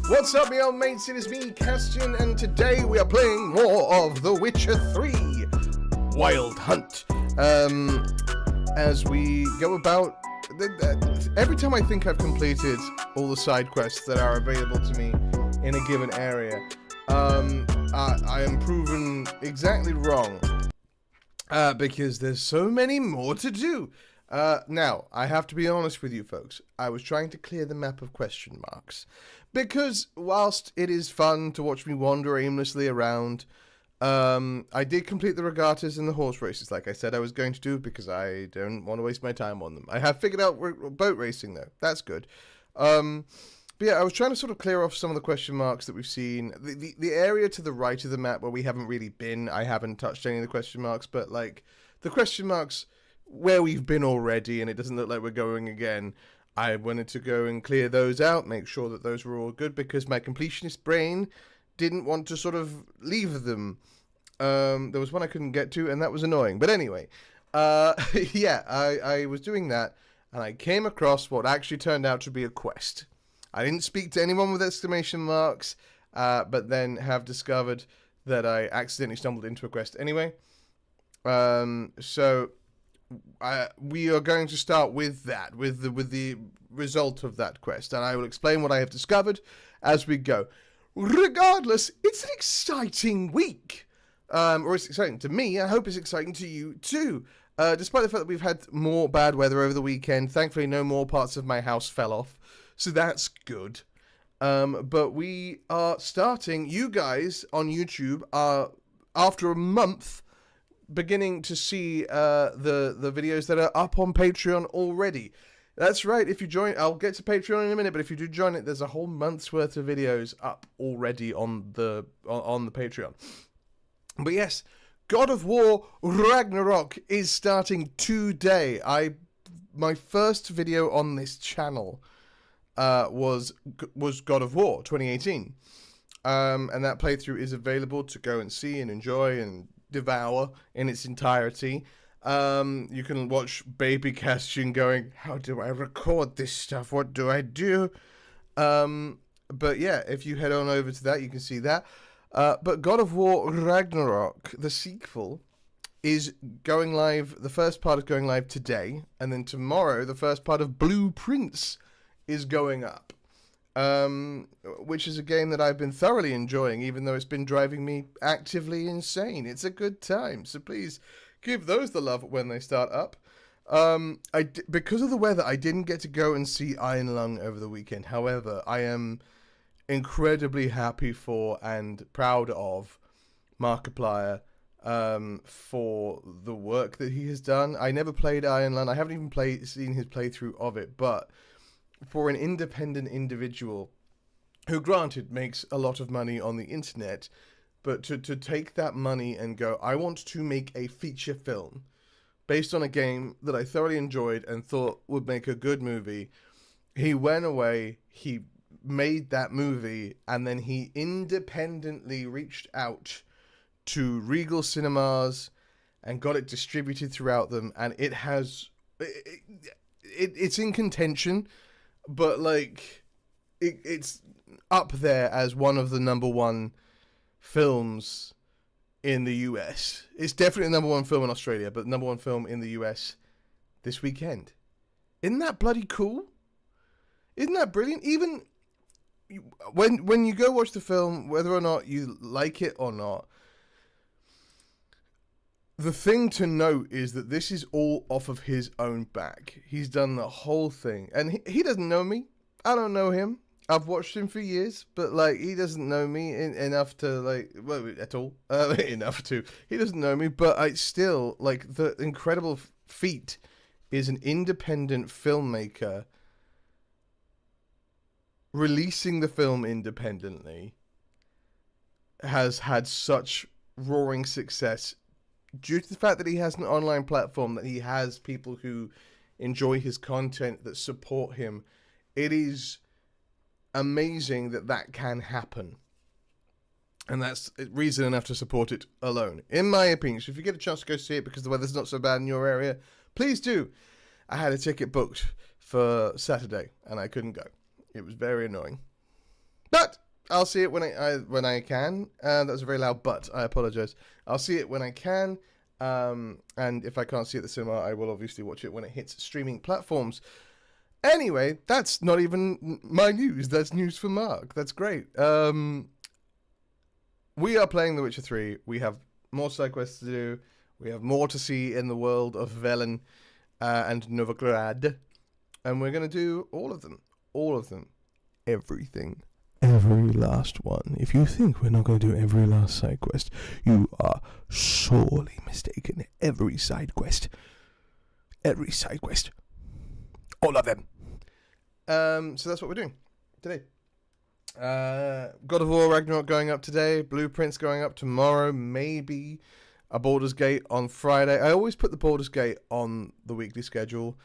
What's up, me old mates? It is me, Kastian, and today we are playing more of The Witcher 3 Wild Hunt. As we go about... Every time I think I've completed all the side quests that are available to me in a given area, I am proven exactly wrong. Because there's so many more to do. Now, I have to be honest with you folks. I was trying to clear the map of question marks. Because whilst it is fun to watch me wander aimlessly around, I did complete the regattas and the horse races like I said I was going to do because I don't want to waste my time on them. I have figured out boat racing though. That's good. But yeah, I was trying to sort of clear off some of the question marks that we've seen. The area to the right of the map where we haven't really been, I haven't touched any of the question marks, but like the question marks where we've been already and it doesn't look like we're going again, I wanted to go and clear those out, make sure that those were all good because my completionist brain didn't want to sort of leave them. There was one I couldn't get to and that was annoying. But anyway, yeah, I was doing that and I came across what actually turned out to be a quest. I didn't speak to anyone with exclamation marks, but then have discovered that I accidentally stumbled into a quest anyway. So we are going to start with that, with the result of that quest, and I will explain what I have discovered as we go. Regardless, it's an exciting week. Or it's exciting to me. I hope it's exciting to you too. Despite the fact that we've had more bad weather over the weekend, thankfully no more parts of my house fell off. So that's good. But we are starting, you guys on YouTube are, after a month, beginning to see the videos that are up on Patreon already. That's right, if you join, I'll get to Patreon in a minute, but if you do join it, there's a whole month's worth of videos up already on the Patreon. But yes, God of War Ragnarok is starting today. My first video on this channel was God of War 2018, and that playthrough is available to go and see and enjoy and devour in its entirety. You can watch baby Kastian going, how do I record this stuff? What do I do? But yeah, if you head on over to that, you can see that. But God of War Ragnarok, the sequel, is going live. The first part is going live today, and then tomorrow the first part of Blueprints is going up, which is a game that I've been thoroughly enjoying, even though it's been driving me actively insane. It's a good time, so please give those the love when they start up. Because of the weather, I didn't get to go and see Iron Lung over the weekend. However, I am incredibly happy for and proud of Markiplier for the work that he has done. I never played Iron Lung. I haven't even seen his playthrough of it, but for an independent individual who, granted, makes a lot of money on the internet, but to take that money and go, I want to make a feature film based on a game that I thoroughly enjoyed and thought would make a good movie. He went away, he made that movie, and then he independently reached out to Regal Cinemas and got it distributed throughout them, and it has... It's in contention, but like it's up there as one of the number one films in the US. It's definitely the number one film in Australia, but number one film in the US this weekend. Isn't that bloody cool? Isn't that brilliant? Even when you go watch the film, whether or not you like it or not, the thing to note is that this is all off of his own back. He's done the whole thing. And he doesn't know me. I don't know him. I've watched him for years, but like he doesn't know me enough to like, well, at all. Enough to. He doesn't know me, but I still, like, the incredible feat is an independent filmmaker releasing the film independently has had such roaring success due to the fact that he has an online platform, that he has people who enjoy his content, that support him. It is amazing that that can happen. And that's reason enough to support it alone, in my opinion. So if you get a chance to go see it because the weather's not so bad in your area, please do. I had a ticket booked for Saturday and I couldn't go. It was very annoying. But I'll see it when I can. That was a very loud but. I apologize. I'll see it when I can. And if I can't see it at the cinema, I will obviously watch it when it hits streaming platforms. Anyway, that's not even my news. That's news for Mark. That's great. We are playing The Witcher 3. We have more side quests to do. We have more to see in the world of Velen and Novigrad. And we're going to do all of them. All of them. Everything. Every last one. If you think we're not going to do every last side quest, you are sorely mistaken. Every side quest. Every side quest. All of them. So that's what we're doing today. God of War Ragnarok going up today. Blueprints going up tomorrow. Maybe a Baldur's Gate on Friday. I always put the Baldur's Gate on the weekly schedule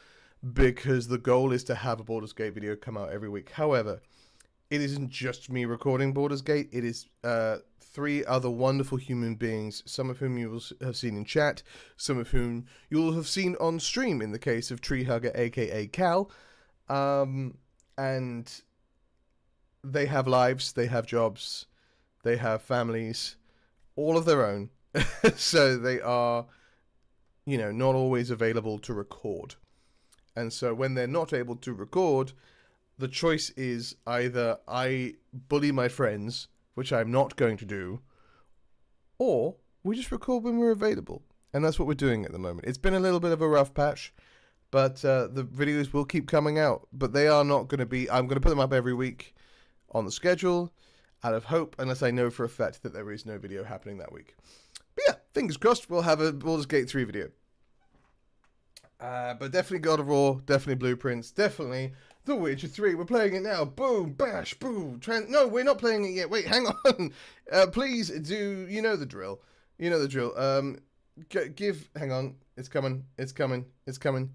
because the goal is to have a Baldur's Gate video come out every week. However, it isn't just me recording Baldur's Gate. It is 3 other wonderful human beings, some of whom you will have seen in chat, some of whom you will have seen on stream in the case of Treehugger, aka Cal. And they have lives, they have jobs, they have families, all of their own. So they are, not always available to record. And so when they're not able to record, the choice is either I bully my friends, which I'm not going to do, or we just record when we're available. And that's what we're doing at the moment. It's been a little bit of a rough patch, but the videos will keep coming out. But they are not going to be... I'm going to put them up every week on the schedule, out of hope, unless I know for a fact that there is no video happening that week. But yeah, fingers crossed, we'll have a Baldur's Gate 3 video. But definitely God of War, definitely Blueprints, definitely The Witcher 3. We're playing it now. Boom, bash, boom. No, we're not playing it yet. Wait, hang on. Please do, you know the drill. You know the drill. Hang on. It's coming. It's coming. It's coming.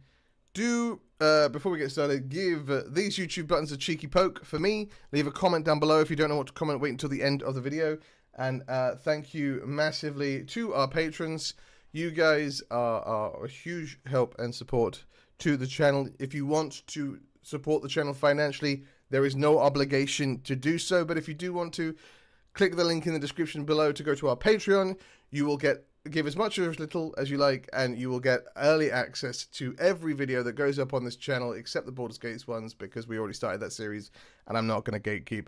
Before we get started, give these YouTube buttons a cheeky poke for me. Leave a comment down below. If you don't know what to comment, wait until the end of the video. And thank you massively to our patrons. You guys are a huge help and support to the channel. If you want to support the channel financially, there is no obligation to do so. But if you do want to, click the link in the description below to go to our Patreon. You will give as much or as little as you like, and you will get early access to every video that goes up on this channel, except the Baldur's Gate ones, because we already started that series, and I'm not going to gatekeep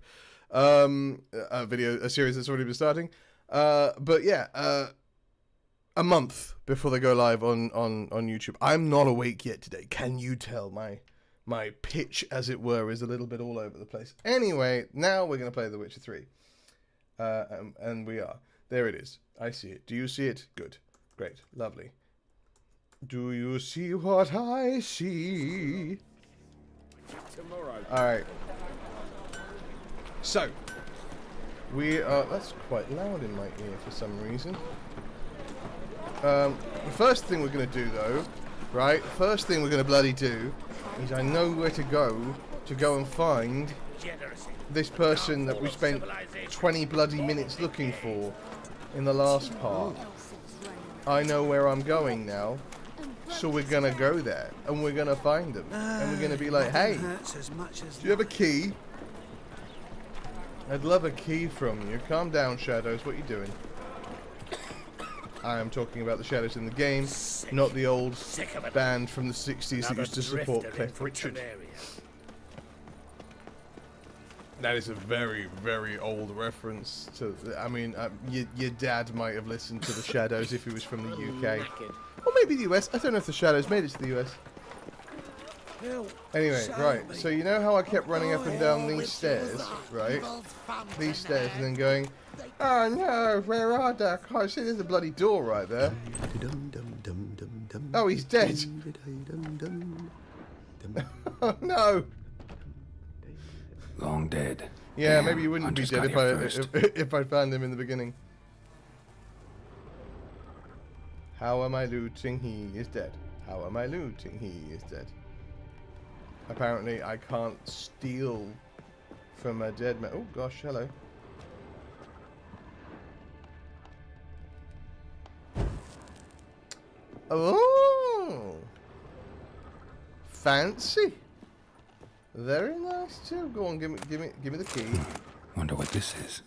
a series that's already been starting. But yeah, a month before they go live on YouTube. I'm not awake yet today. Can you tell my pitch, as it were, is a little bit all over the place. Anyway, now we're going to play The Witcher 3. And we are. There it is. I see it. Do you see it? Good. Great. Lovely. Do you see what I see? Alright. So, we are... That's quite loud in my ear for some reason. The first thing we're going to do, though, right? First thing we're going to bloody do is I know where to go and find this person that we spent 20 bloody minutes looking for in the last part. I know where I'm going now, so we're gonna go there and we're gonna find them, and we're gonna be like, hey, do you have a key? I'd love a key from you. Calm down, Shadows, what are you doing? I am talking about the Shadows in the game, not the old band from the 60s that used to support Cliff Richard. That is a very, very old reference to... I mean, your dad might have listened to the Shadows if he was from the UK. Or maybe the US. I don't know if the Shadows made it to the US. Anyway, right. So you know how I kept running up and down these stairs, right? These stairs and then going, oh no, where are they? I can't see, there's a bloody door right there. Oh, he's dead. Oh no. Long dead. Yeah, maybe you wouldn't be dead if I found him in the beginning. How am I looting? He is dead. How am I looting? He is dead. Apparently, I can't steal from a dead man. Oh gosh, hello. Oh, fancy. Very nice too. Go on, give me the key. Wonder what this is.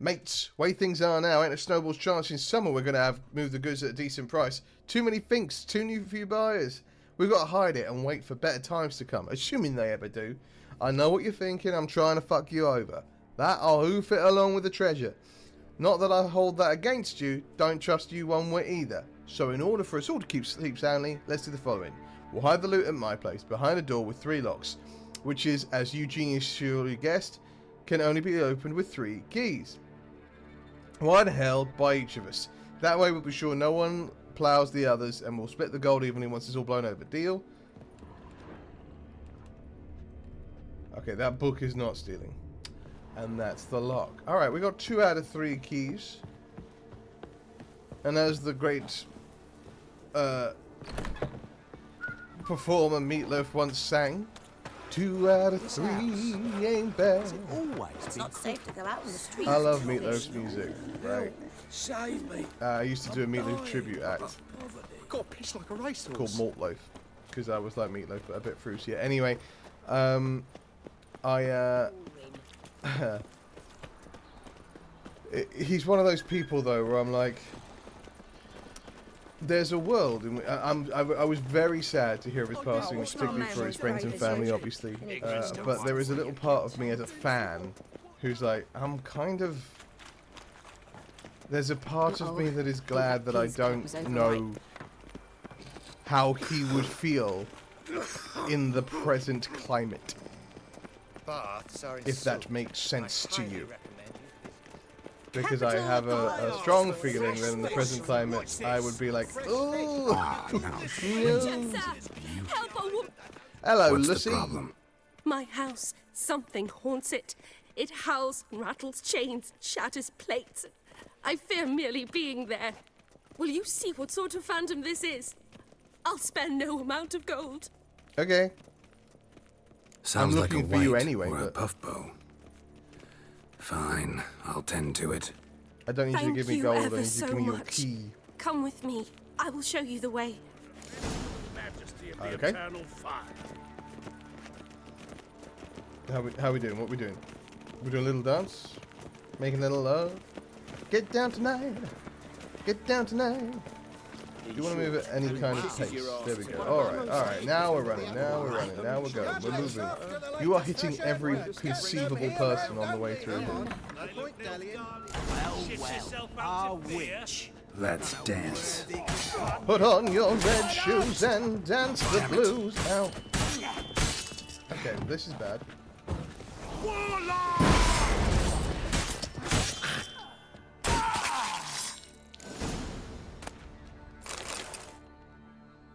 Mates, way things are now, ain't a snowball's chance in summer we're going to have moved the goods at a decent price. Too many thinks, too few buyers. We've got to hide it and wait for better times to come, assuming they ever do. I know what you're thinking, I'm trying to fuck you over. That I'll hoof it along with the treasure. Not that I hold that against you, don't trust you one way either. So in order for us all to sleep soundly, let's do the following. We'll hide the loot at my place, behind a door with 3 locks, which is, as you geniusly guessed, can only be opened with 3 keys. One held by each of us. That way we'll be sure no one plows the others, and we'll split the gold evenly once it's all blown over. Deal? Okay, that book is not stealing. And that's the lock. Alright, we got 2 out of 3 keys. And as the great performer Meatloaf once sang, 2 out of 3 ain't bad. It's not safe to go out on the street. I love Meatloaf's music, right? Save me. I used to do a Meatloaf tribute act Got a piece like a racehorse. called Malt Loaf, because I was like Meatloaf, but a bit fruity. Anyway, he's one of those people though where I'm like, there's a world in which I was very sad to hear of his passing, particularly for his friends and family, obviously. But there is a little part of me as a fan who's like, I'm kind of. There's a part of me that is glad that I don't know how he would feel in the present climate. If that makes sense to you. Because I have a strong feeling that in the present climate I would be like, oh, no. Hello, What's Lucy. the problem? My house, something haunts it. It howls, rattles chains, shatters plates. I fear merely being there. Will you see what sort of phantom this is? I'll spare no amount of gold. Okay. Sounds I'm like a looking for you white anyway, or a but- puff bow. Fine, I'll tend to it. I don't need you to Thank give me you gold, I ever need you to so give me your much. key. Come with me. I will show you the way. Majesty of the Okay. eternal fire. How we doing? What we doing? We doing a little dance? Making a little love? Get down tonight. Get down tonight. Do you want to move at any kind of pace? There we go. Alright. Now we're running. Now we're running. Now we're going. We're moving. You are hitting every conceivable person on the way through here. Let's dance. Put on your red shoes and dance the blues. Ow. Okay, this is bad.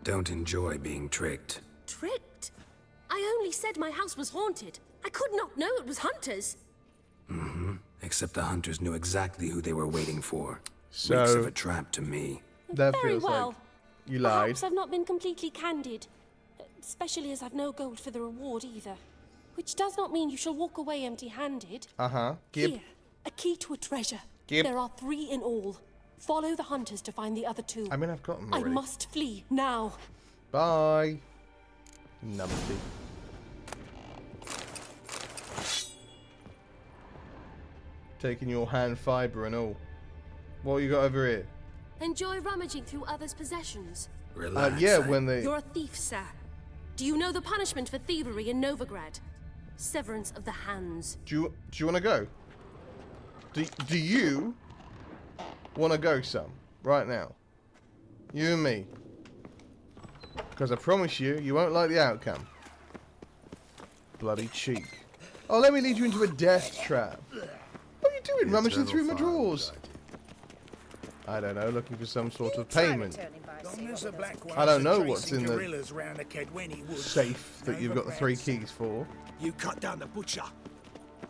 Don't enjoy being tricked. Tricked? I only said my house was haunted. I could not know it was hunters. Except the hunters knew exactly who they were waiting for. So- Reeks of a trap to me. That Very feels well. like you lied. Perhaps I've not been completely candid. Especially as I've no gold for the reward either. Which does not mean you shall walk away empty-handed. Gib. Here, a key to a treasure. Gib. There are 3 in all. Follow the hunters to find the other 2. I mean, I've got them I already. must flee now. Bye. Numpty. Taking your hand fibre and all. What you got over here? Enjoy rummaging through others' possessions. Relax. Yeah, when they... You're a thief, sir. Do you know the punishment for thievery in Novigrad? Severance of the hands. Do you want to go? Do you want to go some? Right now. You and me. Because I promise you, you won't like the outcome. Bloody cheek. Oh, let me lead you into a death trap. What are you doing, rummaging through my drawers? I don't know, looking for some sort of payment. I don't know what's in the safe that you've got the 3 keys for. You cut down the butcher.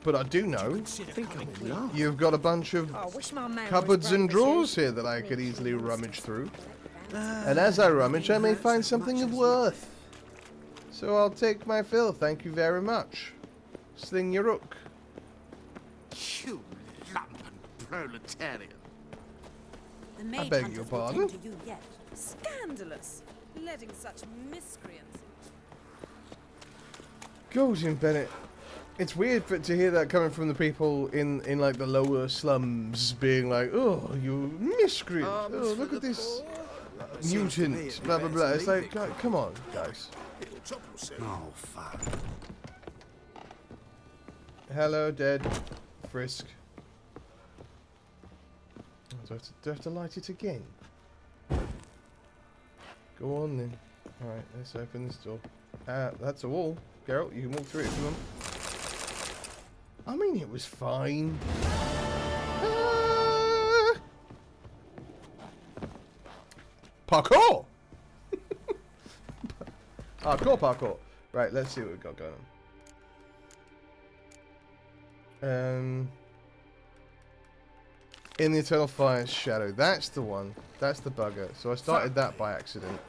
But I do know you've got a bunch of I wish my man cupboards was and broke as drawers here that I could easily rummage through. And as I rummage, I may find something of worth. So I'll take my fill, thank you very much. Sling your hook. You lumpen proletarian. The maid beg hunters your will pardon? tend to you yet. Scandalous. Letting such miscreants. Golden Bennett. It's weird to hear that coming from the people in like the lower slums, being like, "Oh, you miscreant! Oh, look at this mutant!" Blah blah blah. It's like, come on, guys. Oh, fuck. Hello, dead Frisk. Do I have to light it again? Go on then. Alright, let's open this door. That's a wall. Geralt, you can walk through it if you want. I mean, it was fine. Parkour! Parkour. Right, let's see what we've got going on. In the Eternal Fire's shadow. That's the one. That's the bugger. So I started that by accident.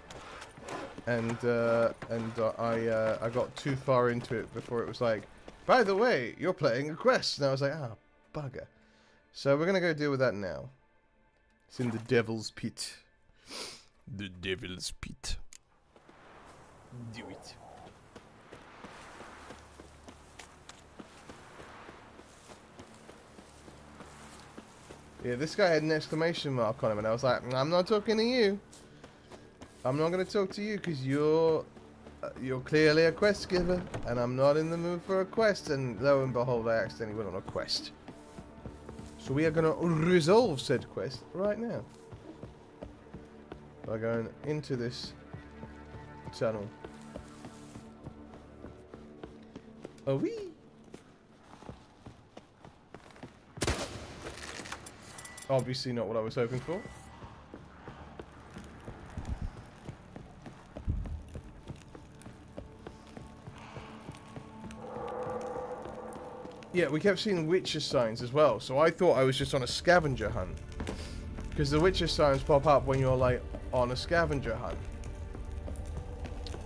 And I got too far into it before it was like, by the way, you're playing a quest. And I was like, ah, bugger. So we're going to go deal with that now. It's in the Devil's Pit. The Devil's Pit. Do it. Yeah, this guy had an exclamation mark on him, and I was like, I'm not talking to you. I'm not going to talk to you because you're clearly a quest giver, and I'm not in the mood for a quest. And lo and behold, I accidentally went on a quest. So we are going to resolve said quest right now by going into this tunnel. Oh wee! Obviously not what I was hoping for. Yeah, we kept seeing Witcher signs as well, so I thought I was just on a scavenger hunt. Because the Witcher signs pop up when you're like on a scavenger hunt.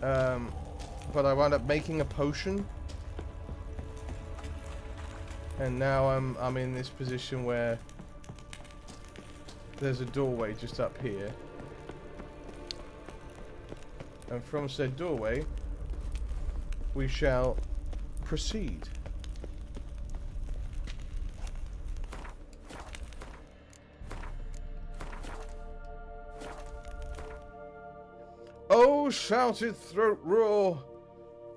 But I wound up making a potion. And now I'm in this position where there's a doorway just up here. And from said doorway, we shall proceed. Oh, shouted throat roar.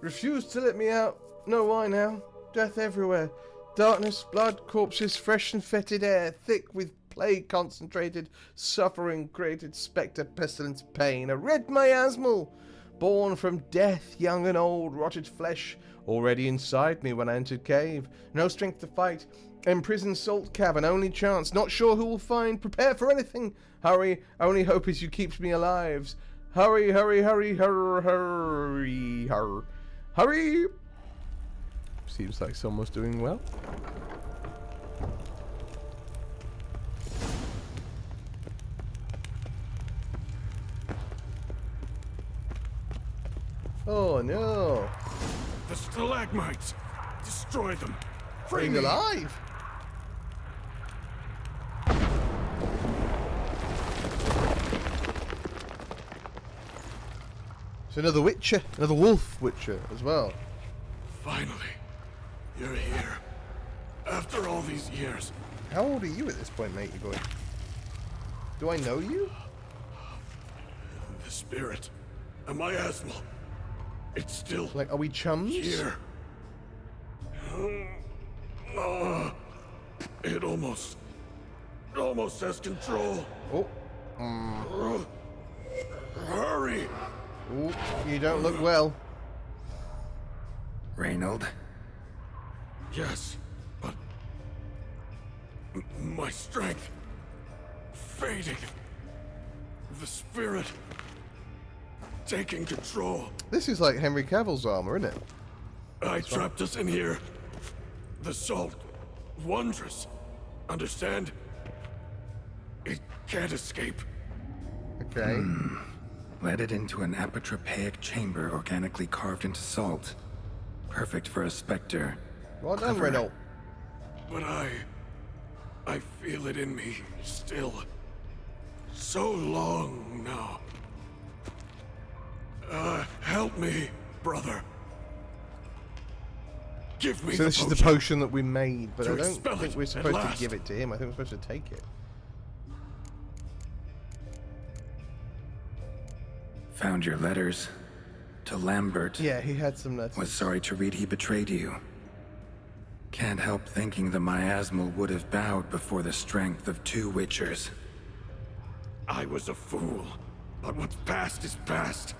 Refuse to let me out. No, why now? Death everywhere. Darkness, blood, corpses, fresh and fetid air, thick with plague concentrated, suffering created spectre, pestilence, pain, a red miasmal, born from death, young and old, rotted flesh, already inside me when I entered cave, no strength to fight, imprisoned salt cavern, only chance, not sure who will find, prepare for anything, hurry, only hope is you keeps me alive, hurry, hurry, hurry, hurry, hurry, hurry, hurry. Seems like someone's doing well. Oh no! The stalagmites! Destroy them! Free He's me! alive! It's another Witcher, another wolf Witcher as well. Finally, you're here. After all these years. How old are you at this point, matey boy? Do I know you? The spirit, a miasmal. It's still Like, are we chums? here. It almost has control. Oh, Hurry! oh, you don't look well. Reynold? Yes, but my strength fading. The spirit taking control. This is like Henry Cavill's armor, isn't it? I trapped us in here. The salt, wondrous. Understand? It can't escape. Okay. Led it into an apotropaic chamber organically carved into salt. Perfect for a specter. Well done, Clever. Renault. But I feel it in me still. So long now. Help me, brother. Give me So the this is the potion. potion that we made, but To I don't expel think it we're at supposed to last. give it to him. I think we're supposed to take it. Found your letters. To Lambert. Yeah, he had some letters. Was sorry to read he betrayed you. Can't help thinking the miasmal would have bowed before the strength of 2 Witchers. I was a fool, but what's past is past.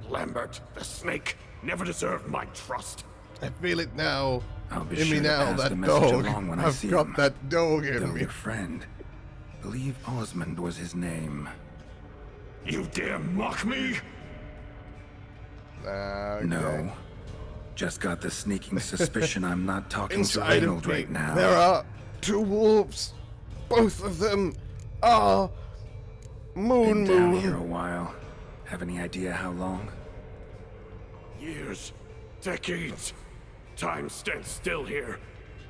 Lambert, the snake, never deserved my trust. I feel it now. I'll be In sure me to now, pass the that message dog. along when I I've see got him. that dog in Though me. your friend, believe Osmond was his name. You dare mock me? Okay. No. Just got the sneaking suspicion I'm not talking to Inside Reynold of me, right now. there are 2 wolves. Both of them are Been down here a moon. while. Have any idea how long? Years, decades. Time stands still here.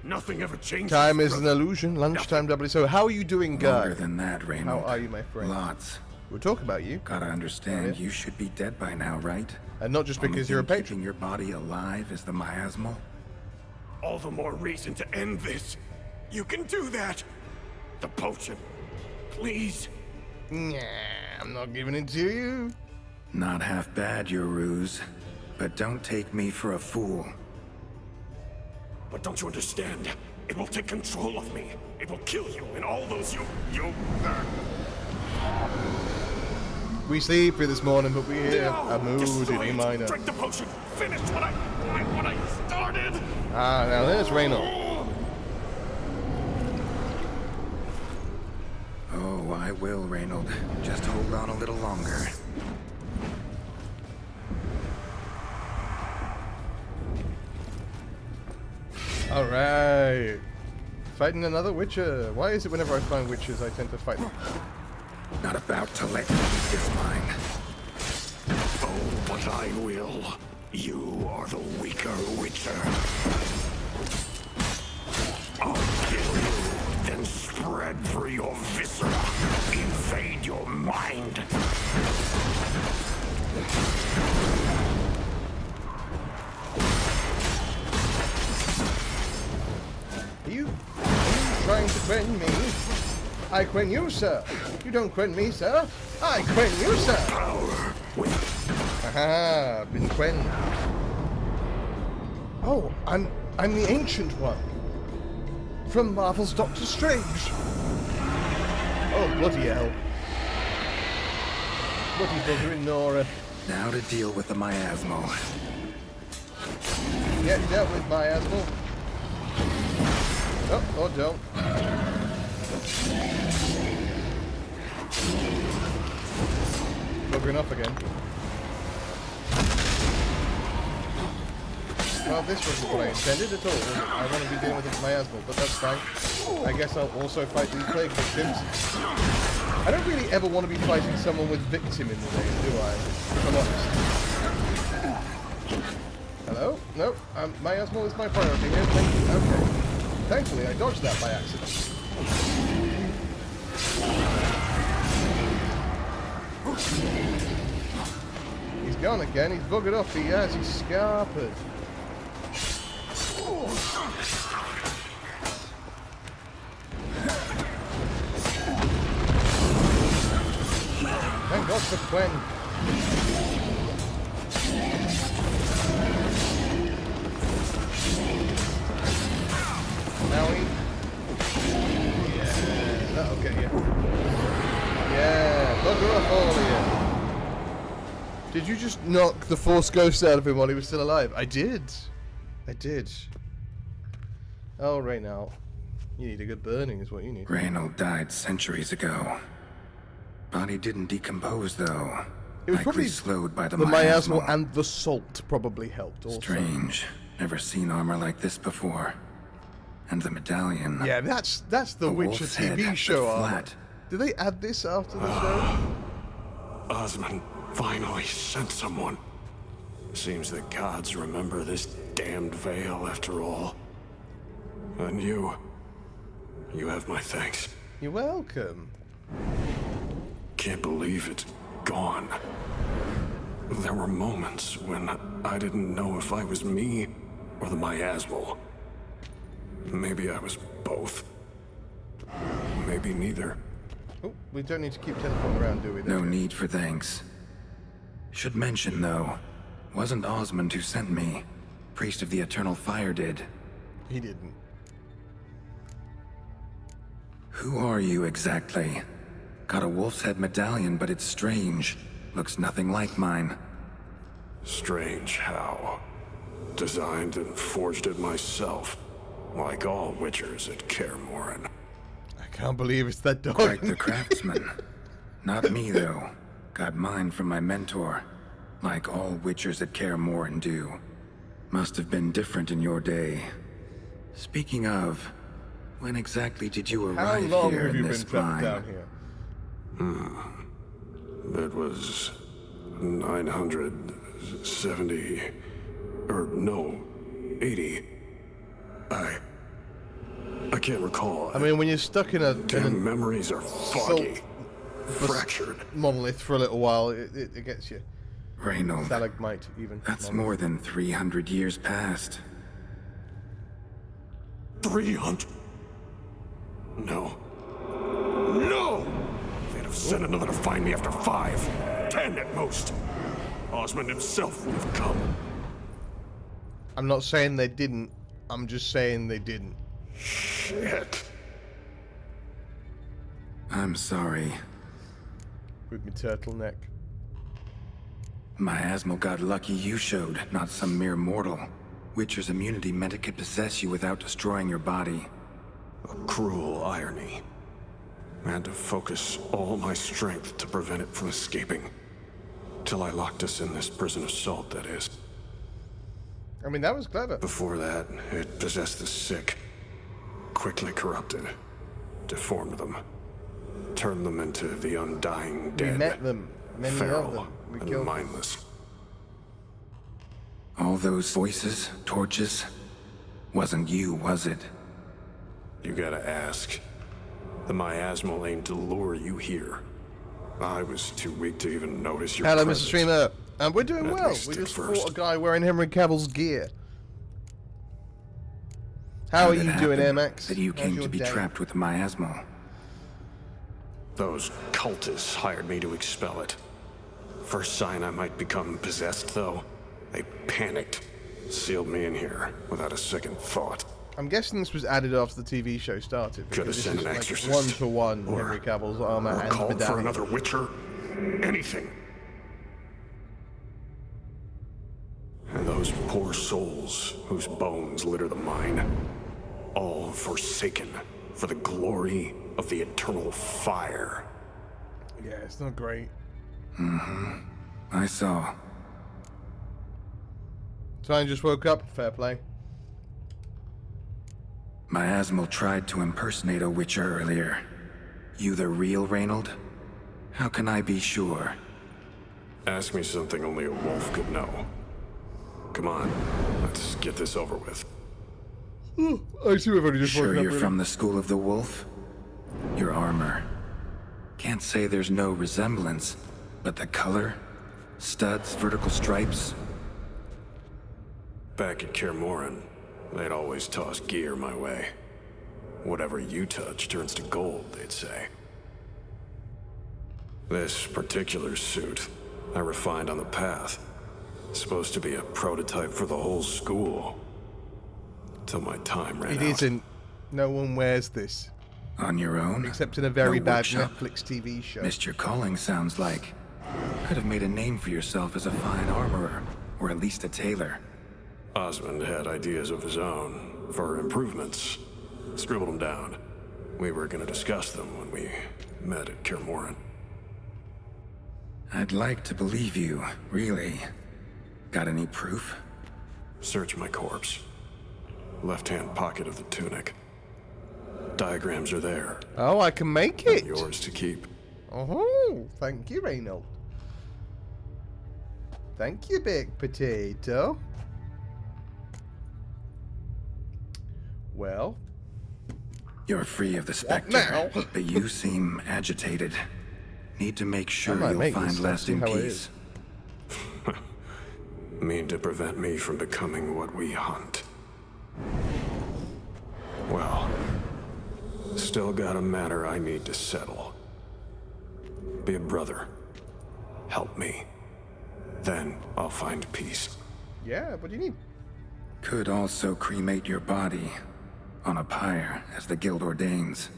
Nothing ever changes. Time is an brother. illusion. Lunchtime doubly. So how are you doing, Longer guy? than that, Reynold. How are you, my friend? Lots. We'll talk about you. Gotta understand, yeah. you should be dead by now, right? And not just Only because you're a thing patron. keeping your body alive is the miasmal. All the more reason to end this. You can do that. The potion. Please. Nah, I'm not giving it to you. Not half bad, your ruse. But don't take me for a fool. But don't you understand? It will take control of me. It will kill you and all those you. We sleepy this morning, but we hear No! a mood Destroy in it. minor. Drink the potion. Finish what I started. Ah, now there's Reynold. Oh, I will, Reynold. Just hold on a little longer. Alright. Fighting another Witcher. Why is it whenever I find witches, I tend to fight them? Not about to let you keep this mine. Oh, but I will. You are the weaker Witcher. I'll kill you, then spread through your viscera. Invade your mind. Are you trying to quen me? I quen you, sir. You don't quen me, sir. I quen you, sir. Power with Aha, been quen. Oh, I'm the Ancient One. From Marvel's Doctor Strange. Oh, bloody hell. Bloody buggering Nora. Now to deal with the miasmal. Get dealt with, miasmal. Oh, or don't. Buggering off again. Well, this wasn't what I intended at all. I want to be dealing with the miasmal, but that's fine. I guess I'll also fight these plague victims. I don't really ever want to be fighting someone with victim in the name, do I? If I'm honest. Hello? No, miasmal is my priority here. Thank you. Okay. Thankfully, I dodged that by accident. He's gone again. He's buggered off. He has. He's scarpered. Thank God for Gwen. Now he... Yeah, that'll get you. Yeah, bugger off all of you. Did you just knock the Force Ghost out of him while he was still alive? I did. I did. Oh, right now. You need a good burning is what you need. Reynold died centuries ago. Body didn't decompose, though. It was Likely probably slowed by the miasmal miasmal. and the salt probably helped also. Strange. Never seen armor like this before. And the medallion. Yeah, that's the The Witcher wolf's head, TV the show armor. flat. Did they add this after the show? Osmond finally sent someone. Seems the gods remember this damned veil after all. And you have my thanks. You're welcome. Can't believe it's gone. There were moments when I didn't know if I was me or the miasmal. Maybe I was both. Maybe neither. Oh, we don't need to keep teleporting around, do we? No need for thanks. Should mention, though, wasn't Osmond who sent me. Priest of the Eternal Fire did. He didn't. Who are you exactly? Got a wolf's head medallion, but it's strange. Looks nothing like mine. Strange how. Designed and forged it myself, like all witchers at Kaer Morhen. I can't believe it's that dog. Quite the craftsman. Not me, though. Got mine from my mentor, like all witchers at Kaer Morhen do. Must have been different in your day. Speaking of, when exactly did you How arrive long here have you in been this trapped mine? down here? It was 970, or no, 80. I can't recall. I mean, when you're stuck in a Damn, memories are foggy, fractured. monolith for a little while, it gets you. Reynold, Stalagmite, even. that's Monolith. more than 300 years past. 300. No. No! They'd have sent another to find me after 5, 10 at most. Osmond himself would have come. I'm not saying they didn't. I'm just saying they didn't. Shit. I'm sorry. With my turtleneck. Miasmal got lucky you showed, not some mere mortal. Witcher's immunity meant it could possess you without destroying your body. A cruel irony. I had to focus all my strength to prevent it from escaping. Till I locked us in this prison of salt, that is. I mean, that was clever. Before that, it possessed the sick. Quickly corrupted. Deformed them. Turned them into the undying dead. We met them. Many feral of them. We and killed them. mindless. All those voices, torches, wasn't you, was it? You gotta ask. The miasmal aimed to lure you here. I was too weak to even notice your Hello, presence. Mr. Streamer. And we're doing Let well. me We stick just first. fought a guy wearing Henry Cavill's gear. How are did you it doing, happen Amax? that you How's came your to be day? trapped with the miasmal? Those cultists hired me to expel it. First sign I might become possessed, though, they panicked. Sealed me in here without a second thought. I'm guessing this was added after the TV show started. Could have because this sent is an like exorcist. one-to-one Or- Henry Cavill's armor Or and called for medallion. another witcher. Anything. And those poor souls whose bones litter the mine. All forsaken for the glory of the eternal fire. Yeah, it's not great. I saw. So I just woke up. Fair play. Miasmal tried to impersonate a witcher earlier. You the real Reynold? How can I be sure? Ask me something only a wolf could know. Come on, let's get this over with. I see we've already just Sure woken up. you're really. from the School of the Wolf? Your armor. Can't say there's no resemblance, but the color? Studs, vertical stripes? Back at Kaer Morhen, they'd always toss gear my way. Whatever you touch turns to gold, they'd say. This particular suit, I refined on the path. Supposed to be a prototype for the whole school. Till my time ran It out. isn't. No one wears this. On your own? Except in a very No bad workshop? Netflix TV show. Missed your calling, sounds like. Could have made a name for yourself as a fine armorer, or at least a tailor. Osmond had ideas of his own for improvements. Scribbled them down. We were gonna discuss them when we met at Kaer Morhen. I'd like to believe you, really. Got any proof? Search my corpse. Left-hand pocket of the tunic. Diagrams are there. Oh, I can make it. Yours to keep. Oh, thank you, Reynold. Thank you, Big Potato. Well, You're free of the specter, now? but you seem agitated. Need to make sure might you'll make find this. Let's see lasting how it peace. is. Mean to prevent me from becoming what we hunt. Still got a matter I need to settle. Be a brother. Help me. Then I'll find peace. Yeah, what do you need? Could also cremate your body on a pyre as the guild ordains.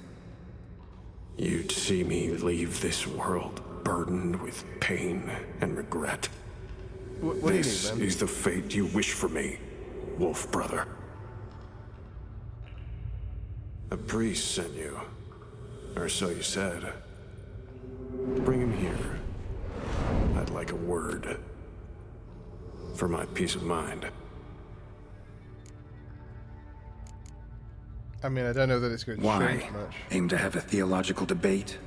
You'd see me leave this world burdened with pain and regret. What do you This need, man? is the fate you wish for me, Wolf Brother. A priest sent you. Or so you said. Bring him here. I'd like a word. For my peace of mind. I mean, I don't know that it's going to Why? change much. Aim to have a theological debate?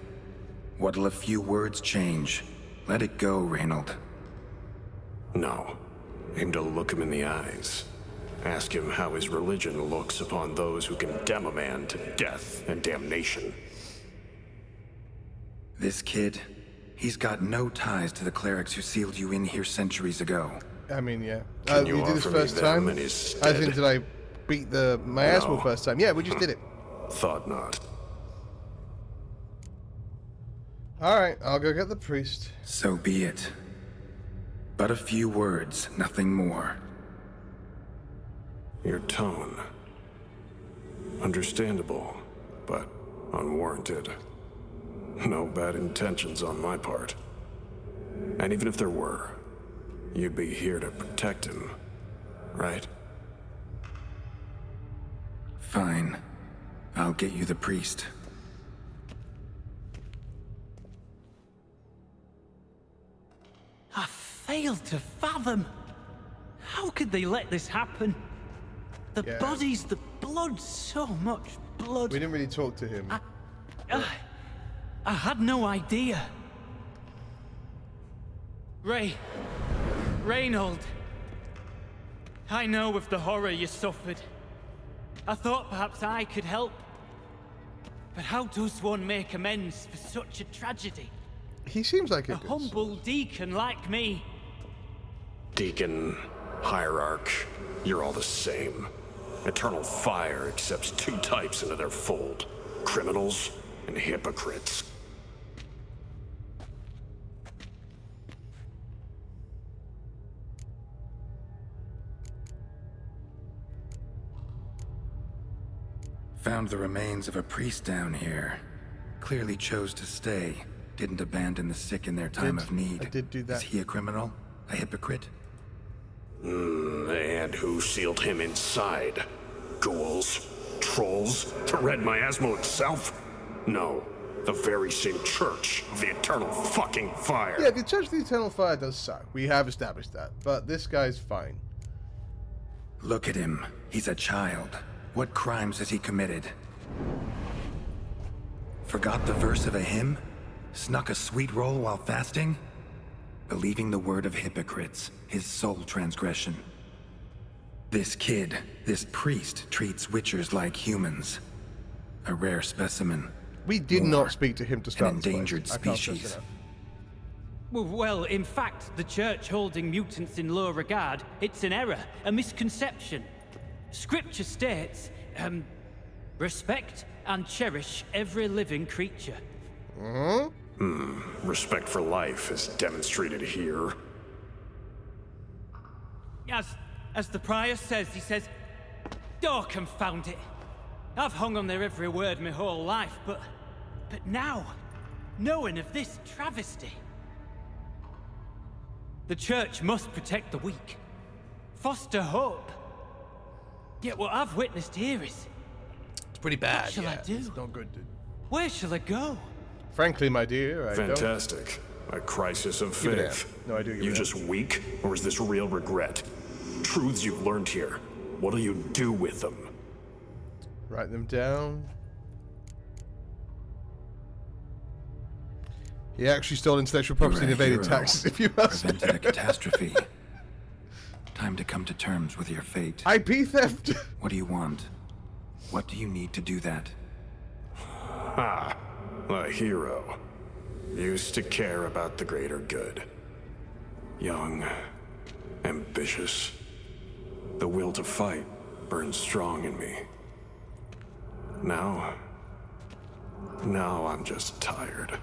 What'll a few words change? Let it go, Reynold. No. Aim to look him in the eyes. Ask him how his religion looks upon those who condemn a man to death and damnation. This kid, he's got no ties to the clerics who sealed you in here centuries ago. I mean, yeah. Can you we did this offer me first them time. in his As in, stead? did I beat the miasmal No. first time? Yeah, we just did it. Thought not. Alright, I'll go get the priest. So be it. But a few words, nothing more. Your tone. Understandable, but unwarranted. No bad intentions on my part. And even if there were, you'd be here to protect him, right? Fine. I'll get you the priest. I fail to fathom. How could they let this happen? The Yeah. bodies, the blood, so much blood. We didn't really talk to him. I had no idea. Reynold. I know of the horror you suffered. I thought perhaps I could help. But how does one make amends for such a tragedy? He seems like A a good humble deacon like me. Deacon, hierarch, you're all the same. Eternal Fire accepts two types into their fold. Criminals and hypocrites. Found the remains of a priest down here. Clearly chose to stay. Didn't abandon the sick in their time of need. I did do that. Is he a criminal? A hypocrite? And who sealed him inside? Ghouls? Trolls? The Red Miasmo itself? No. The very same Church of the Eternal fucking Fire. Yeah, the Church of the Eternal Fire does suck. We have established that. But this guy's fine. Look at him. He's a child. What crimes has he committed? Forgot the verse of a hymn? Snuck a sweet roll while fasting? Believing the word of hypocrites, his sole transgression. This kid, this priest, treats witchers like humans. A rare specimen. We did More, not speak to him to start an this place. endangered I can't stress species. enough. Well, in fact, the Church holding mutants in low regard, it's an error, a misconception. Scripture states, respect and cherish every living creature. Respect for life is demonstrated here. As the prior says, he says, "Oh, confound it. I've hung on their every word my whole life, but now, knowing of this travesty, the Church must protect the weak, foster hope. Yet what I've witnessed here is, It's pretty bad. What shall I do? It's not good, dude. where shall I go?" Frankly, my dear, I don't. Fantastic. A crisis of Give it faith. out. No, I do give You it out. just weak, or is this real regret? Truths you've learned here. What'll you do with them? Write them down. He actually stole intellectual property and You're a evaded hero. taxes, if you must. Prevented a catastrophe. Time to come to terms with your fate. IP theft. What do you want? What do you need to do that? A hero. Used to care about the greater good. Young. Ambitious. The will to fight burned strong in me. Now, Now I'm just tired.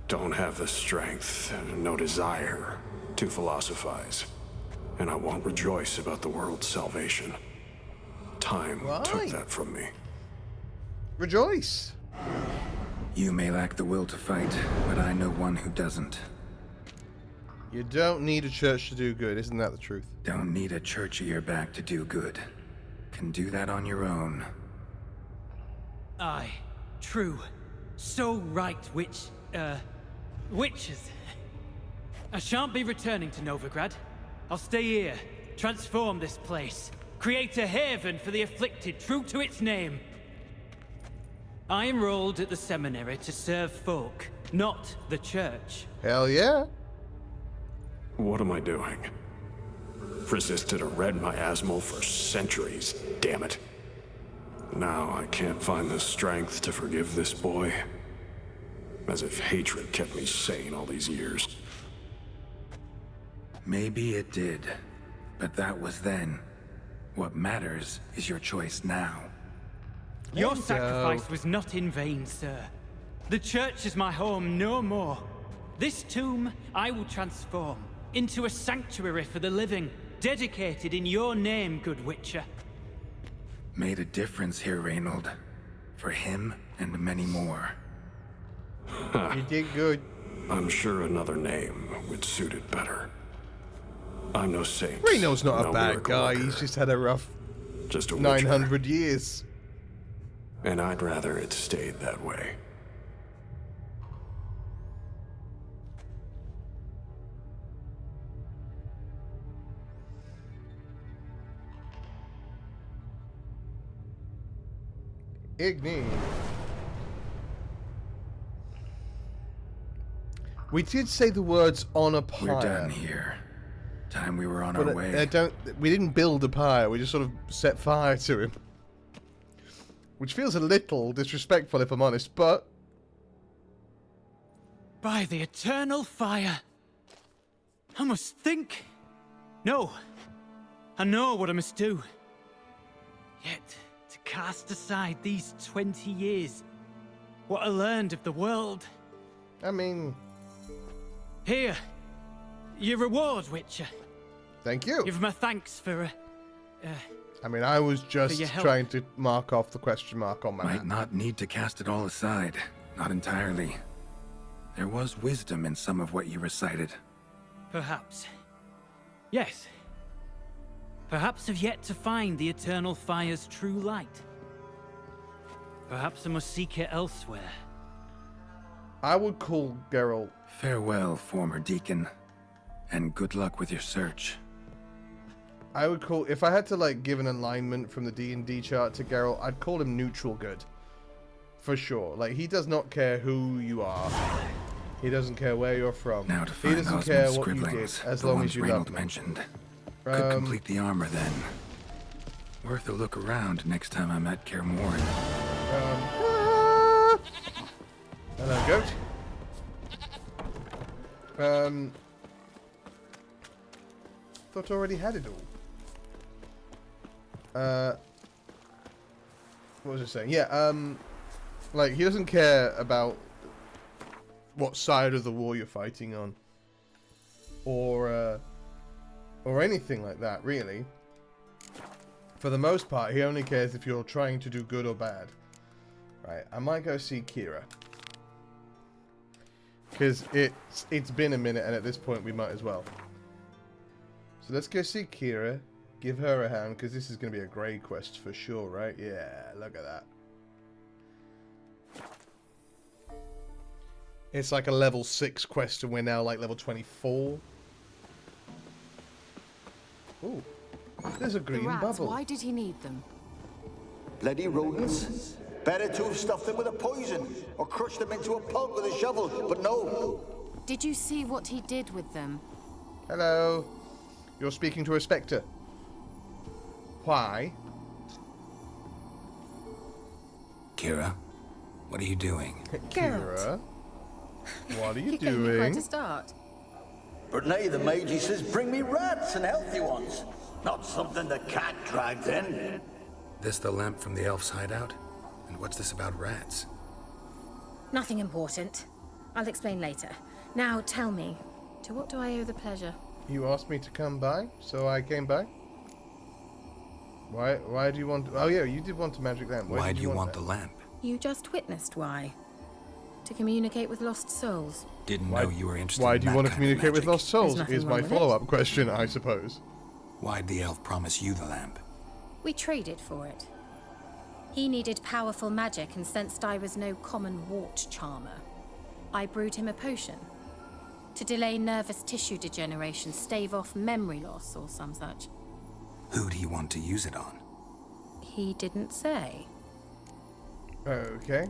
Don't have the strength, no desire to philosophize. And I won't rejoice about the world's salvation. Time took that from me. Rejoice! You may lack the will to fight, but I know one who doesn't. You don't need a church to do good, isn't that the truth? Don't need a church at your back to do good. Can do that on your own. Aye, true. So right, witches. I shan't be returning to Novigrad. I'll stay here, transform this place, create a haven for the afflicted, true to its name. I enrolled at the seminary to serve folk, not the church. Hell yeah. What am I doing? Resisted a red miasmal for centuries, damn it. Now I can't find the strength to forgive this boy. As if hatred kept me sane all these years. Maybe it did, but that was then. What matters is your choice now. Your sacrifice was not in vain, sir. The church is my home no more. This tomb I will transform into a sanctuary for the living, dedicated in your name, good Witcher. Made a difference here, Reynold. For him and many more. You did good. I'm sure another name would suit it better. I'm no saint. Reno's not no a bad miracle guy, worker, he's just had a rough just a 900 years. And I'd rather it stayed that way. Igni. We did say the words on a pyre. We're done here. Time we were on our way. We didn't build a pyre, we just sort of set fire to him. Which feels a little disrespectful, if I'm honest, but... By the eternal fire. I must think. No. I know what I must do. Yet, to cast aside these 20 years, what I learned of the world. I mean... Here. Your reward, Witcher. Thank you. Give my thanks for, I mean, I was just trying to mark off the question mark on my Might map. not need to cast it all aside. Not entirely. There was wisdom in some of what you recited. Perhaps. Yes. Perhaps I've yet to find the eternal fire's true light. Perhaps I must seek it elsewhere. I would call Geralt... Farewell, former deacon. And good luck with your search. I would call... If I had to, like, give an alignment from the D&D chart to Geralt, I'd call him neutral good. For sure. Like, he does not care who you are. He doesn't care where you're from. Now to He find doesn't Osmond's care what you did, scribblings, as the long ones as you Reynold love them. mentioned. Could complete the armor then. Worth a look around next time I'm at Kaer Morhen. Hello, goat. Thought I already had it all. What was I saying? Yeah, like, he doesn't care about what side of the war you're fighting on. Or anything like that, really. For the most part, he only cares if you're trying to do good or bad. Right, I might go see Kira. Because it's been a minute, and at this point we might as well. So let's go see Kira. Give her a hand, because this is going to be a great quest for sure, right? Yeah, look at that. It's like a level 6 quest, and we're now like level 24. Ooh, there's a green bubble. Why did he need them? Bloody rodents. Better to have stuffed them with a poison, or crushed them into a pulp with a shovel, but no. Did you see what he did with them? Hello. You're speaking to a spectre. Why? Kira, what are you doing? Kira? What are you Gave me quite doing? a start. But nay, the mage, he says, bring me rats and healthy ones. Not something the cat dragged in. This the lamp from the elf's hideout? And what's this about rats? Nothing important. I'll explain later. Now tell me, to what do I owe the pleasure? You asked me to come by, so I came by. Why do you want... Oh yeah, you did want a magic lamp. Why do you want the lamp? You just witnessed why. To communicate with lost souls. Didn't know you were interested Why in do you that want to kind of communicate with magic. lost souls? There's nothing Is my wrong with it. follow-up question, I suppose. Why'd the elf promise you the lamp? We traded for it. He needed powerful magic and sensed I was no common wart charmer. I brewed him a potion. To delay nervous tissue degeneration, stave off memory loss or some such. Who'd he want to use it on? He didn't say. Okay.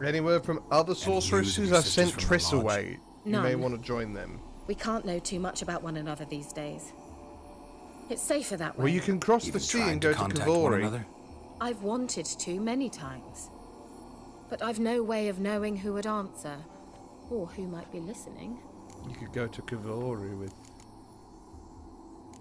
Any word from other sorceresses? users I've sisters sent from the Triss lodge? away. You may None. want to join them. We can't know too much about one another these days. It's safer that way. Well, you can cross the Even sea tried and go to contact one Kavori. another? I've wanted to many times. But I've no way of knowing who would answer. Or who might be listening. You could go to Kavori with...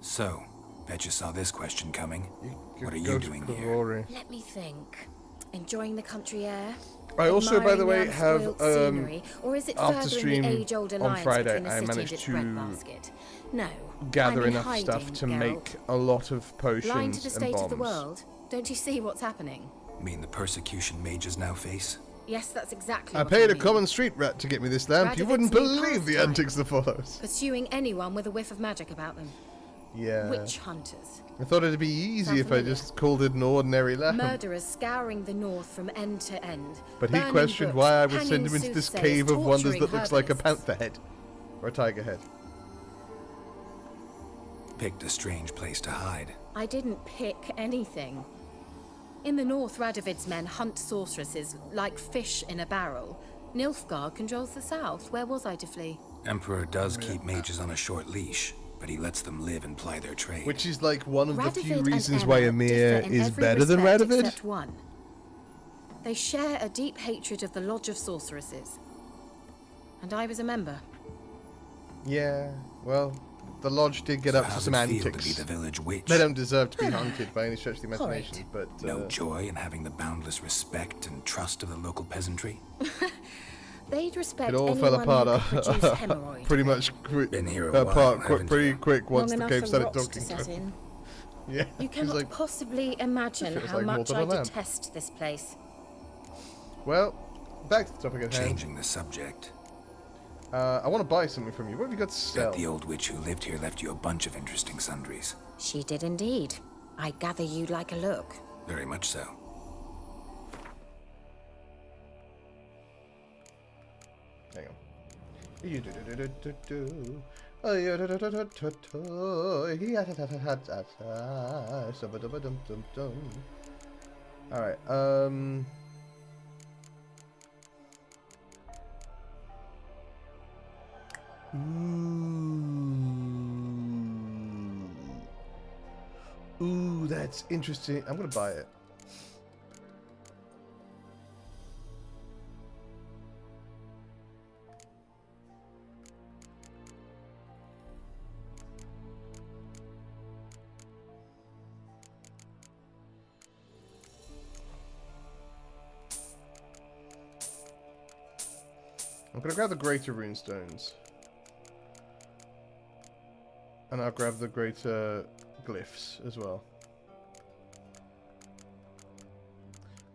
So, bet you saw this question coming. could What are go you to doing here? Kavori. Let me think. Enjoying the country air? I also, by the Admiring way, the have, unspoilt scenery? Or is it after furthering stream the age-old on alliance Friday, between the I city managed and its to breadbasket? No. gather I'm in enough hiding, stuff to Geralt. make a lot of potions Blind to the state and bombs. of the world? Don't you see what's happening? Mean the persecution mages now face? Yes, that's exactly I what paid a mean. common street rat to get me this lamp. You Radovid's wouldn't new believe the pastime. antics that follows. Pursuing anyone with a whiff of magic about them. Yeah. Witch hunters. I thought it'd be easy Sound if I familiar? just called it an ordinary lamp. Murderers scouring the north from end to end. But he burning questioned books, why I would hanging send him into this soothsayers, cave of wonders torturing that looks like a herbalists. panther head. Or a tiger head. Picked a strange place to hide. I didn't pick anything. In the north, Radovid's men hunt sorceresses like fish in a barrel. Nilfgaard controls the south. Where was I to flee? Emperor does keep mages on a short leash, but he lets them live and ply their trade. Which is like one of the Radovid few and reasons Emma why differ Emir in is every better than respect Radovid. Except one. They share a deep hatred of the Lodge of Sorceresses. And I was a member. Yeah, well, the lodge did get So up to how's some it feel antics. to be the village witch? They don't deserve to be hunted by any stretch of the imagination, but... No joy in having the boundless respect and trust of the local peasantry? They'd respect it all anyone fell apart who could produce hemorrhoid. pretty much Been here a while, apart haven't pretty you? quick once Long the enough cave for started rots talking to to set him. in. Yeah, You he's cannot like, possibly imagine feels how like more much than I a lamp. detest this place. well, back to the topic at hand. Changing the subject. I want to buy something from you. What have you got to sell? Bet the old witch who lived here left you a bunch of interesting sundries. She did indeed. I gather you'd like a look. Very much so. Hang on. You-do-do-do-do-do. Oh-yo-do-do-do-do-do. Alright, Ooh, that's interesting. I'm gonna buy it. I'm gonna grab the greater runestones. And I'll grab the greater glyphs as well.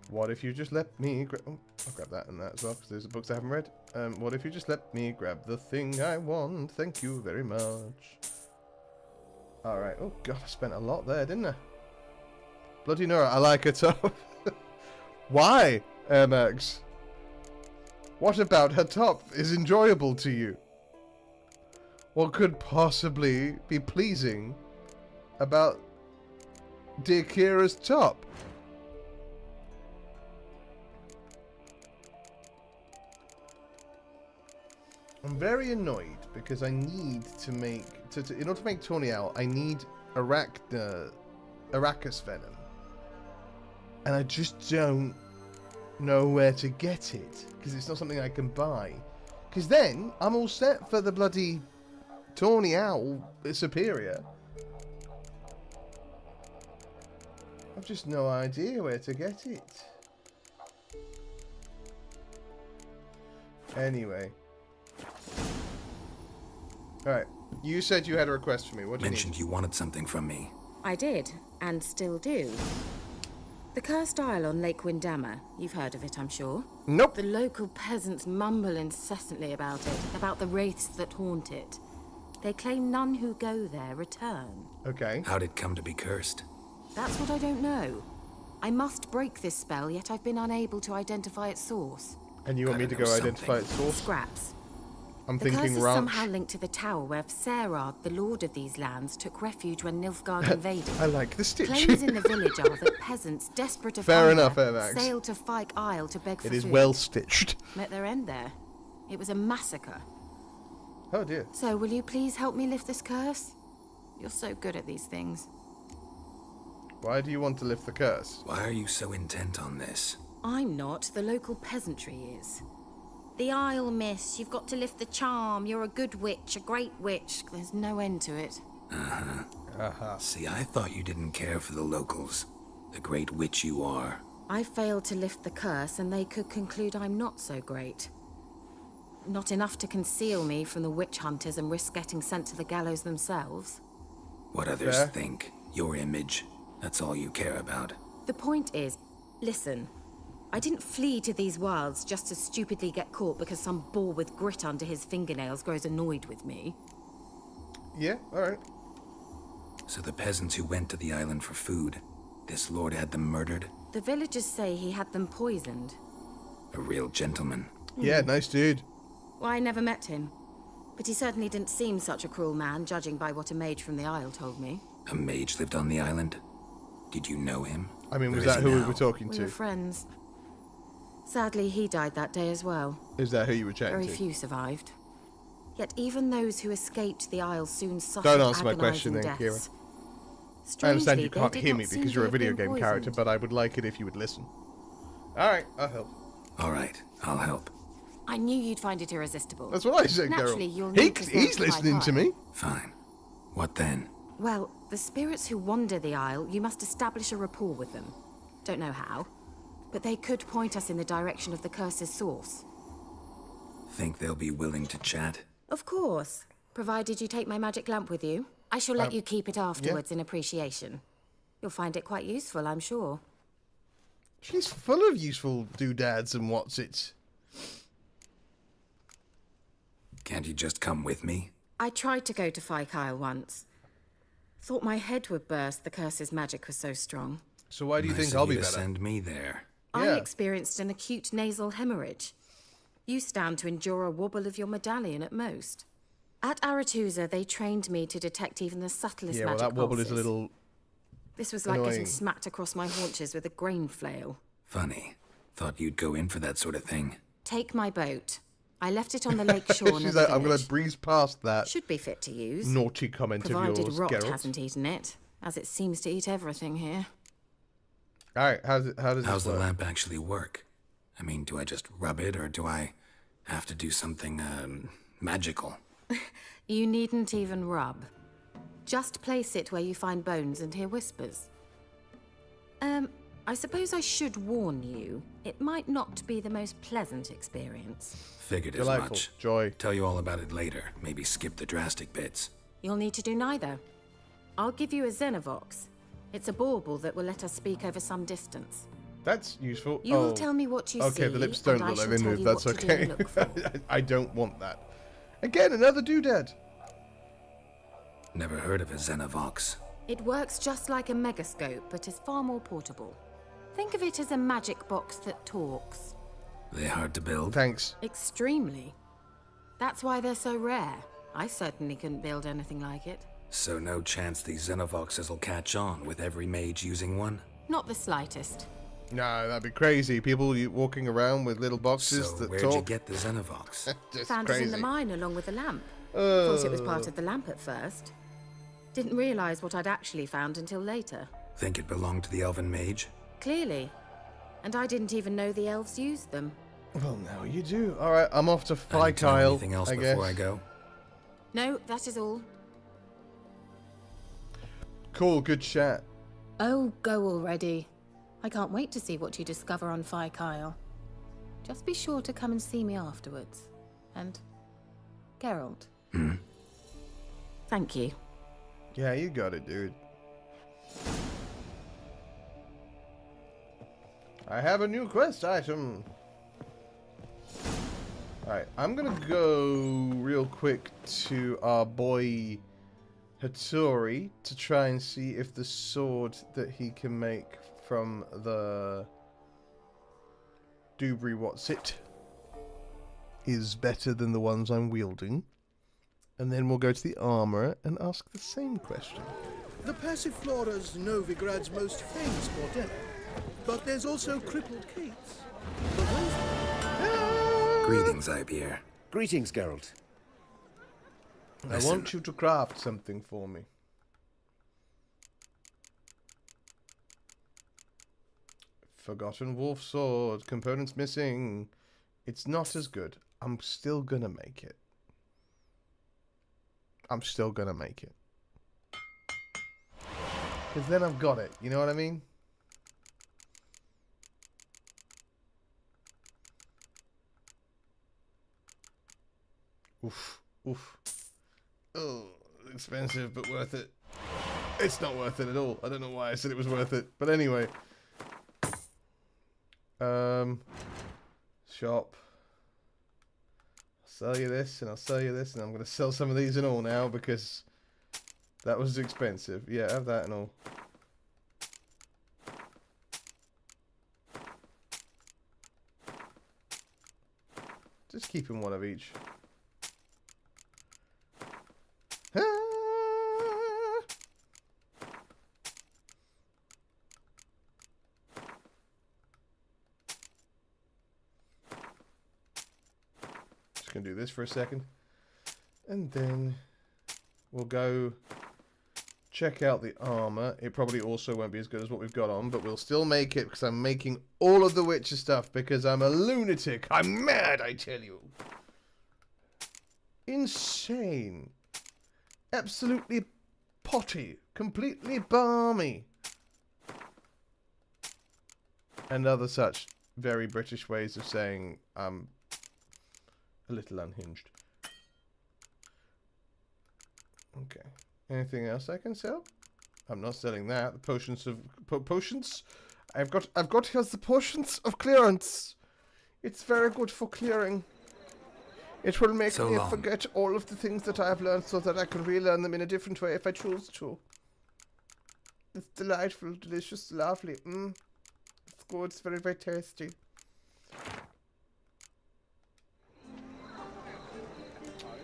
What if you just let me oh, I'll grab that and that as well, because those are books I haven't read. What if you just let me grab the thing I want? Thank you very much. Alright, oh god, I spent a lot there, didn't I? Bloody Nora, I like her top. Why, Air Max? What about her top is enjoyable to you? What could possibly be pleasing about dear Kira's top? I'm very annoyed because I need to make in order to make Tawny Owl, I need Arachus venom, and I just don't know where to get it because it's not something I can buy. Because then I'm all set for the bloody Tawny Owl Superior. just no idea where to get it. Anyway. Alright. You said you had a request for me. What do you need? Mentioned you wanted something from me. I did, and still do. The Cursed Isle on Lake Windammer. You've heard of it, I'm sure. Nope. The local peasants mumble incessantly about it, about the wraiths that haunt it. They claim none who go there return. Okay. How'd it come to be cursed? That's what I don't know. I must break this spell, yet I've been unable to identify its source. And you want me to go identify its source? Scraps. I'm The curse thinking is ranch. somehow linked to the tower where Serard, the lord of these lands, took refuge when Nilfgaard invaded. I like the stitch. Claims in the village are that peasants, desperate of Fair hunger, enough, Ermax. sailed to Fyke Isle to beg for It is food. well stitched. Met their end there. It was a massacre. Oh dear. So, will you please help me lift this curse? You're so good at these things. Why do you want to lift the curse? Why are you so intent on this? I'm not. The local peasantry is. The Isle, miss. You've got to lift the charm. You're a good witch, a great witch. There's no end to it. See, I thought you didn't care for the locals. The great witch you are. I failed to lift the curse, and they could conclude I'm not so great. Not enough to conceal me from the witch hunters and risk getting sent to the gallows themselves. What others Fair. think. Your image. That's all you care about. The point is, listen, I didn't flee to these wilds just to stupidly get caught because some boar with grit under his fingernails grows annoyed with me. Yeah, alright. So the peasants who went to the island for food, this lord had them murdered? The villagers say he had them poisoned. A real gentleman. Yeah, nice dude. Well, I never met him. But he certainly didn't seem such a cruel man, judging by what a mage from the Isle told me. A mage lived on the island? Did you know him? I mean, was Where is that he who we now? were talking We to? were friends. Sadly, he died that day as well. Is that who you were chatting Very to? few survived. Yet even those who escaped the Isle soon suffered Don't answer my question agonizing then, deaths. I understand you Strangely, can't they did hear not me seem because to you're a have video been game character, poisoned. but I would like it if you would listen. Alright, I'll help. Alright, I'll help. I knew you'd find it irresistible. That's what I said, Naturally, girl. you'll need to He's start listening to high. me. Fine. What then? Well, the spirits who wander the Isle, you must establish a rapport with them. Don't know how, but they could point us in the direction of the curse's source. Think they'll be willing to chat? Of course, provided you take my magic lamp with you. I shall let you keep it afterwards in appreciation. You'll find it quite useful, I'm sure. She's full of useful doodads and what's-its. Can't you just come with me? I tried to go to Fyke Isle once. Thought my head would burst, the curse's magic was so strong. So why do you Nice think of I'll you be to better? send me there. I Yeah. experienced an acute nasal hemorrhage. You stand to endure a wobble of your medallion at most. At Aretusa, they trained me to detect even the subtlest Yeah, well, magic that wobble is a pulses. little... This was like annoying. getting smacked across my haunches with a grain flail. Funny. Thought you'd go in for that sort of thing. Take my boat. I left it on the lake shore near She's the like, I'm going village. to breeze past that Should be fit to use. naughty comment of Provided yours, rot Geralt. hasn't eaten it, as it seems to eat everything here. Alright, how does How's this the work? lamp actually work? I mean, do I just rub it, or do I have to do something, magical? You needn't even rub. Just place it where you find bones and hear whispers. I suppose I should warn you, it might not be the most pleasant experience. Figured as Delightful. much. Joy. Tell you all about it later. Maybe skip the drastic bits. You'll need to do neither. I'll give you a Xenovox. It's a bauble that will let us speak over some distance. That's useful. You will tell me what you see. Okay, the lips don't and I look like shall they tell move. you That's what to do okay. and look for. I don't want that. Again, another doodad. Never heard of a Xenovox. It works just like a megascope, but is far more portable. Think of it as a magic box that talks. They hard to build? Thanks. Extremely. That's why they're so rare. I certainly couldn't build anything like it. So no chance these Xenovoxes will catch on with every mage using one? Not the slightest. No, that'd be crazy. People walking around with little boxes So that where'd talk. you get the Xenovox? Just Found crazy. it in the mine along with the lamp. Thought it was part of the lamp at first. Didn't realize what I'd actually found until later. Think it belonged to the elven mage? Clearly. And I didn't even know the elves used them. Well, now you do. All right, I'm off to Any Fyke time, Isle. Anything else I before guess. I go? No, that is all. Cool, good chat. Oh, go already. I can't wait to see what you discover on Phi Kyle. Just be sure to come and see me afterwards. And Geralt. Thank you. Yeah, you got it, dude. I have a new quest item. Alright, I'm gonna go real quick to our boy Hattori to try and see if the sword that he can make from the Dubry Whatsit is better than the ones I'm wielding. And then we'll go to the armourer and ask the same question. The Passiflora's Novigrad's most famous bordello, but there's also crippled Kate's. Greetings, Ibeer. Greetings, Geralt. I want you to craft something for me. Forgotten Wolf Sword. Components missing. It's not as good. I'm still gonna make it. I'm still gonna make it. Because then I've got it. You know what I mean? Oof. Oof. Oh, expensive, but worth it. It's not worth it at all. I don't know why I said it was worth it. But anyway. Shop. I'll sell you this, and I'll sell you this, and I'm going to sell some of these and all now, because that was expensive. Yeah, have that and all. Just keeping one of each. Just gonna do this for a second, and then we'll go check out the armor. It probably also won't be as good as what we've got on, but we'll still make it because I'm making all of the Witcher stuff because I'm a lunatic. I'm mad, I tell you. Insane. Absolutely potty. Completely balmy. And other such very British ways of saying I'm a little unhinged. Okay. Anything else I can sell? I'm not selling that. The potions of potions. I've got here the potions of clearance. It's very good for clearing. It will make me forget all of the things that I have learned so that I can relearn them in a different way if I choose to. It's delightful, delicious, lovely. It's good. It's very, very tasty.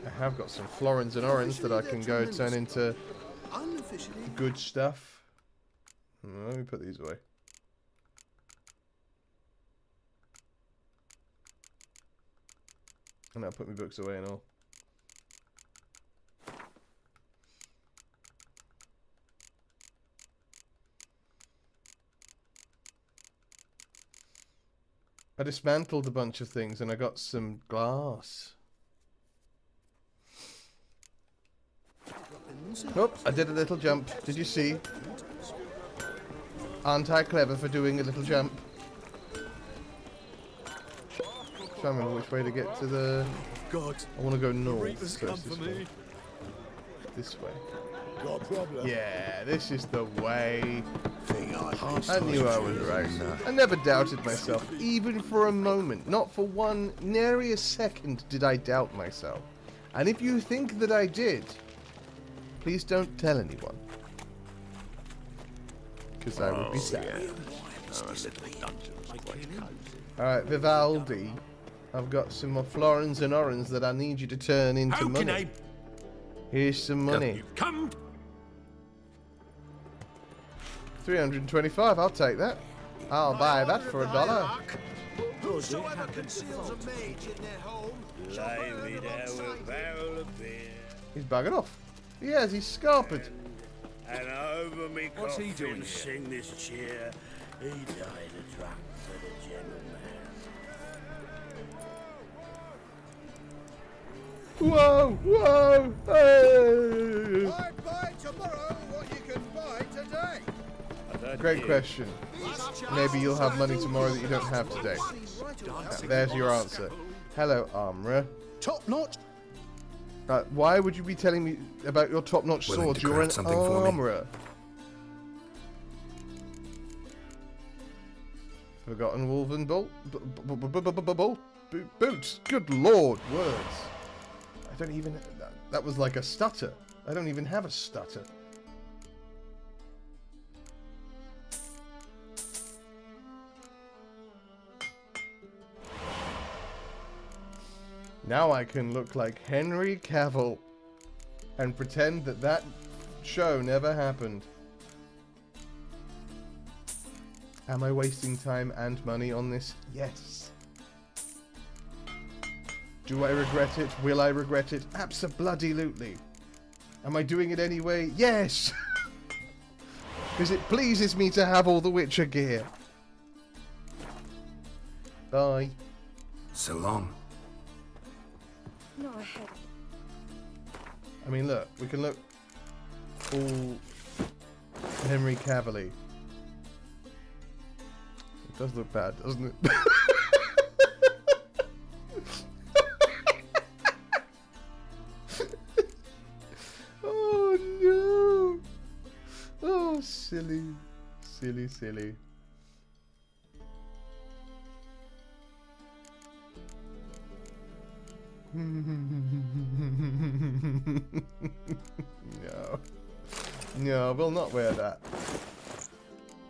I have got some florins and orange that I can go turn into good stuff. Let me put these away. And I'll put my books away and all. I dismantled a bunch of things and I got some glass. Nope, I did a little jump. Did you see? Aren't I clever for doing a little jump? I can't remember which way to get to the... God. I want to go north first. This way. Got a problem. Yeah, this is the way. I knew I was right. I never doubted myself, even for a moment. Not for one nary a second did I doubt myself. And if you think that I did, please don't tell anyone. Because I would be sad. Alright, Vivaldi. I've got some more florins and orange that I need you to turn into money. Here's some money. Come. 325, I'll take that. I'll buy that for $1. Whosoever conceals a mage in their home shall burn alongside. He's bugging off. He has, he's scarpered. And over me What's he doing here? sing this cheer. He died a drunk for the gentleman. Whoa, whoa, hey! I buy tomorrow what you can buy today. Great question. Maybe you'll have money tomorrow that you don't have today. There's your answer. Hello, armorer. Top notch. Why would you be telling me about your top-notch sword? You're an armorer. Forgotten Wolven bolt? Boots. Good lord, words. I don't even... That was like a stutter. I don't even have a stutter. Now I can look like Henry Cavill and pretend that that show never happened. Am I wasting time and money on this? Yes. Do I regret it? Will I regret it? Abso-bloody-lutely. Am I doing it anyway? Yes! Because it pleases me to have all the Witcher gear. Bye. So long. No, ahead. I mean, look, we can look all Henry Cavill-y. It does look bad, doesn't it? Oh no! Oh, silly, silly, silly. No. No, we'll not wear that.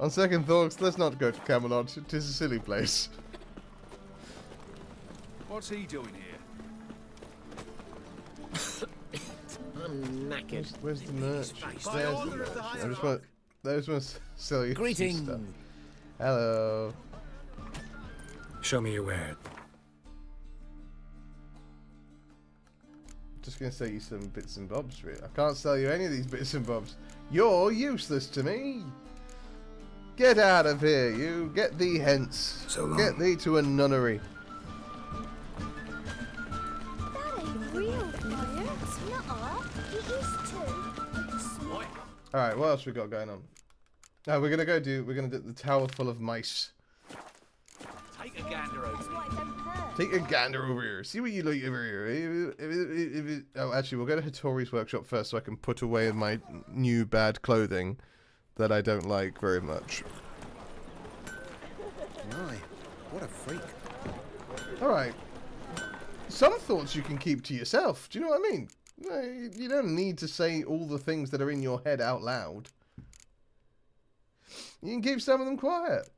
On second thoughts, let's not go to Camelot. It is a silly place. What's he doing here? I'm knackered. Where's the merch? There's the merch. I just want... Those must sell you Greetings. stuff. Hello. Show me your wares. Just gonna sell you some bits and bobs, really. I can't sell you any of these bits and bobs. You're useless to me. Get out of here, you. Get thee hence. So long. Get thee to a nunnery. That ain't real fire. It's not. It is too. Alright, what else we got going on? Oh, we're gonna do the Tower Full of Mice. Take a gander over. Take a gander over here. See what you like over here. Oh, actually, we'll go to Hattori's workshop first so I can put away my new bad clothing that I don't like very much. My, what a freak. Alright. Some thoughts you can keep to yourself. Do you know what I mean? You don't need to say all the things that are in your head out loud. You can keep some of them quiet.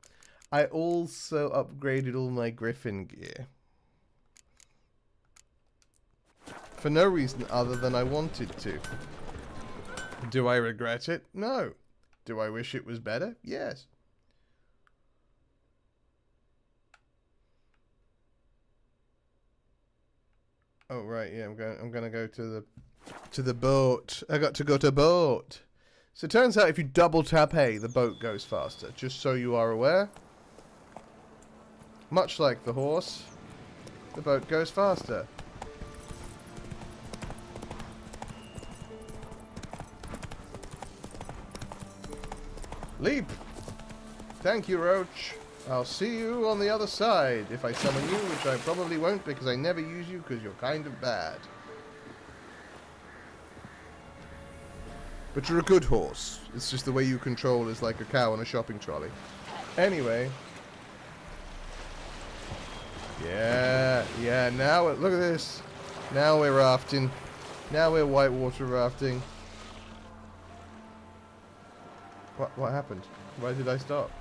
I also upgraded all my Griffin gear. For no reason other than I wanted to. Do I regret it? No. Do I wish it was better? Yes. Oh right, yeah, I'm gonna go to the boat. I got to go to boat. So it turns out if you double tap A, the boat goes faster. Just so you are aware. Much like the horse, the boat goes faster. Leap! Thank you, Roach. I'll see you on the other side if I summon you, which I probably won't because I never use you because you're kind of bad. But you're a good horse. It's just the way you control is like a cow on a shopping trolley. Anyway. Yeah, now, look at this. Now we're rafting. Now we're whitewater rafting. What happened? Why did I stop?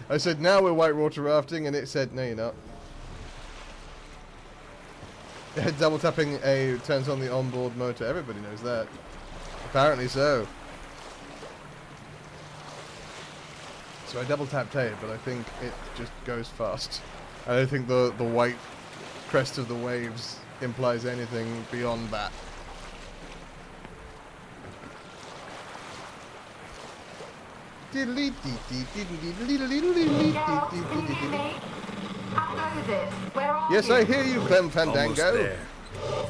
I said, now we're whitewater rafting, and it said, no, you're not. Double tapping A turns on the onboard motor. Everybody knows that. Apparently so. So I double tapped A, but I think it just goes fast. I don't think the white crest of the waves implies anything beyond that. Yes, I hear you, Clem Fandango. Almost there.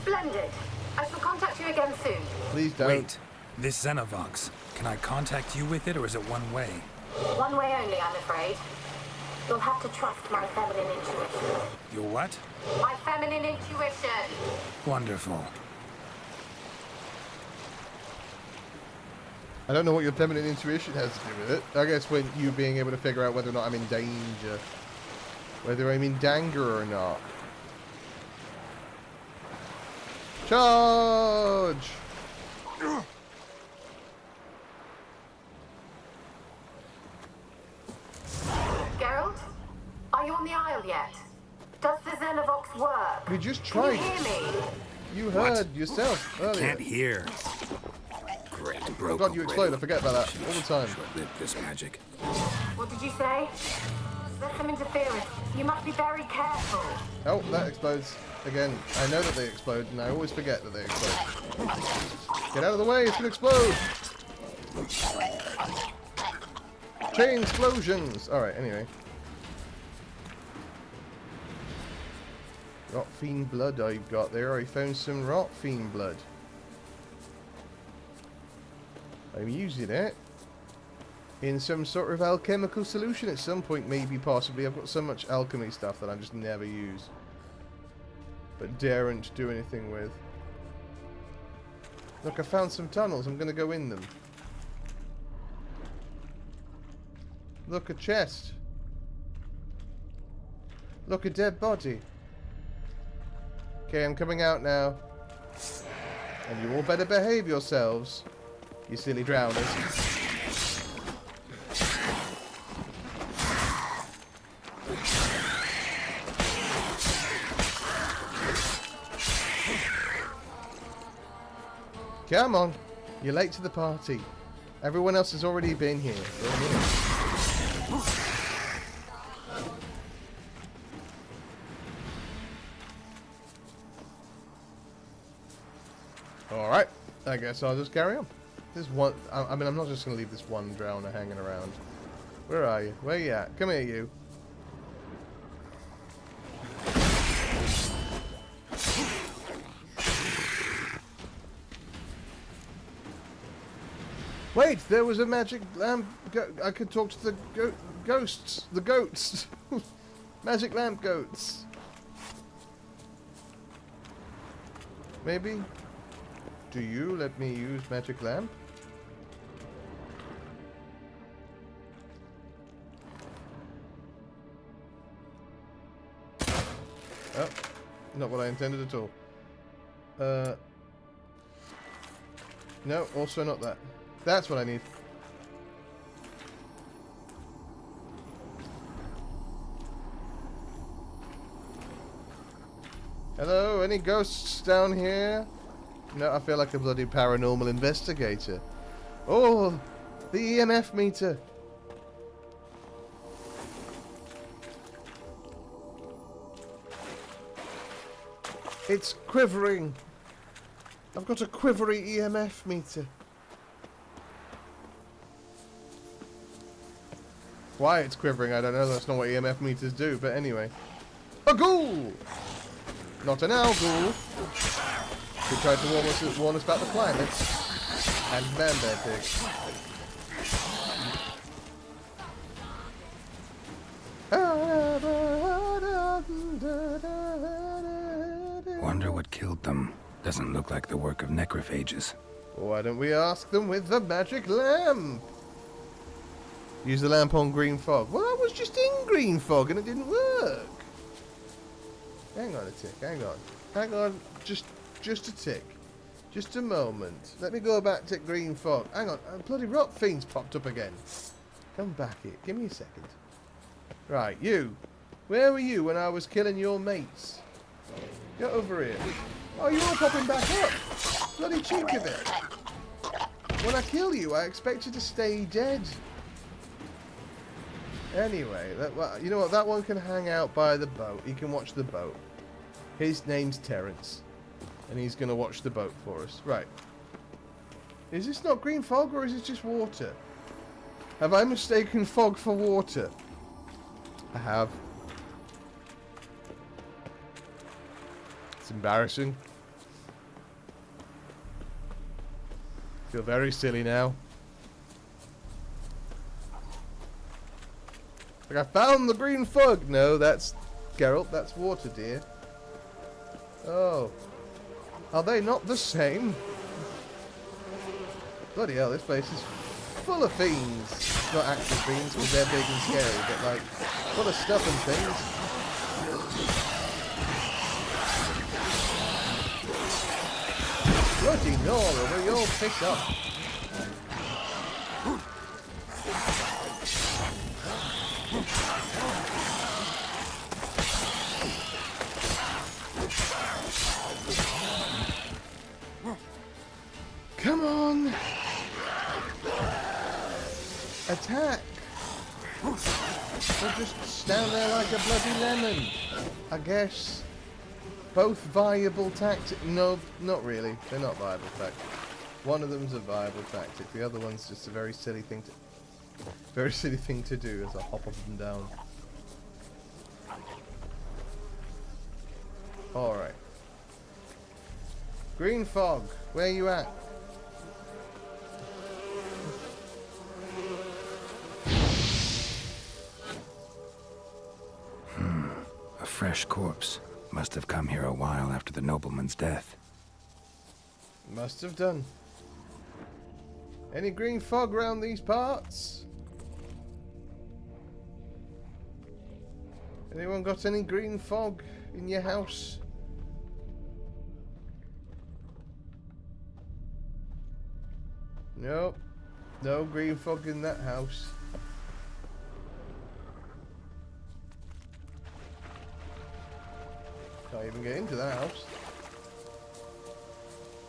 Splendid. I shall contact you again soon. Please don't. Wait. This Xenovox, can I contact you with it, or is it one way? One way only, I'm afraid. You'll have to trust my feminine intuition. Your what? My feminine intuition! Wonderful. I don't know what your feminine intuition has to do with it. I guess when you being able to figure out whether or not I'm in danger. Whether I'm in danger or not. Charge! Geralt? Are you on the Isle yet? Does the Xenovox work? We just tried. Can you hear me? You heard yourself earlier. Can't hear. Great, broke. God, you explode. I forget about that all the time. Short-lived this magic. What did you say? There's some interference. You must be very careful. Oh, that explodes again. I know that they explode, and I always forget that they explode. Get out of the way, it's gonna explode! Chain explosions! Alright, anyway. Rot fiend blood I've got there. I found some rot fiend blood. I'm using it in some sort of alchemical solution at some point, maybe, possibly. I've got so much alchemy stuff that I just never use. But daren't do anything with. Look, I found some tunnels. I'm going to go in them. Look, a chest. Look, a dead body. Okay, I'm coming out now. And you all better behave yourselves, you silly drowners. Come on, you're late to the party. Everyone else has already been here. Alright, I guess I'll just carry on. There's one. I mean, I'm not just going to leave this one drowner hanging around. Where are you? Where you at? Come here, you. Wait, there was a magic lamp. I could talk to the ghosts. The goats. Magic lamp goats. Maybe? Do you let me use magic lamp? Oh, not what I intended at all. No, also not that. That's what I need. Hello, any ghosts down here? No, I feel like a bloody paranormal investigator. Oh, the EMF meter. It's quivering. I've got a quivery EMF meter. Why it's quivering, I don't know. That's not what EMF meters do, but anyway. A ghoul! Not an owl ghoul. Who tried to warn us about the climate. And man-bear pigs. Wonder what killed them. Doesn't look like the work of necrophages. Why don't we ask them with the magic lamp? Use the lamp on green fog. Well, I was just in green fog and it didn't work. Hang on a tick. Hang on. Hang on. Just a tick. Just a moment. Let me go back to green fog. Hang on. Bloody rot fiend's popped up again. Come back here. Give me a second. Right, you. Where were you when I was killing your mates? Get over here. Oh, you're all popping back up. Bloody cheek of it. When I kill you, I expect you to stay dead. Anyway, you know what? That one can hang out by the boat. He can watch the boat. His name's Terrence. And he's going to watch the boat for us. Right. Is this not green fog or is it just water? Have I mistaken fog for water? I have. It's embarrassing. Feel very silly now. Like, I found the green fog! No, that's... Geralt, that's water, dear. Oh. Are they not the same? Bloody hell, this place is full of fiends. Not actual fiends, because they're big and scary, but like, full of stuff and things. Bloody Nora, will you all pick up? Come on! Attack! Or just stand there like a bloody lemon. I guess. Both viable tactics. No, not really. They're not viable tactics. One of them's a viable tactic. The other one's just a very silly thing to do as I hop up and down. Alright. Green fog, where you at? A fresh corpse. Must have come here a while after the nobleman's death. Must have done. Any green fog around these parts? Anyone got any green fog in your house? Nope. No green fog in that house. Can't even get into that house.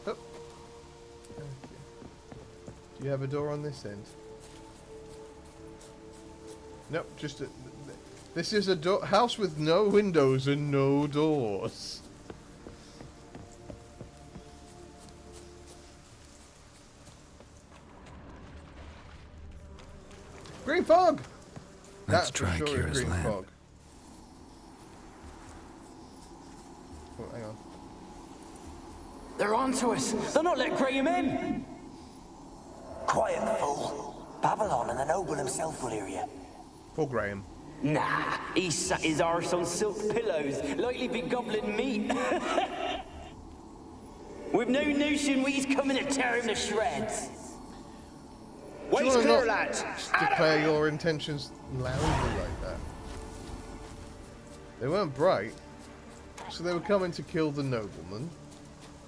Oh. Okay. Do you have a door on this end? Nope, just a... This is a house with no windows and no doors. Green fog! Let's That's try for sure Kira's green lamp. fog. Oh, hang on. They're onto us. They're not letting Graham in. Quiet, fool. Babylon and the noble himself will hear you. Poor Graham. Nah, he sat his arse on silk pillows, likely be gobbling meat. With no notion he's coming to tear him to shreds. Waste clear, lads. Declare your intentions loudly like that. They weren't bright, so they were coming to kill the nobleman,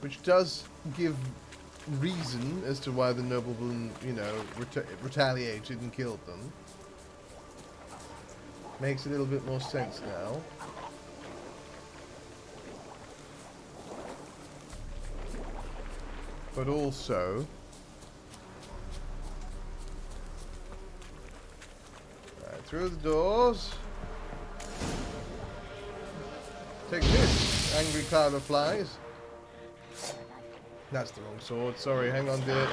which does give reason as to why the nobleman, you know, retaliated and killed them. Makes a little bit more sense now. But also... Right, through the doors. Take this, angry cloud of flies. That's the wrong sword. Sorry, hang on, dear.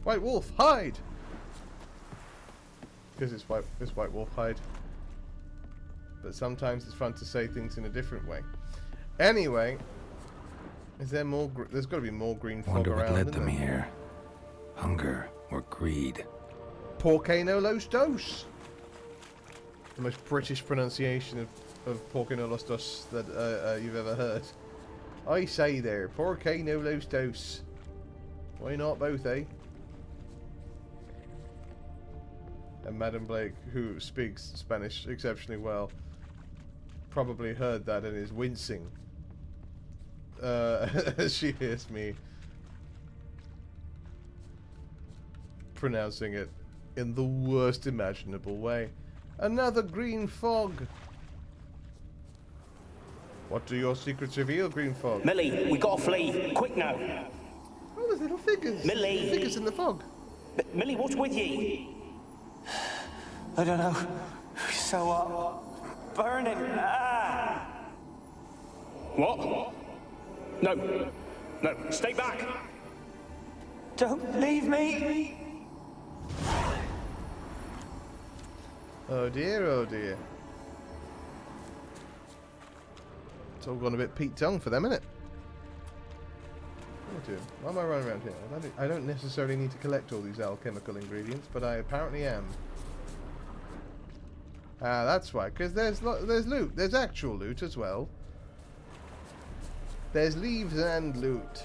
White wolf, hide! Because it's white wolf, hide. But sometimes it's fun to say things in a different way. Anyway, is there more? There's got to be more green fog Wonder around. what led them here. Hunger or greed? Porque no los dos. The most British pronunciation of Porque no los dos that you've ever heard. I say there, Porque no los dos. Why not both, eh? And Madam Blake, who speaks Spanish exceptionally well, probably heard that and is wincing as she hears me pronouncing it in the worst imaginable way. Another green fog. What do your secrets reveal, green fog? Millie, we gotta flee. Quick now. Oh, there's little figures. Millie. Figures in the fog. Millie, what's with ye? I don't know. So, burning. What? No. No, stay back. Don't leave me. Oh dear, oh dear. It's all gone a bit Pete Tong for them, innit? Oh dear. Why am I running around here? I don't necessarily need to collect all these alchemical ingredients, but I apparently am. Ah, that's why. Because there's loot. There's actual loot as well. There's leaves and loot.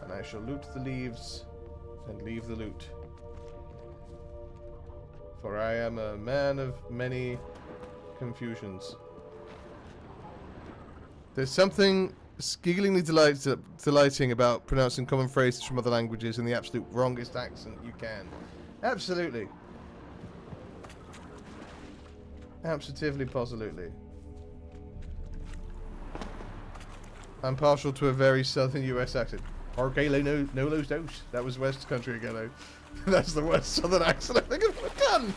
And I shall loot the leaves and leave the loot. For I am a man of many confusions. There's something gigglingly delighting about pronouncing common phrases from other languages in the absolute wrongest accent you can. Absolutely. Absolutely, positively. I'm partial to a very southern US accent. Orgalo no los dos. That was West Country again. That's the worst southern accent I think I've ever done.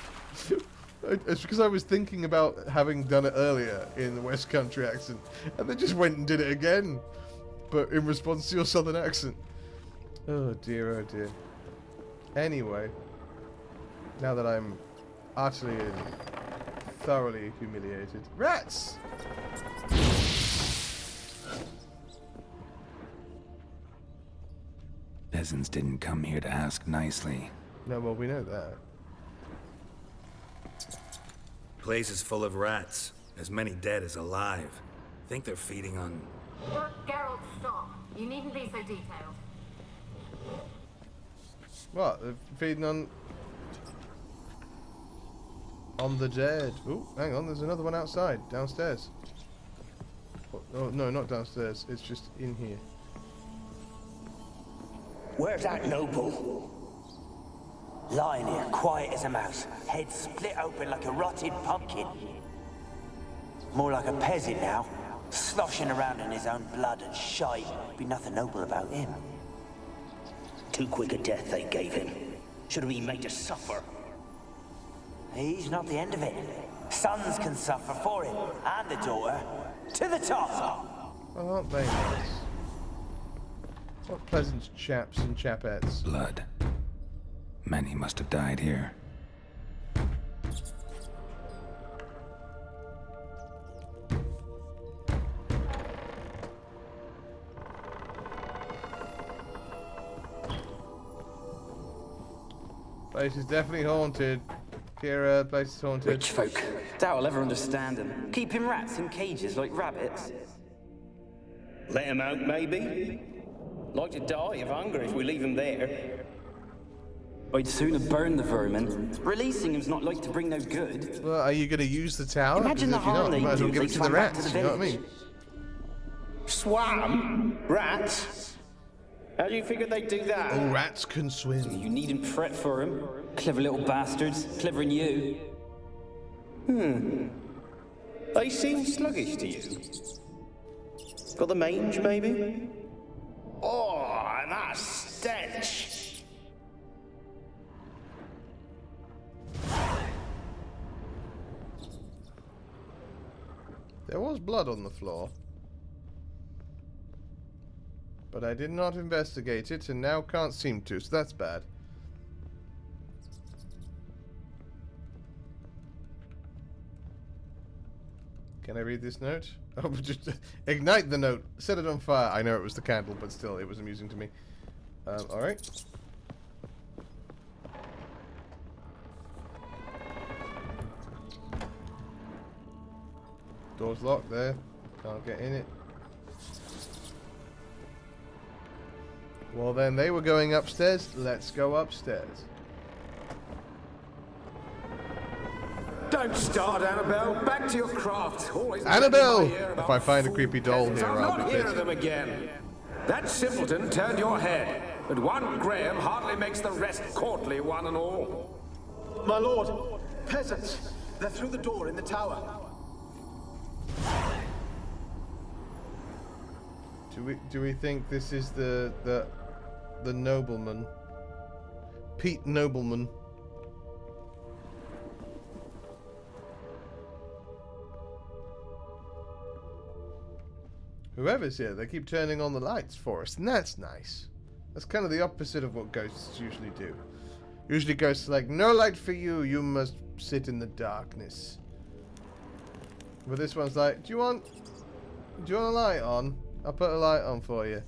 It's because I was thinking about having done it earlier in the West Country accent, and then just went and did it again, but in response to your southern accent. Oh dear, oh dear. Anyway, now that I'm utterly and thoroughly humiliated. Rats! Peasants didn't come here to ask nicely. No, well, we know that. Place is full of rats. As many dead as alive. Think they're feeding on... Geralt, stop. You needn't be so detailed. What? They're feeding on the dead. Oh, hang on. There's another one outside, downstairs. Oh, no, not downstairs. It's just in here. Where's that noble? Lying here, quiet as a mouse, head split open like a rotted pumpkin. More like a peasant now, sloshing around in his own blood and shite. Be nothing noble about him. Too quick a death they gave him. Should have been made to suffer. He's not the end of it. Sons can suffer for him, and the daughter. To the top! Oh, aren't they nice? What pleasant chaps and chapettes. Blood. Many must have died here. Place is definitely haunted. Kira, place is haunted. Rich folk. Doubt I'll ever understand them. Keeping rats in cages like rabbits. Let them out, maybe? Like to die of hunger if we leave them there. I'd sooner burn the vermin. Releasing them's not like to bring no good. Well, are you going to use the tower? Imagine the harm they might as well do give if it they to the swam back to rats, the you know what I village. mean? Swam? Rats? How do you figure they'd do that? Oh, rats can swim. You needn't fret for them. Clever little bastards. Clever than you. They seem sluggish to you. Got the mange, maybe? Oh, and that stench! There was blood on the floor. But I did not investigate it, and now can't seem to, so that's bad. Can I read this note? Oh, just ignite the note. Set it on fire. I know it was the candle, but still, it was amusing to me. Alright. Door's locked there. Can't get in it. Well then, they were going upstairs. Let's go upstairs. Don't start, Annabelle. Back to your craft. Always Annabelle! in my ear If about I find a fool creepy doll peasants. here, I'll I'll not be hear pissed. of them again. That simpleton turned your head, but one Graham hardly makes the rest courtly, one and all. My lord, peasants. They're through the door in the tower. Do we think this is the nobleman? Pete Nobleman. Whoever's here, they keep turning on the lights for us, and that's nice. That's kind of the opposite of what ghosts usually do. Usually ghosts are like, no light for you, you must sit in the darkness. But this one's like, do you want a light on? I'll put a light on for you.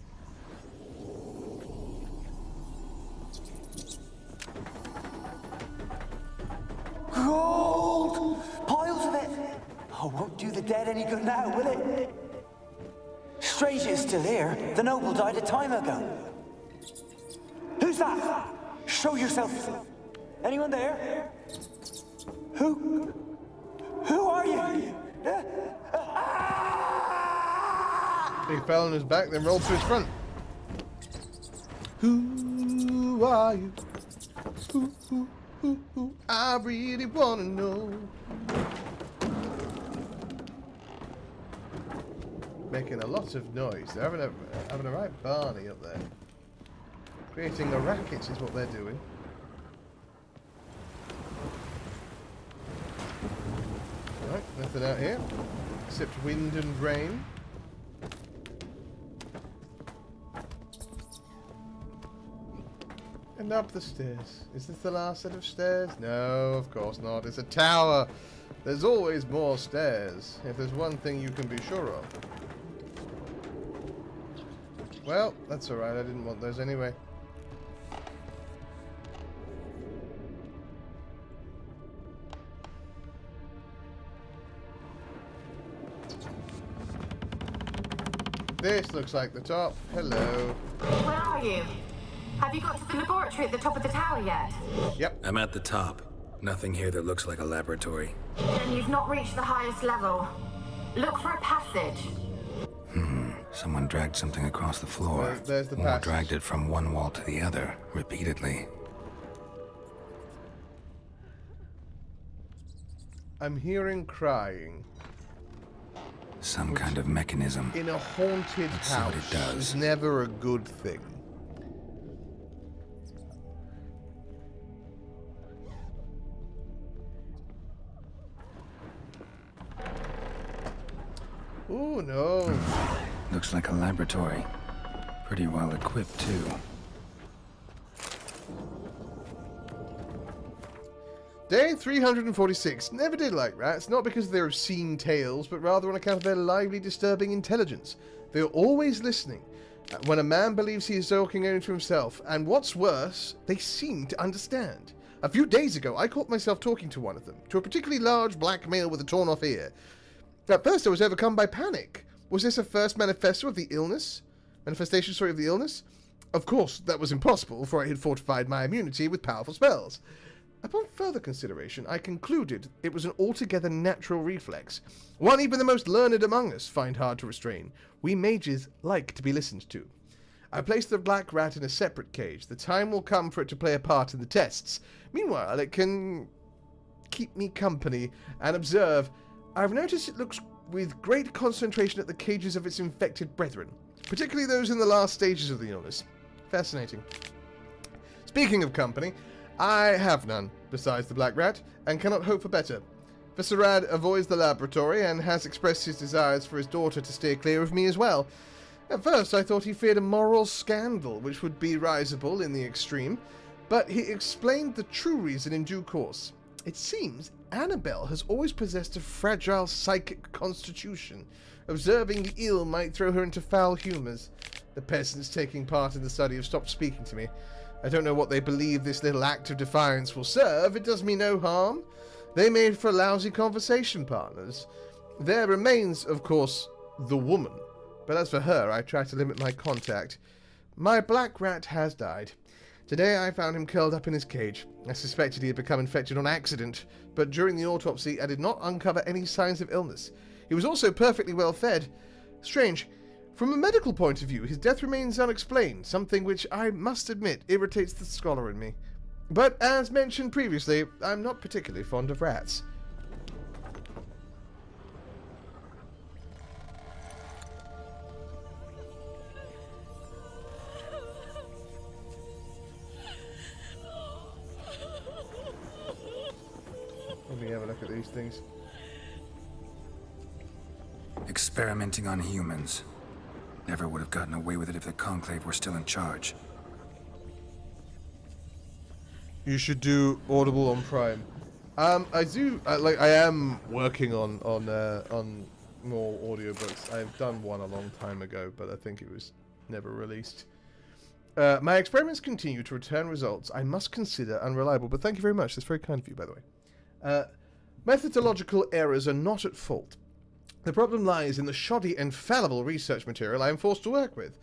Gold! Piles of it! Oh, won't do the dead any good now, will it? Strange it's still here. The noble died a time ago. Who's that? Show yourself. Anyone there? Who are you? He fell on his back, then rolled to his front. Who are you? Who? I really wanna know. Making a lot of noise. They're having a right Barney up there. Creating a racket is what they're doing. Right, nothing out here except wind and rain. And up the stairs. Is this the last set of stairs? No, of course not. It's a tower. There's always more stairs, if there's one thing you can be sure of. Well, that's alright. I didn't want those anyway. This looks like the top. Hello. Where are you? Have you got to the laboratory at the top of the tower yet? Yep. I'm at the top. Nothing here that looks like a laboratory. Then you've not reached the highest level. Look for a passage. Someone dragged something across the floor. There's the or passage. dragged it from one wall to the other, repeatedly. I'm hearing crying. Some kind of mechanism. In a haunted Let's see what house it does. is never a good thing. Oh no. Looks like a laboratory. Pretty well equipped, too. Day 346. Never did like rats, not because of their obscene tales, but rather on account of their lively, disturbing intelligence. They are always listening. When a man believes he is talking only to himself, and what's worse, they seem to understand. A few days ago, I caught myself talking to one of them, to a particularly large black male with a torn-off ear. At first, I was overcome by panic. Was this a first manifestation of the illness? Of the illness? Of course, that was impossible, for I had fortified my immunity with powerful spells. Upon further consideration, I concluded it was an altogether natural reflex, one even the most learned among us find hard to restrain. We mages like to be listened to. I placed the black rat in a separate cage. The time will come for it to play a part in the tests. Meanwhile, it can keep me company and observe. I've noticed it looks with great concentration at the cages of its infected brethren, particularly those in the last stages of the illness. Fascinating. Speaking of company, I have none, besides the black rat, and cannot hope for better. Viscerad avoids the laboratory and has expressed his desires for his daughter to steer clear of me as well. At first I thought he feared a moral scandal, which would be risible in the extreme, but he explained the true reason in due course. It seems Annabelle has always possessed a fragile psychic constitution. Observing the ill might throw her into foul humours. The peasants taking part in the study have stopped speaking to me. I don't know what they believe this little act of defiance will serve. It does me no harm. They made for lousy conversation partners. There remains, of course, the woman. But as for her, I try to limit my contact. My black rat has died. Today I found him curled up in his cage. I suspected he had become infected on accident, but during the autopsy I did not uncover any signs of illness. He was also perfectly well fed. Strange. From a medical point of view, his death remains unexplained, something which I must admit irritates the scholar in me. But as mentioned previously, I'm not particularly fond of rats. Let me have a look at these things. Experimenting on humans. Never would have gotten away with it if the Conclave were still in charge. You should do Audible on Prime. I am working on more audiobooks. I've done one a long time ago, but I think it was never released. My experiments continue to return results I must consider unreliable, but thank you very much. That's very kind of you, by the way. Methodological errors are not at fault. The problem lies in the shoddy and fallible research material I am forced to work with.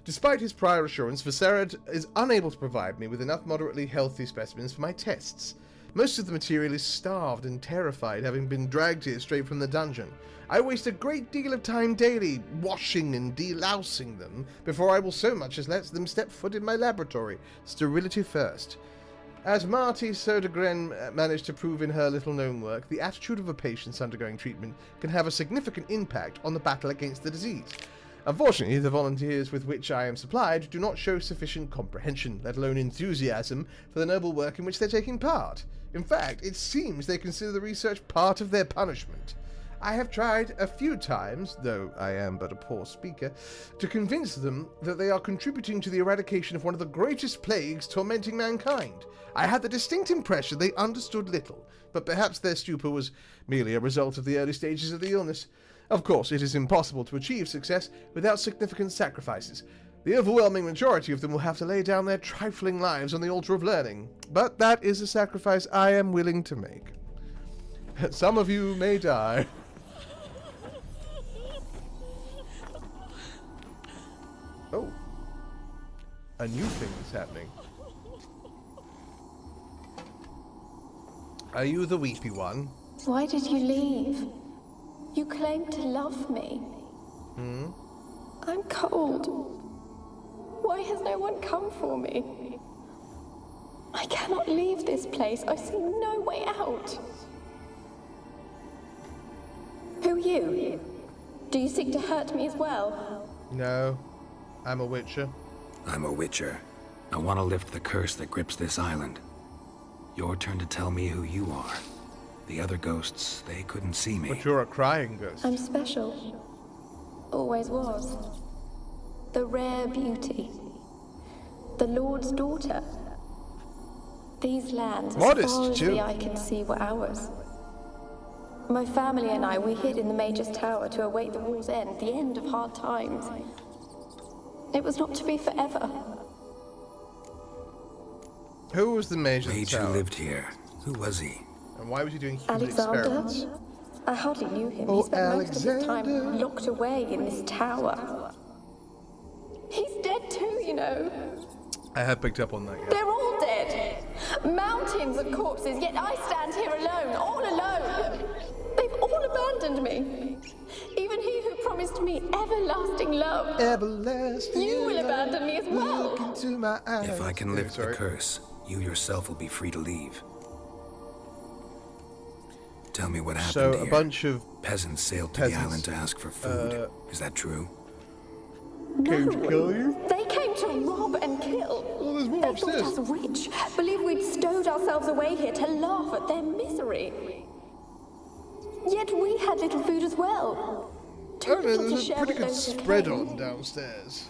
Despite his prior assurance, Viserad is unable to provide me with enough moderately healthy specimens for my tests. Most of the material is starved and terrified, having been dragged here straight from the dungeon. I waste a great deal of time daily washing and delousing them before I will so much as let them step foot in my laboratory. Sterility first. As Marty Sodergren managed to prove in her little-known work, the attitude of a patient undergoing treatment can have a significant impact on the battle against the disease. Unfortunately, the volunteers with which I am supplied do not show sufficient comprehension, let alone enthusiasm, for the noble work in which they're taking part. In fact, it seems they consider the research part of their punishment. I have tried a few times, though I am but a poor speaker, to convince them that they are contributing to the eradication of one of the greatest plagues tormenting mankind. I had the distinct impression they understood little, but perhaps their stupor was merely a result of the early stages of the illness. Of course, it is impossible to achieve success without significant sacrifices. The overwhelming majority of them will have to lay down their trifling lives on the altar of learning, but that is a sacrifice I am willing to make. Some of you may die. Oh. A new thing is happening. Are you the weepy one? Why did you leave? You claimed to love me. Hmm? I'm cold. Why has no one come for me? I cannot leave this place. I see no way out. Who are you? Do you seek to hurt me as well? No. I'm a witcher. I'm a witcher. I want to lift the curse that grips this island. Your turn to tell me who you are. The other ghosts, they couldn't see me. But you're a crying ghost. I'm special. Always was. The rare beauty. The Lord's daughter. These lands, as far as the eye can see, were ours. My family and I, we hid in the Mage's Tower to await the war's end, the end of hard times. It was not to be forever. Who was the Mage of the Tower? Who lived here? Who was he? And why was he doing human Alexander? experiments? I hardly knew him. He spent most of his time locked away in this tower. He's dead too, you know. I have picked up on that, yeah. They're all dead. Mountains of corpses, yet I stand here alone, all alone. They've all abandoned me. Even he who promised me everlasting love. Everlasting You will abandon me as well. Look into my eyes. If I can lift the curse, you yourself will be free to leave. Tell me what happened So here. a bunch of peasants sailed to the island to ask for food. Is that true? Came to kill you? They came to rob and kill. Oh, there's more they upstairs. thought us rich, believed we'd stowed ourselves away here to laugh at their misery. Yet we had little food as well. Too little to There's a share pretty with good those who spread came. on downstairs.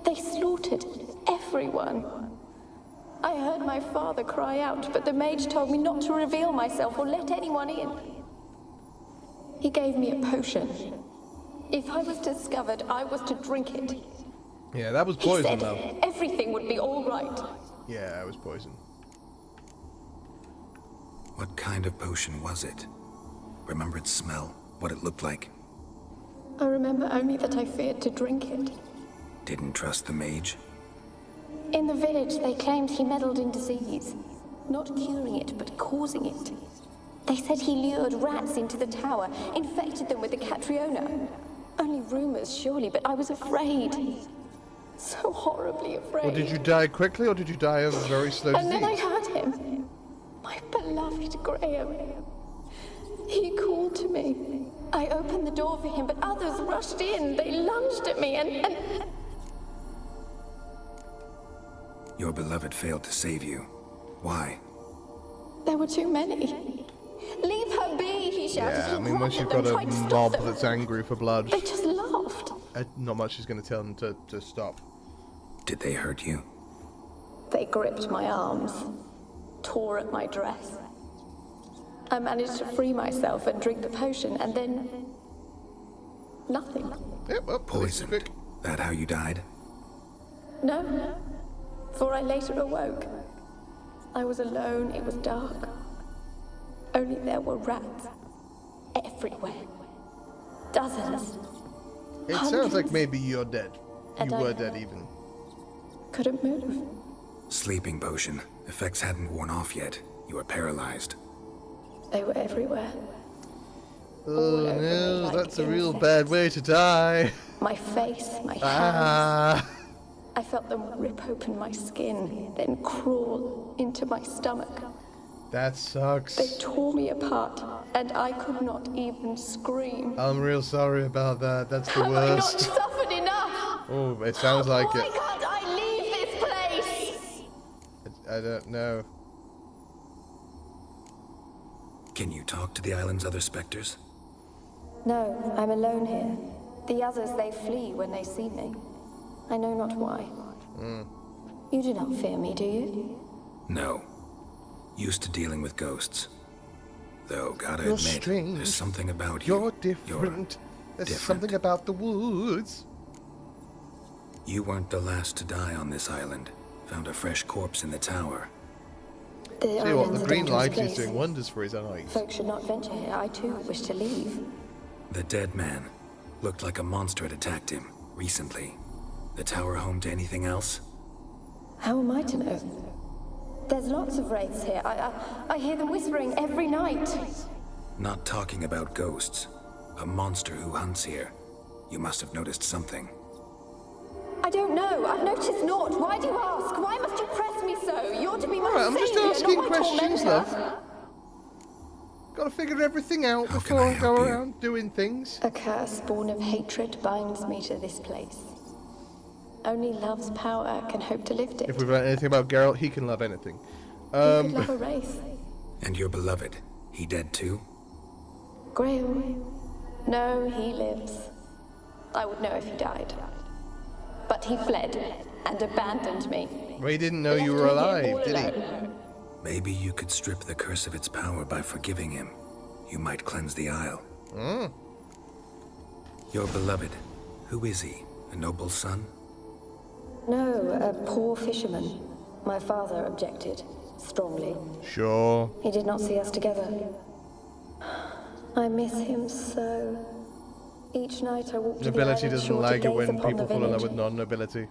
They slaughtered everyone. I heard my father cry out, but the mage told me not to reveal myself or let anyone in. He gave me a potion. If I was discovered, I was to drink it. Yeah, that was He poison, said though. everything would be all right. Yeah, it was poison. What kind of potion was it? Remember its smell? What it looked like? I remember only that I feared to drink it. Didn't trust the mage? In the village, they claimed he meddled in disease. Not curing it, but causing it. They said he lured rats into the tower, infected them with the Catriona. Only rumors, surely, but I was afraid. So horribly afraid. Well, did you die quickly, or did you die of a very slow And disease? then I heard him. My beloved Graham. He called to me. I opened the door for him, but others rushed in. They lunged at me and... Your beloved failed to save you. Why? There were too many. Leave her be, he shouted. Yeah, I He mean, once grabbed you've at got them, a tried to stop mob them. that's angry for blood. They just laughed. not much is going to tell them to stop. Did they hurt you? They gripped my arms, tore at my dress. I managed to free myself and drink the potion, and then... nothing. Yep, well, poisoned. That how you died? No, for I later awoke. I was alone, it was dark. Only there were rats everywhere. Dozens. It sounds like maybe you're dead. You were dead even. Couldn't move. Sleeping potion. Effects hadn't worn off yet. You were paralyzed. They were everywhere. Oh no, that's a real bad way to die. My face, my hands. I felt them rip open my skin, then crawl into my stomach. That sucks. They tore me apart, and I could not even scream. I'm real sorry about that. That's the Have worst. I not suffered enough? Oh, it sounds like Why it. can't I leave this place? I don't know. Can you talk to the island's other specters? No, I'm alone here. The others, they flee when they see me. I know not why. You do not fear me, do you? No. Used to dealing with ghosts. Though, gotta You're admit, strange. there's something about you. You're different. There's different. something about the woods. You weren't the last to die on this island. Found a fresh corpse in the tower. See what, the green light is doing wonders for his eyes. Folks should not venture here. I too wish to leave. The dead man. Looked like a monster had attacked him, recently. The tower home to anything else? How am I to know? There's lots of wraiths here. I hear them whispering every night. Not talking about ghosts. A monster who hunts here. You must have noticed something. I don't know. I've noticed naught. Why do you ask? Why must you press me so? You're to be my Alright, I'm just savior, asking not my questions, tormentor. love. Gotta figure everything out before I go around doing things. A curse born of hatred binds me to this place. Only love's power can hope to lift it. If we've learned anything about Geralt, he can love anything. Who could love a wraith? And your beloved, he dead too? Graham? No, he lives. I would know if he died. But he fled and abandoned me. Well, he didn't know you were alive, did he? Maybe you could strip the curse of its power by forgiving him. You might cleanse the isle. Your beloved, who is he? A noble son? No, a poor fisherman. My father objected, strongly. Sure. He did not see us together. I miss him so. Each night I walk to the Nobility island doesn't shore to like it gaze when upon people the fall in love village. with non-nobility.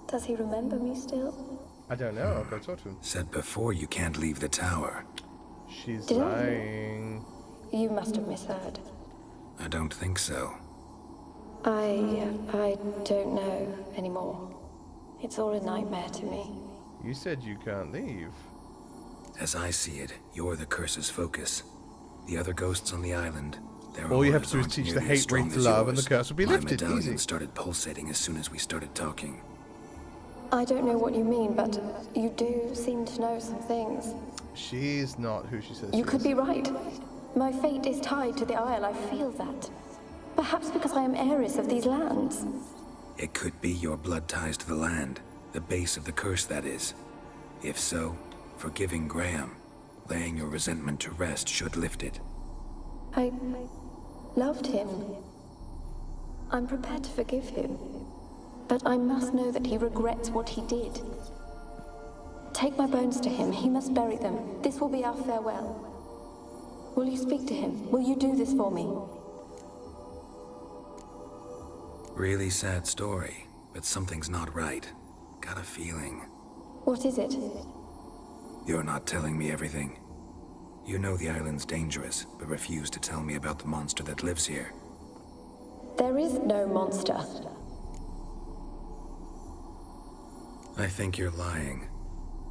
Does he remember me still? I don't know, I'll go talk to him. Said before you can't leave the tower. She's Did I? lying. You must have misheard. I don't think so. I don't know anymore. It's all a nightmare to me. You said you can't leave. As I see it, you're the curse's focus. The other ghosts on the island, their All you have to auras do is aren't teach the nearly as hate wraith strong to as love and the yours. curse will be My lifted, medallion easy. started pulsating as soon as we started talking. I don't know what you mean, but you do seem to know some things. She's not who she says she You could is. be right. My fate is tied to the Isle, I feel that. Perhaps because I am heiress of these lands. It could be your blood ties to the land, the base of the curse, that is. If so, forgiving Graham, laying your resentment to rest should lift it. I loved him. I'm prepared to forgive him. But I must know that he regrets what he did. Take my bones to him. He must bury them. This will be our farewell. Will you speak to him? Will you do this for me? Really sad story, but something's not right. Got a feeling. What is it? You're not telling me everything. You know the island's dangerous, but refuse to tell me about the monster that lives here. There is no monster. I think you're lying.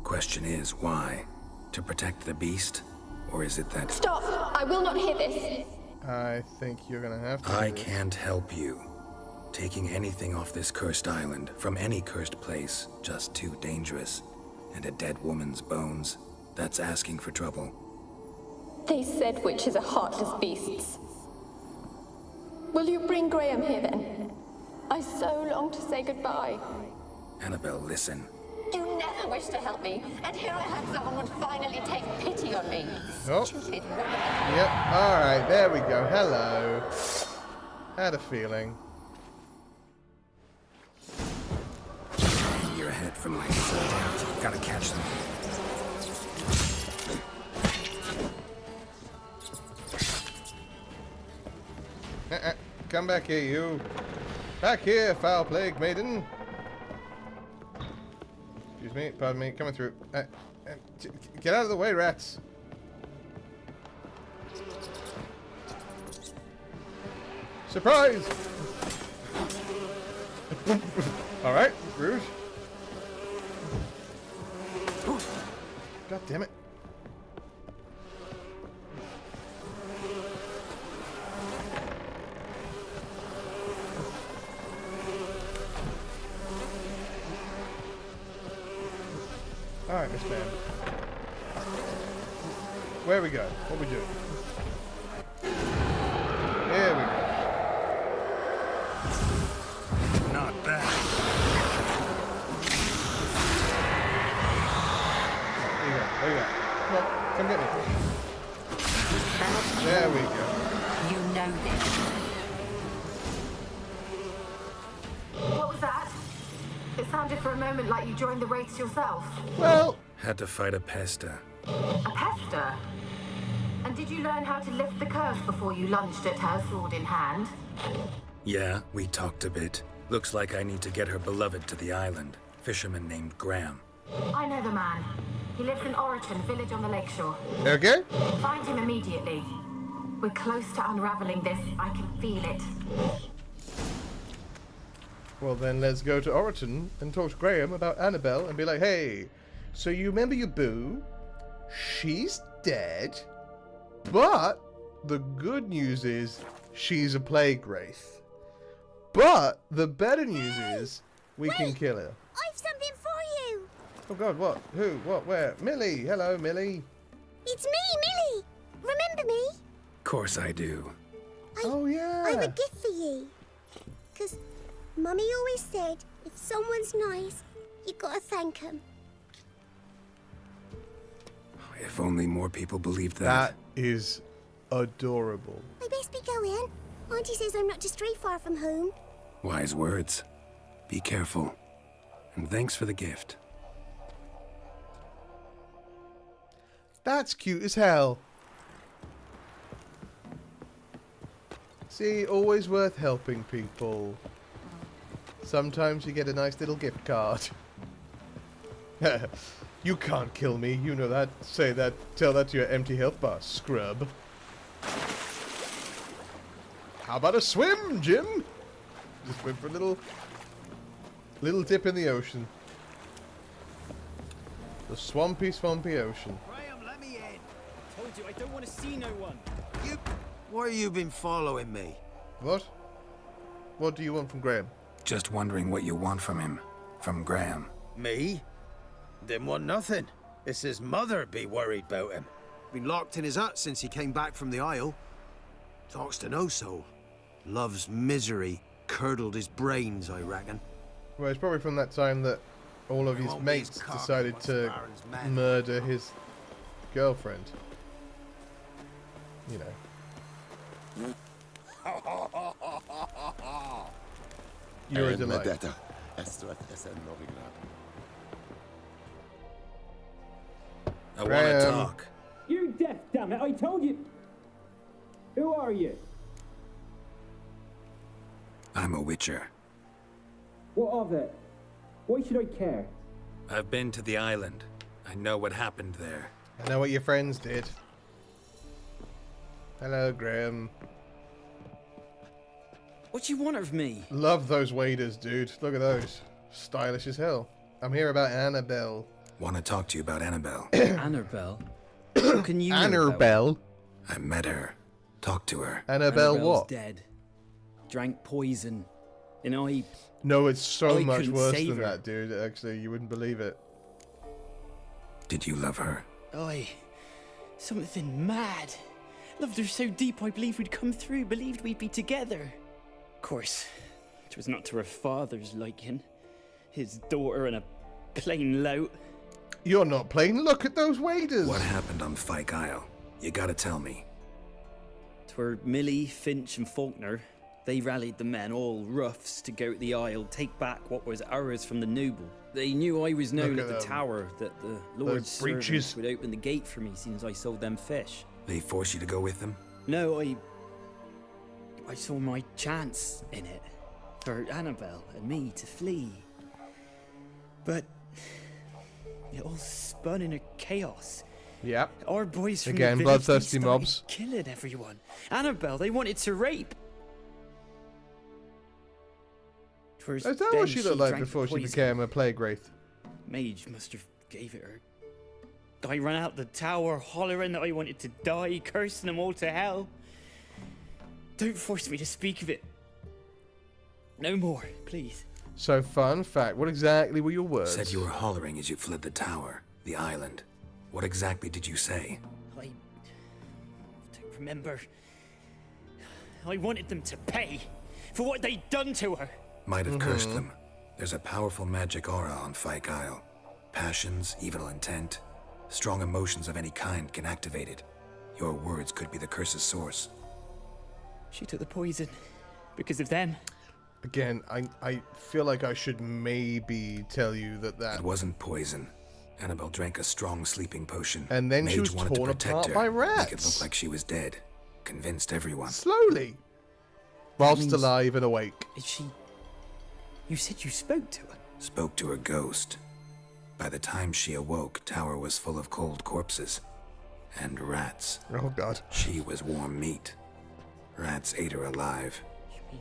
Question is, why? To protect the beast? Or is it that... Stop! I will not hear this! I think you're gonna have to. I can't help you. Taking anything off this cursed island, from any cursed place, just too dangerous. And a dead woman's bones, that's asking for trouble. They said witches are heartless beasts. Will you bring Graham here then? I so long to say goodbye. Annabelle, listen. You never wished to help me, and here I had someone would finally take pity on me. Oh. Stupid woman. Yep. All right. There we go. Hello. Had a feeling. You're ahead from my soul. Gotta catch them. Come back here, you. Back here, foul-plagued maiden. Excuse me, pardon me, coming through. Get out of the way, rats. Surprise! Alright, rude. God damn it. Alright, Miss Man. Where we go? What we doing? Here we go. Not bad. There you go. There you go. Come on, come get me. There we go. You know this. What was that? It sounded for a moment like you joined the wraiths yourself. Well... Had to fight a pester. A pester? And did you learn how to lift the curse before you lunged at her, sword in hand? Yeah, we talked a bit. Looks like I need to get her beloved to the island. Fisherman named Graham. I know the man. He lives in Oriton, village on the lakeshore. Okay. Find him immediately. We're close to unraveling this. I can feel it. Well, then let's go to Oriton and talk to Graham about Annabelle and be like, hey, so you remember your boo? She's dead. But the good news is she's a plague wraith. But the better news is we can kill her. I've something for you. Oh God, what? Who? What? Where? Millie. Hello, Millie. It's me, Millie. Remember me? Of course I do. Oh yeah. I have a gift for you. 'Cause Mummy always said if someone's nice, you gotta thank them. If only more people believed that. That is adorable. I best be going. Auntie says I'm not to stray far from home. Wise words. Be careful. And thanks for the gift. That's cute as hell. See, always worth helping people. Sometimes you get a nice little gift card. You can't kill me, you know that. Say that, tell that to your empty health bar, scrub. How about a swim, Jim? Just went for a little dip in the ocean. The swampy ocean. Graham, let me in. Told you I don't want to see no one. Why you been following me? What? What do you want from Graham? Just wondering what you want from him. From Graham. Me? Didn't want nothing. It's his mother be worried about him. Been locked in his hut since he came back from the Isle. Talks to no soul. Love's misery curdled his brains, I reckon. Well, it's probably from that time that all of his mates decided to murder his girlfriend. You know. You're a delight. I want to talk. You deaf, damn it! I told you. Who are you? I'm a witcher. What of it? Why should I care? I've been to the island. I know what happened there. I know what your friends did. Hello, Graham. What do you want of me? Love those waders, dude. Look at those. Stylish as hell. I'm here about Annabelle. Want to talk to you about Annabelle. Annabelle? How can you know Annabelle? I met her. Talked to her. Annabelle Annabelle's what? dead. Drank poison. And I... No, it's so I much couldn't worse save than her. that, dude. Actually, you wouldn't believe it. Did you love her? Something mad. Loved her so deep I believed we'd come through, believed we'd be together. Of course, 'Twas not to her father's liking. His daughter and a plain lout. You're not plain. Look at those waders. What happened on Fyke Isle? You gotta tell me. 'Twere Millie, Finch, and Faulkner. They rallied the men, all roughs, to go to the Isle, take back what was ours from the noble. They knew I was known at the tower, that the Lord's servants would open the gate for me since I sold them fish. They forced you to go with them? No, I saw my chance in it. For Annabelle and me to flee. But it all spun in a chaos. Yep. Our boys from again, the village, bloodthirsty they started mobs. Killing everyone. Annabelle, they wanted to rape. Is that what she looked like before she became a plague wraith? Mage must have gave it her. I ran out the tower hollering that I wanted to die, cursing them all to hell. Don't force me to speak of it. No more, please. So, fun fact, what exactly were your words? Said you were hollering as you fled the tower, the island. What exactly did you say? I don't remember. I wanted them to pay for what they'd done to her. Might have cursed them. There's a powerful magic aura on Fyke Isle. Passions, evil intent, strong emotions of any kind can activate it. Your words could be the curse's source. She took the poison because of them. Again, I feel like I should maybe tell you that It wasn't poison. Annabelle drank a strong sleeping potion. And then she Mage was wanted torn to protect apart her, by rats. make it look like she was dead. Convinced everyone. Slowly. Whilst means- alive and awake. Is she... You said you spoke to her? Spoke to her ghost. By the time she awoke, tower was full of cold corpses. And rats. Oh, God. She was warm meat. Rats ate her alive. You mean...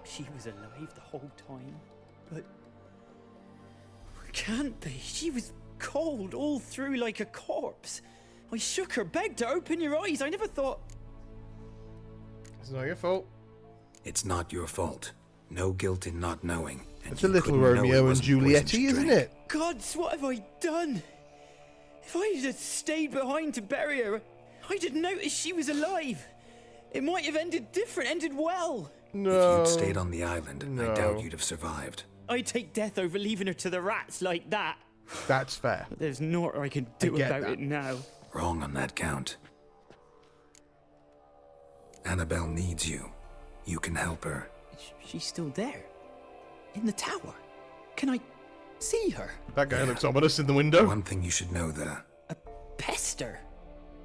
She was alive the whole time? But... It can't be. She was cold all through like a corpse. I shook her, begged her, open your eyes. I never thought... It's not your fault. It's not your fault. No guilt in not knowing. It's a little Romeo and Juliet, isn't it? Gods, what have I done? If I had stayed behind to bury her, I didn't notice she was alive. It might have ended different, ended well. No. If you'd stayed on the island, I doubt you'd have survived. I'd take death over leaving her to the rats like that. That's fair. But there's naught I can do about it now. Wrong on that count. Annabelle needs you. You can help her. She's still there. In the tower. Can I see her? That guy looks ominous in the window. One thing you should know, though. Pester?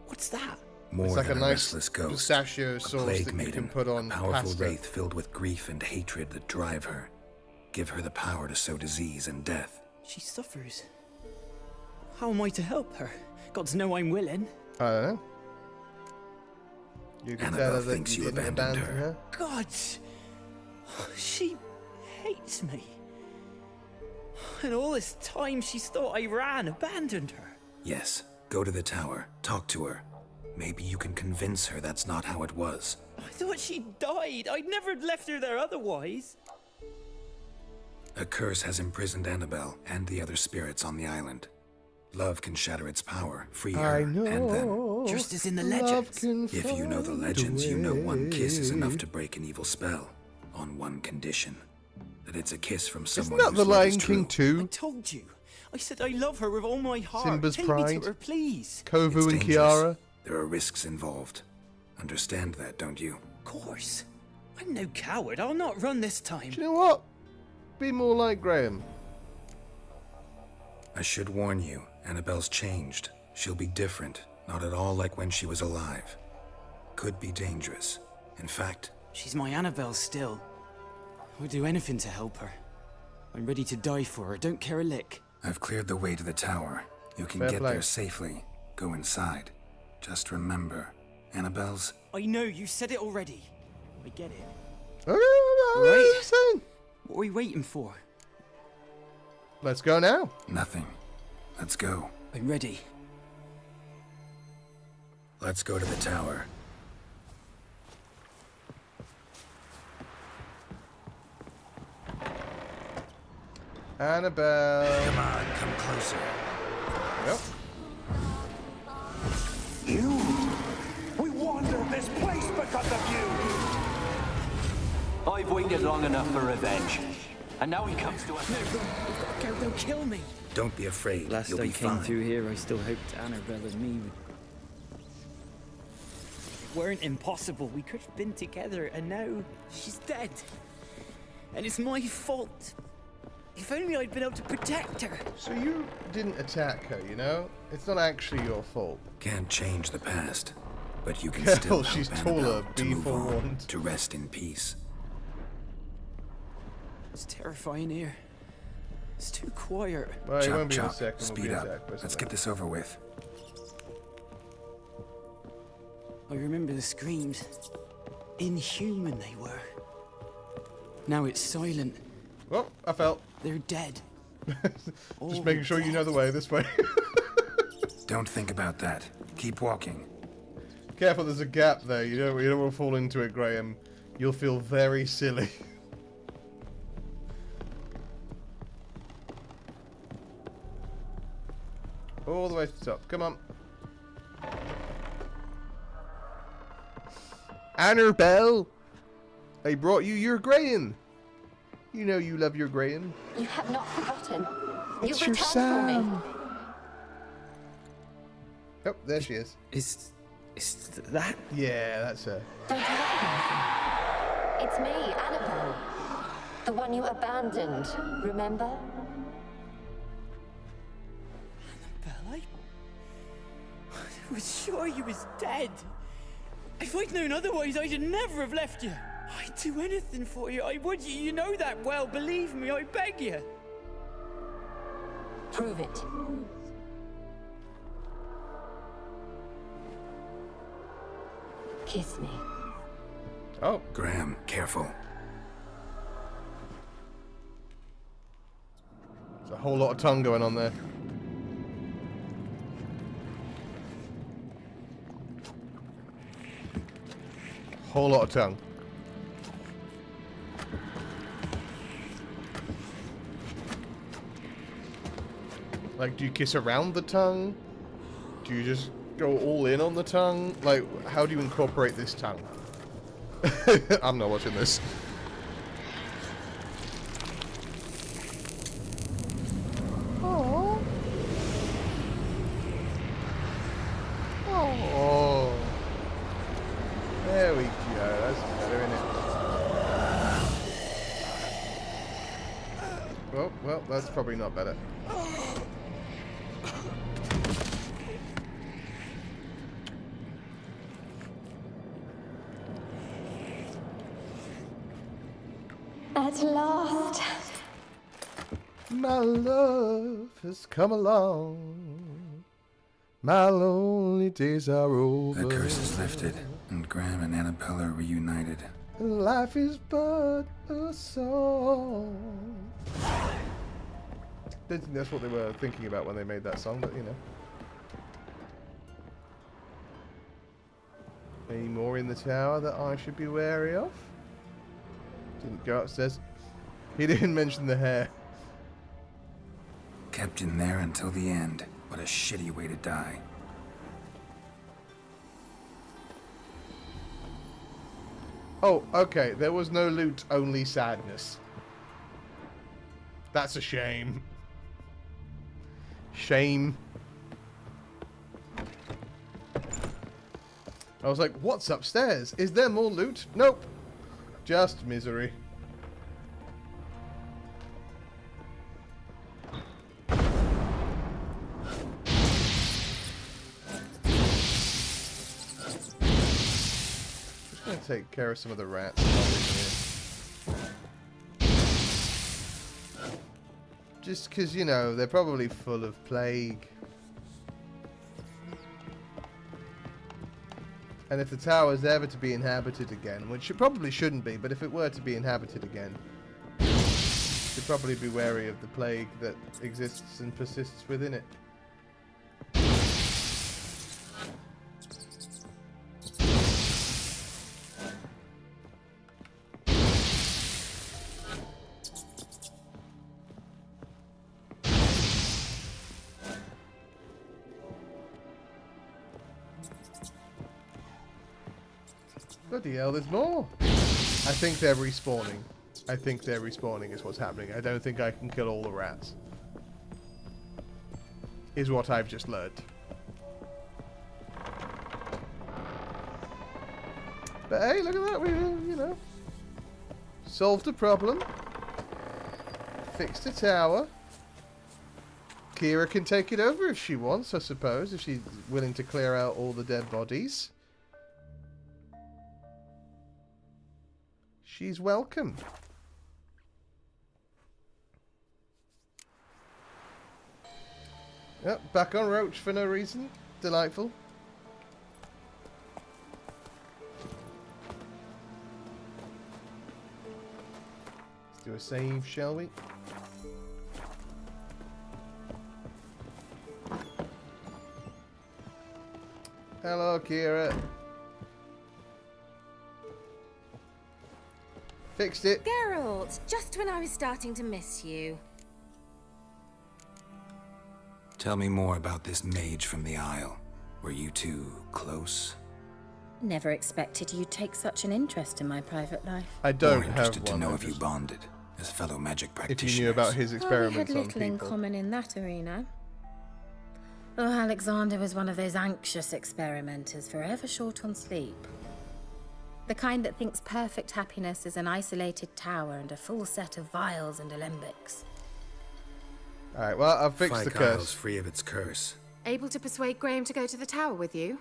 What's that? More it's like than a nice restless ghost. pistachio sauce plague that you maiden, can put on a powerful pasta. wraith filled with grief and hatred that drive her. Give her the power to sow disease and death. She suffers. How am I to help her? Gods know I'm willing. I don't know. You can tell Annabelle her that thinks you didn't abandoned abandon her. Gods! She hates me. And all this time she's thought I abandoned her. Yes, go to the tower, talk to her. Maybe you can convince her that's not how it was. I thought she died. I'd never left her there otherwise. A curse has imprisoned Annabelle and the other spirits on the island. Love can shatter its power, free her I know. and them. Just as in the Love legends. can If you know the find a legends, you know one kiss is way. enough to break an evil spell. On one condition. That it's a kiss from Isn't someone that whose the love Lion is King true. 2? I told you. I said I love her with all my heart. Simba's Take pride. me to her, please. Kovu It's and dangerous. Kiara? There are risks involved. Understand that, don't you? Of course. I'm no coward. I'll not run this time. Do you know what? Be more like Graham. I should warn you, Annabelle's changed. She'll be different, not at all like when she was alive. Could be dangerous. In fact, She's my Annabelle still. I would do anything to help her. I'm ready to die for her. Don't care a lick. I've cleared the way to the tower. You can Fair get play. there safely. Go inside. Just remember, Annabelle's... I know, you said it already. I get it. Right. Listen. What are we waiting for? Let's go now. Nothing. Let's go. I'm ready. Let's go to the tower. Annabelle. Come on, come closer. Yep. You! We wandered this place because of you! I've waited long enough for revenge. And now he comes to us. No, we've got to go. They'll kill me. Don't be afraid. Last You'll I be came fine. through here, I still hoped Annabelle and me weren't impossible. We could have been together, and now she's dead. And it's my fault. If only I'd been able to protect her. So you didn't attack her, you know? It's not actually your fault. Can't change the past, but you can Careful, still help she's Annabelle taller, to be move on, forewarned. to rest in peace. It's terrifying here. It's too quiet. Well, it Chop, won't be in a chop. second. We'll Speed be up. attacked by Let's something. get this over with. I remember the screams. Inhuman they were. Now it's silent. Oh, I fell. They're dead. Just making sure you know the way, this way. Don't think about that. Keep walking. Careful, there's a gap there. You don't want to fall into it, Graham. You'll feel very silly. All the way to the top. Come on. Annabelle! I brought you your Graham. You know you love your Graham. You have not forgotten. It's You've your returned for me. Sam. Oh, there she is. Is that? Yeah, that's her. Don't you recognize me? It's me, Annabelle. The one you abandoned, remember? Annabelle, I was sure you was dead. If I'd known otherwise, I'd never have left you. I'd do anything for you. I would. You know that well. Believe me, I beg you. Prove it. Kiss me. Oh. Graham, careful. There's a whole lot of tongue going on there. Whole lot of tongue. Like, do you kiss around the tongue? Do you just go all in on the tongue? Like, how do you incorporate this tongue? I'm not watching this. Oh. Oh. There we go. That's better, isn't it? Well, that's probably not better. At last. My love has come along. My lonely days are over. The curse is lifted, and Graham and Annabelle are reunited. Life is but a song. Didn't think that's what they were thinking about when they made that song, but you know. Any more in the tower that I should be wary of? Didn't go upstairs. He didn't mention the hair. Kept in there until the end. What a shitty way to die. Oh, okay. There was no loot, only sadness. That's a shame. Shame. I was like, what's upstairs? Is there more loot? Nope. Just misery. Just gonna take care of some of the rats while we're here. Just because, you know, they're probably full of plague. And if the tower is ever to be inhabited again, which it probably shouldn't be, but if it were to be inhabited again, should probably be wary of the plague that exists and persists within it. Bloody hell, there's more! I think they're respawning. I think they're respawning is what's happening. I don't think I can kill all the rats. Is what I've just learned. But hey, look at that. We, you know, solved a problem. Fixed a tower. Kira can take it over if she wants, I suppose, if she's willing to clear out all the dead bodies. She's welcome. Yep, back on Roach for no reason. Delightful. Let's do a save, shall we? Hello, Kira. Fixed it. Geralt, just when I was starting to miss you. Tell me more about this mage from the Isle. Were you two close? Never expected you'd take such an interest in my private life. I don't More have interested to one. know if you bonded as fellow magic practitioners. If you knew about his experiments we had on little in people. common in that arena. Oh, Alexander was one of those anxious experimenters, forever short on sleep. The kind that thinks perfect happiness is an isolated tower and a full set of vials and alembics. Alright, well, I've fixed the curse. Isle's free of its curse. Able to persuade Graham to go to the tower with you?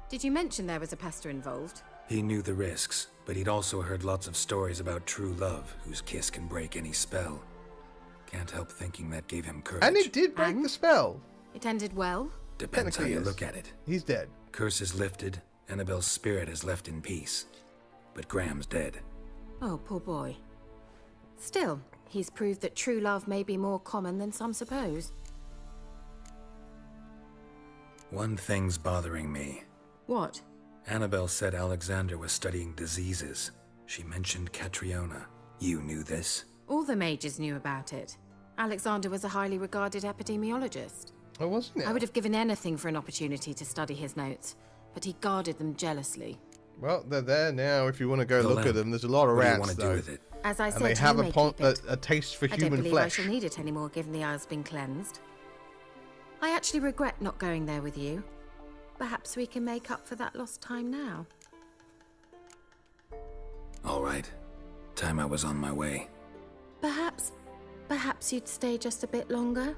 Did you mention there was a pester involved? He knew the risks, but he'd also heard lots of stories about true love, whose kiss can break any spell. Can't help thinking that gave him courage. And it did break the spell. It ended well? Depends how you yes. look at it. He's dead. Curse is lifted, Annabelle's spirit is left in peace. But Graham's dead. Oh, poor boy. Still, he's proved that true love may be more common than some suppose. One thing's bothering me. What? Annabelle said Alexander was studying diseases. She mentioned Catriona. You knew this? All the mages knew about it. Alexander was a highly regarded epidemiologist. Oh, wasn't it? I would have given anything for an opportunity to study his notes, but he guarded them jealously. Well, they're there now if you want to go The look lamp. at them. There's a lot of What do you rats, want to though. do with it? As I And said, they you have may keep it. a taste for I don't human believe flesh. I shall need it anymore, given the Isle's been cleansed. I actually regret not going there with you. Perhaps we can make up for that lost time now. All right. Time I was on my way. Perhaps you'd stay just a bit longer?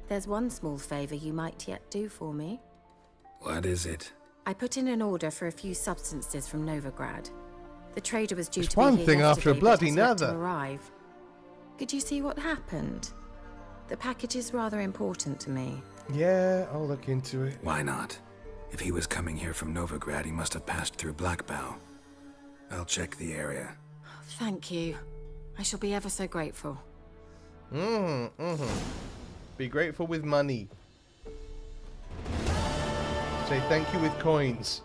There's one small favor you might yet do for me. What is it? I put in an order for a few substances from Novigrad. The trader was due It's to be one here thing after a yesterday, but bloody has yet to another. arrive. Could you see what happened? The package is rather important to me. Yeah, I'll look into it. Why not? If he was coming here from Novigrad, he must have passed through Blackbow. I'll check the area. Thank you. I shall be ever so grateful. Be grateful with money. Say thank you with coins.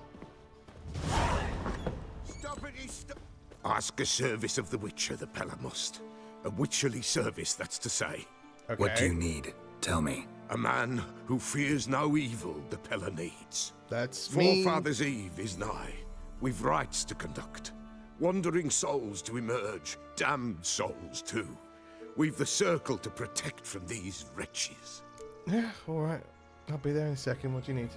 Ask a service of the Witcher, the Pella must. A witcherly service, that's to say. Okay. What do you need? Tell me. A man who fears no evil the Pella needs. That's me. Forefathers' Eve is nigh. We've rites to conduct. Wandering souls to emerge. Damned souls, too. We've the circle to protect from these wretches. Yeah, alright. I'll be there in a second. What do you need?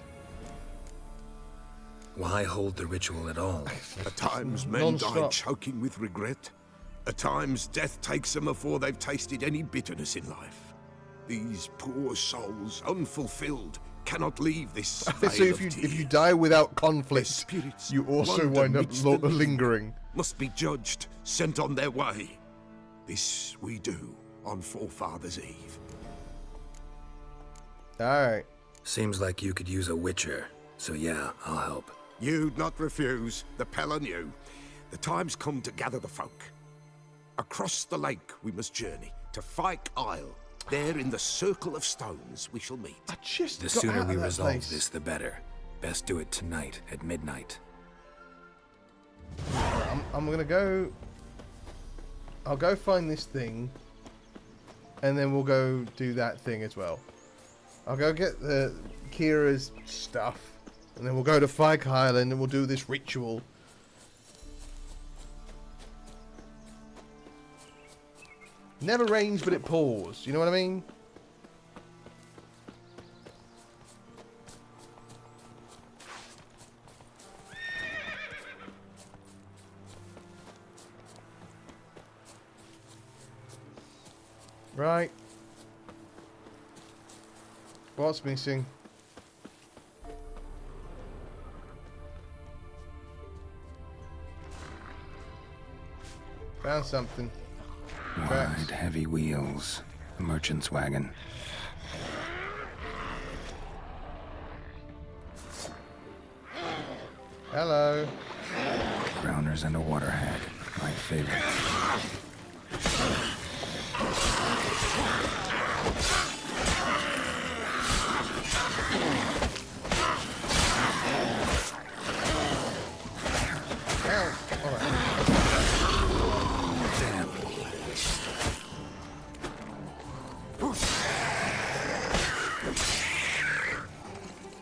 Why hold the ritual at all? At times men die choking with regret. At times death takes them before they've tasted any bitterness in life. These poor souls, unfulfilled, cannot leave this So vale if you die without conflict, you also wind up lingering. Must be judged, sent on their way. This we do on Forefathers' Eve. Alright. Seems like you could use a witcher, so yeah, I'll help. You'd not refuse, the Pella knew. The time's come to gather the folk. Across the lake we must journey, to Fyke Isle. There in the circle of stones we shall meet. The sooner we resolve this, the better. Best do it tonight at midnight. I'm gonna go... I'll go find this thing. And then we'll go do that thing as well. I'll go get the Kira's stuff. And then we'll go to Fyke Island and we'll do this ritual. Never rains, but it pours. You know what I mean? Right. What's missing? Found something. Wide, heavy wheels. A merchant's wagon. Hello. Grounders and a water hag. My favorite.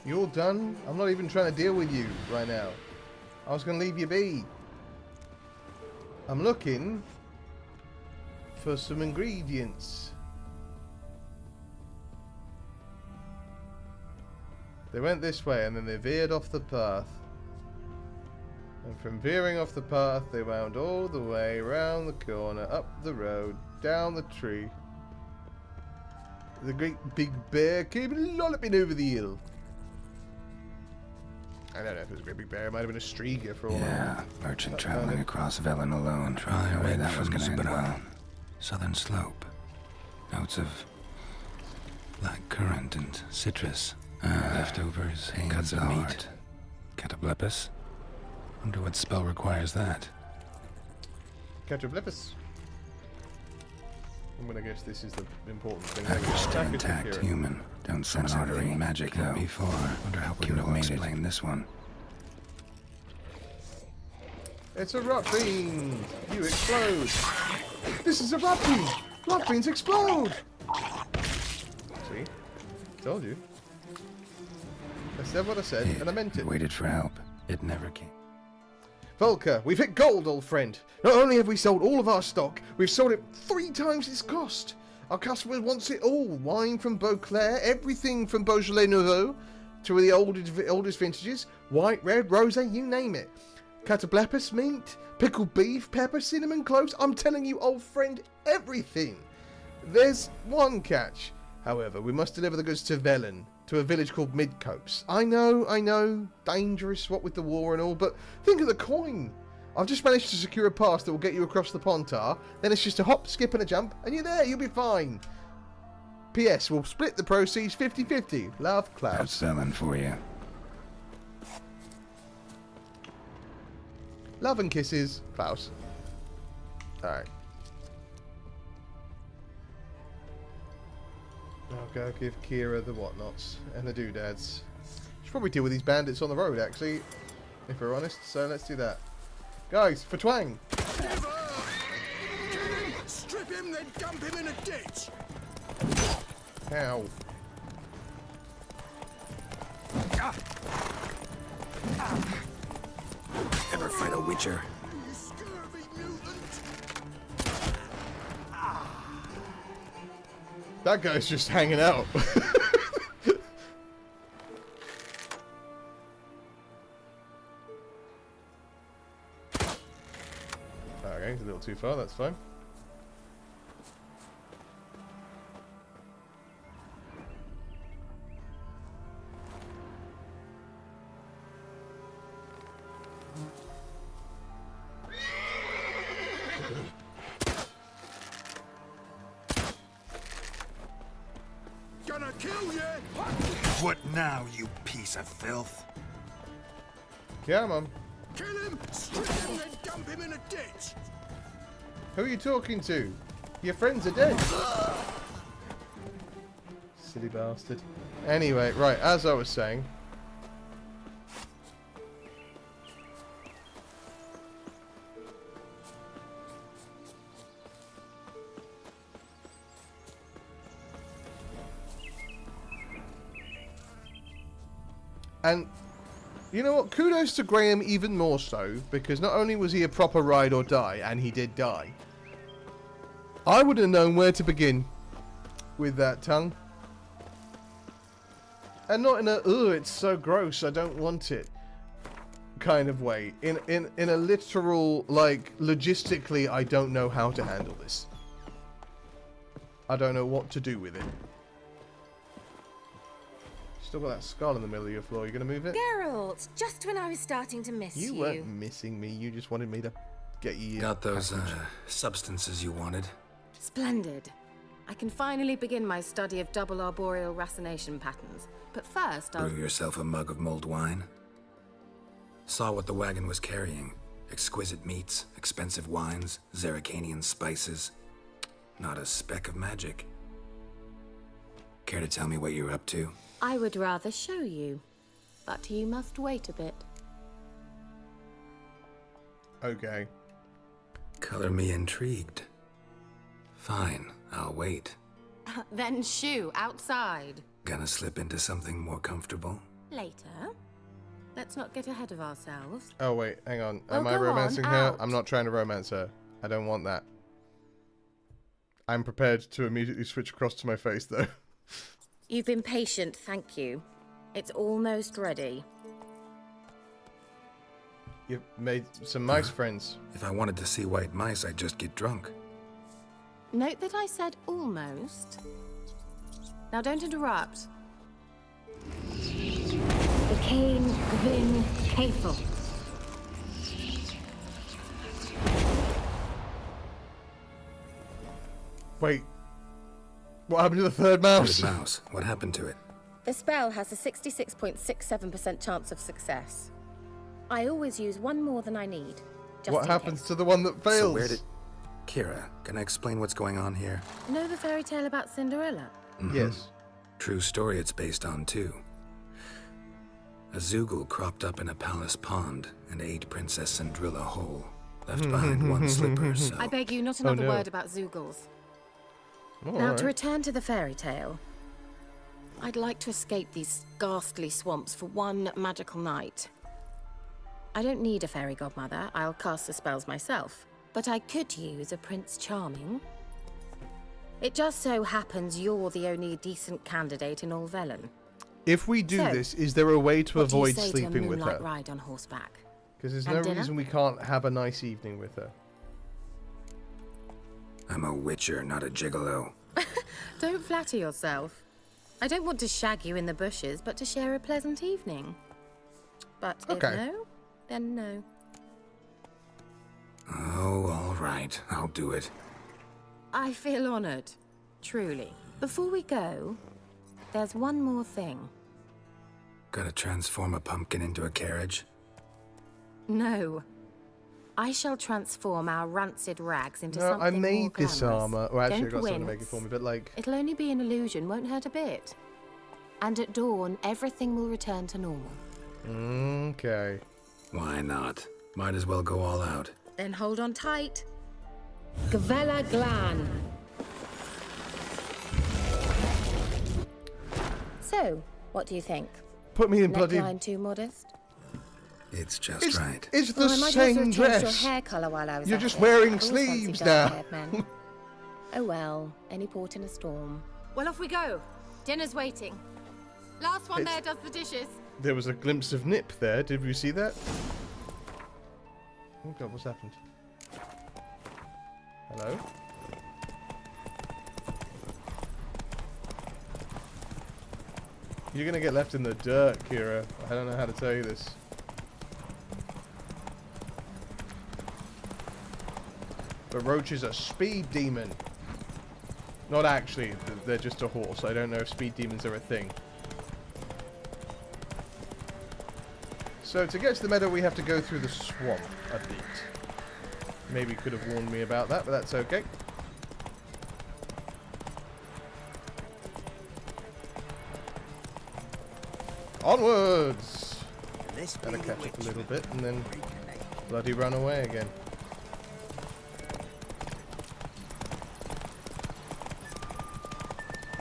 You all done? I'm not even trying to deal with you right now. I was going to leave you be. I'm looking for some ingredients. They went this way and then they veered off the path. And from veering off the path, they wound all the way around the corner, up the road, down the tree. The great big bear came lolloping over the hill. I don't know if it was a great big bear. It might have been a striga for all. Yeah, merchant traveling across Velen alone. Try no way that was going to end well. Southern slope. Notes of black currant and citrus. Leftovers, cuts of meat. Catoblepis. Wonder what spell requires that. Catoblepis. I'm gonna guess this is the important thing. Still intact, human. Don't sense anything magic though. Before, wonder how we would have explain this one. It's a rot bean. You explode. This is a rot bean. Rot beans explode. See, told you. I said what I said, and I meant it. Waited for help. It never came. Volker, we've hit gold, old friend. Not only have we sold all of our stock, we've sold it 3 times its cost. Our customer wants it all. Wine from Beauclair, everything from Beaujolais Nouveau to the oldest vintages. White, red, rosé, you name it. Catoblepis meat, pickled beef, pepper, cinnamon, cloves. I'm telling you, old friend, everything. There's one catch. However, we must deliver the goods to Velen, to a village called Midcopes. I know, dangerous, what with the war and all, but think of the coin. I've just managed to secure a pass that will get you across the Pontar, then it's just a hop, skip and a jump, and you're there, you'll be fine. P.S. We'll split the proceeds 50-50. Love, Klaus. That's Velen for you. Love and kisses, Klaus. Alright. I'll go give Kira the whatnots and the doodads. Should probably deal with these bandits on the road, actually, if we're honest. So let's do that. Guys, for twang. Strip him, then dump him in a ditch. How? Ever fight a witcher? That guy's just hanging out. Okay, he's a little too far, that's fine. Gonna kill you! What now, you piece of filth? Come on. Kill him, strip him, then dump him in a ditch. Who are you talking to? Your friends are dead. Silly bastard. Anyway, right, as I was saying. And you know what? Kudos to Graham even more so, because not only was he a proper ride or die, and he did die, I wouldn't have known where to begin with that tongue. And not in a, ugh, it's so gross, I don't want it kind of way. In a literal, like, logistically, I don't know how to handle this. I don't know what to do with it. Still got that skull in the middle of your floor. You gonna move it? Geralt, just when I was starting to miss you. You weren't missing me. You just wanted me to get you. Got those substances you wanted? Splendid. I can finally begin my study of double arboreal racination patterns. But first, I'll... Brew yourself a mug of mulled wine. Saw what the wagon was carrying. Exquisite meats, expensive wines, Zerrikanian spices. Not a speck of magic. Care to tell me what you're up to? I would rather show you, but you must wait a bit. Okay. Color me intrigued. Fine, I'll wait. Then shoo, outside. Gonna slip into something more comfortable? Later. Let's not get ahead of ourselves. Oh wait, hang on. Well, Am I go romancing on, her? out. I'm not trying to romance her. I don't want that. I'm prepared to immediately switch across to my face though. You've been patient, thank you. It's almost ready. You've made some mice friends. If I wanted to see white mice, I'd just get drunk. Note that I said almost. Now don't interrupt. The Cain Vin Kafel. Wait. What happened to the third mouse? Third mouse. What happened to it? The spell has a 66.67% chance of success. I always use one more than I need. Just What in happens case. to the one that fails? So where did... Kira, can I explain what's going on here? Know the fairy tale about Cinderella? Mhm. Yes. True story it's based on, too. A Zoogle cropped up in a palace pond and ate Princess Cinderella whole. Left behind one slipper, so... I beg you, not another word about Zoogles. Now, to return to the fairy tale. I'd like to escape these ghastly swamps for one magical night. I don't need a fairy godmother. I'll cast the spells myself. But I could use a Prince Charming. It just so happens you're the only decent candidate in all Velen. If we do this, is there a way to avoid sleeping with her? Ride on horseback. Because there's no reason we can't have a nice evening with her. I'm a witcher, not a gigolo. Don't flatter yourself. I don't want to shag you in the bushes, but to share a pleasant evening. But if no, then no. Oh, all right. I'll do it. I feel honored. Truly. Before we go, there's one more thing. Gotta transform a pumpkin into a carriage? No. I shall transform our rancid rags into something I made more this glamorous. armor. Well, actually, I Don't got someone to make it wince. for me, but like... It'll only be an illusion, won't hurt a bit. And at dawn, everything will return to normal. Okay. Why not? Might as well go all out. Then hold on tight. Gavella Glan. So, what do you think? Put me in bloody... Neckline too modest? It's just right. It's the I might same also have dress. changed your hair colour while I was You're out just here. wearing I've always fancied sleeves now. dark-haired men. Oh well, any port in a storm. Well, off we go. Dinner's waiting. Last one there does the dishes. There was a glimpse of Nip there. Did we see that? Oh god, what's happened? Hello? You're gonna get left in the dirt, Kira. I don't know how to tell you this. But Roach is a speed demon. Not actually, they're just a horse. I don't know if speed demons are a thing. So to get to the meadow we have to go through the swamp a bit. Maybe could have warned me about that, but that's okay. Onwards! Gotta catch up a little bit and then bloody run away again.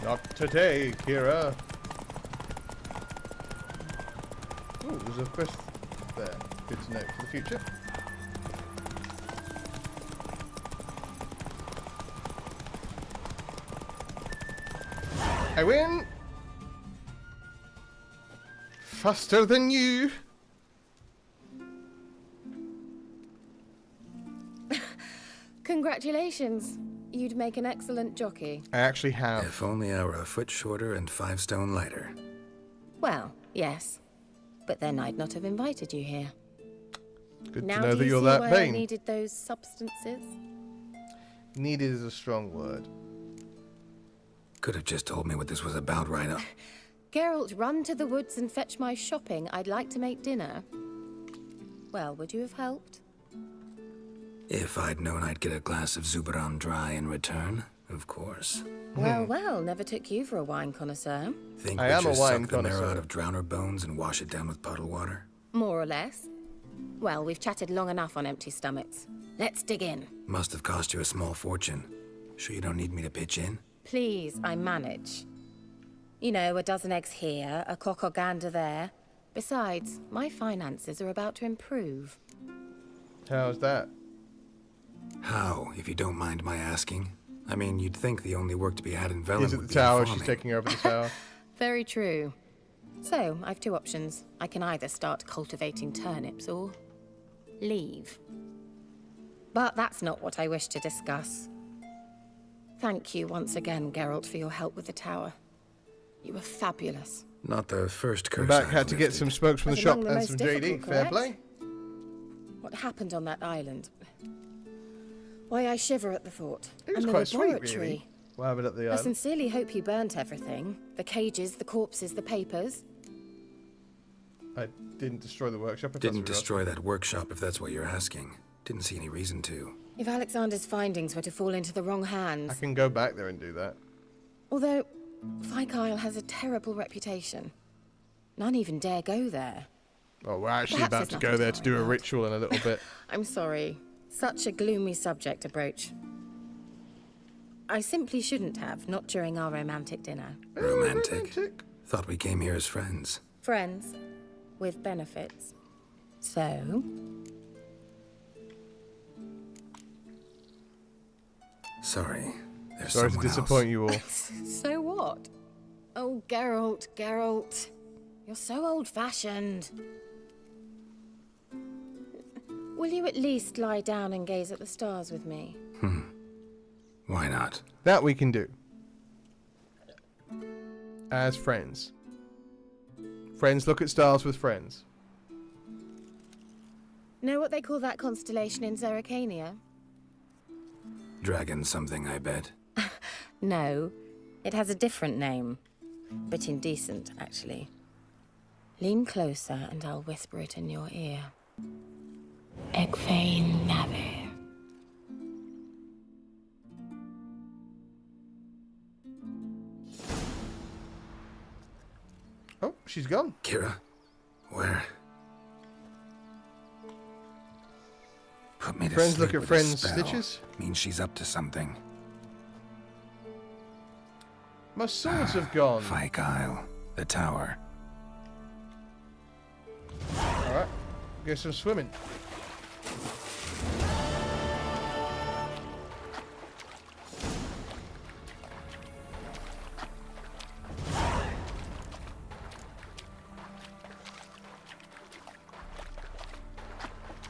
Not today, Kira. Ooh, there's a quest there. Good to know for the future. I win! Faster than you! Congratulations. You'd make an excellent jockey. I actually have. If only I were a foot shorter and 5 stone lighter. Well, yes. But then I'd not have invited you here. Good now to know do that you you're see that why vain. I needed those substances? Needed is a strong word. Could have just told me what this was about right up. Geralt, run to the woods and fetch my shopping. I'd like to make dinner. Well, would you have helped? If I'd known I'd get a glass of Zubaram dry in return, of course. Well, well, never took you for a wine connoisseur. Think I we am a just wine suck the marrow connoisseur. out of drowner bones and wash it down with puddle water? More or less. Well, we've chatted long enough on empty stomachs. Let's dig in. Must have cost you a small fortune. Sure you don't need me to pitch in? Please, I manage. You know, a dozen eggs here, a cock or gander there. Besides, my finances are about to improve. How's that? How, if you don't mind my asking? I mean, you'd think the only work to be had in Velen Is it would the be in tower? She's farming. taking over the tower. Very true. So, I've 2 options. I can either start cultivating turnips or leave. But that's not what I wish to discuss. Thank you once again, Geralt, for your help with the tower. You were fabulous. Not the first curse Come back, I've had to get lifted. some smokes from But the shop among the and most some difficult, JD. Fair correct? play. What happened on that island? Why, I shiver at the thought. It was And the quite sweet, laboratory. really. What happened at the I island? sincerely hope you burnt everything. The cages, the corpses, the papers. I didn't destroy the workshop. if that's Didn't what you're destroy that workshop, if that's what you're asking. Didn't see any reason to. If Alexander's findings were to fall into the wrong hands... I can go back there and do that. Although, Vikyle has a terrible reputation. None even dare go there. Oh, we're actually Perhaps about there's to go nothing there to to do a worry ritual in a little bit. I'm sorry. Such a gloomy subject to broach. I simply shouldn't have, not during our romantic dinner. Romantic? Thought we came here as friends. Friends, with benefits. So... Sorry. There's Sorry to someone disappoint you all. So what? Oh, Geralt, Geralt. You're so old-fashioned. Will you at least lie down and gaze at the stars with me? Why not? That we can do. As friends. Friends look at stars with friends. Know what they call that constellation in Zerrikania? Dragon something, I bet. No, it has a different name. But indecent, actually. Lean closer and I'll whisper it in your ear. Egfain Nave. Oh, she's gone. Kira? Where? Put me to Friends sleep look at with a friends' spell. stitches. Means she's up to something. My swords have gone. Vikyle. The tower. Alright, go some swimming.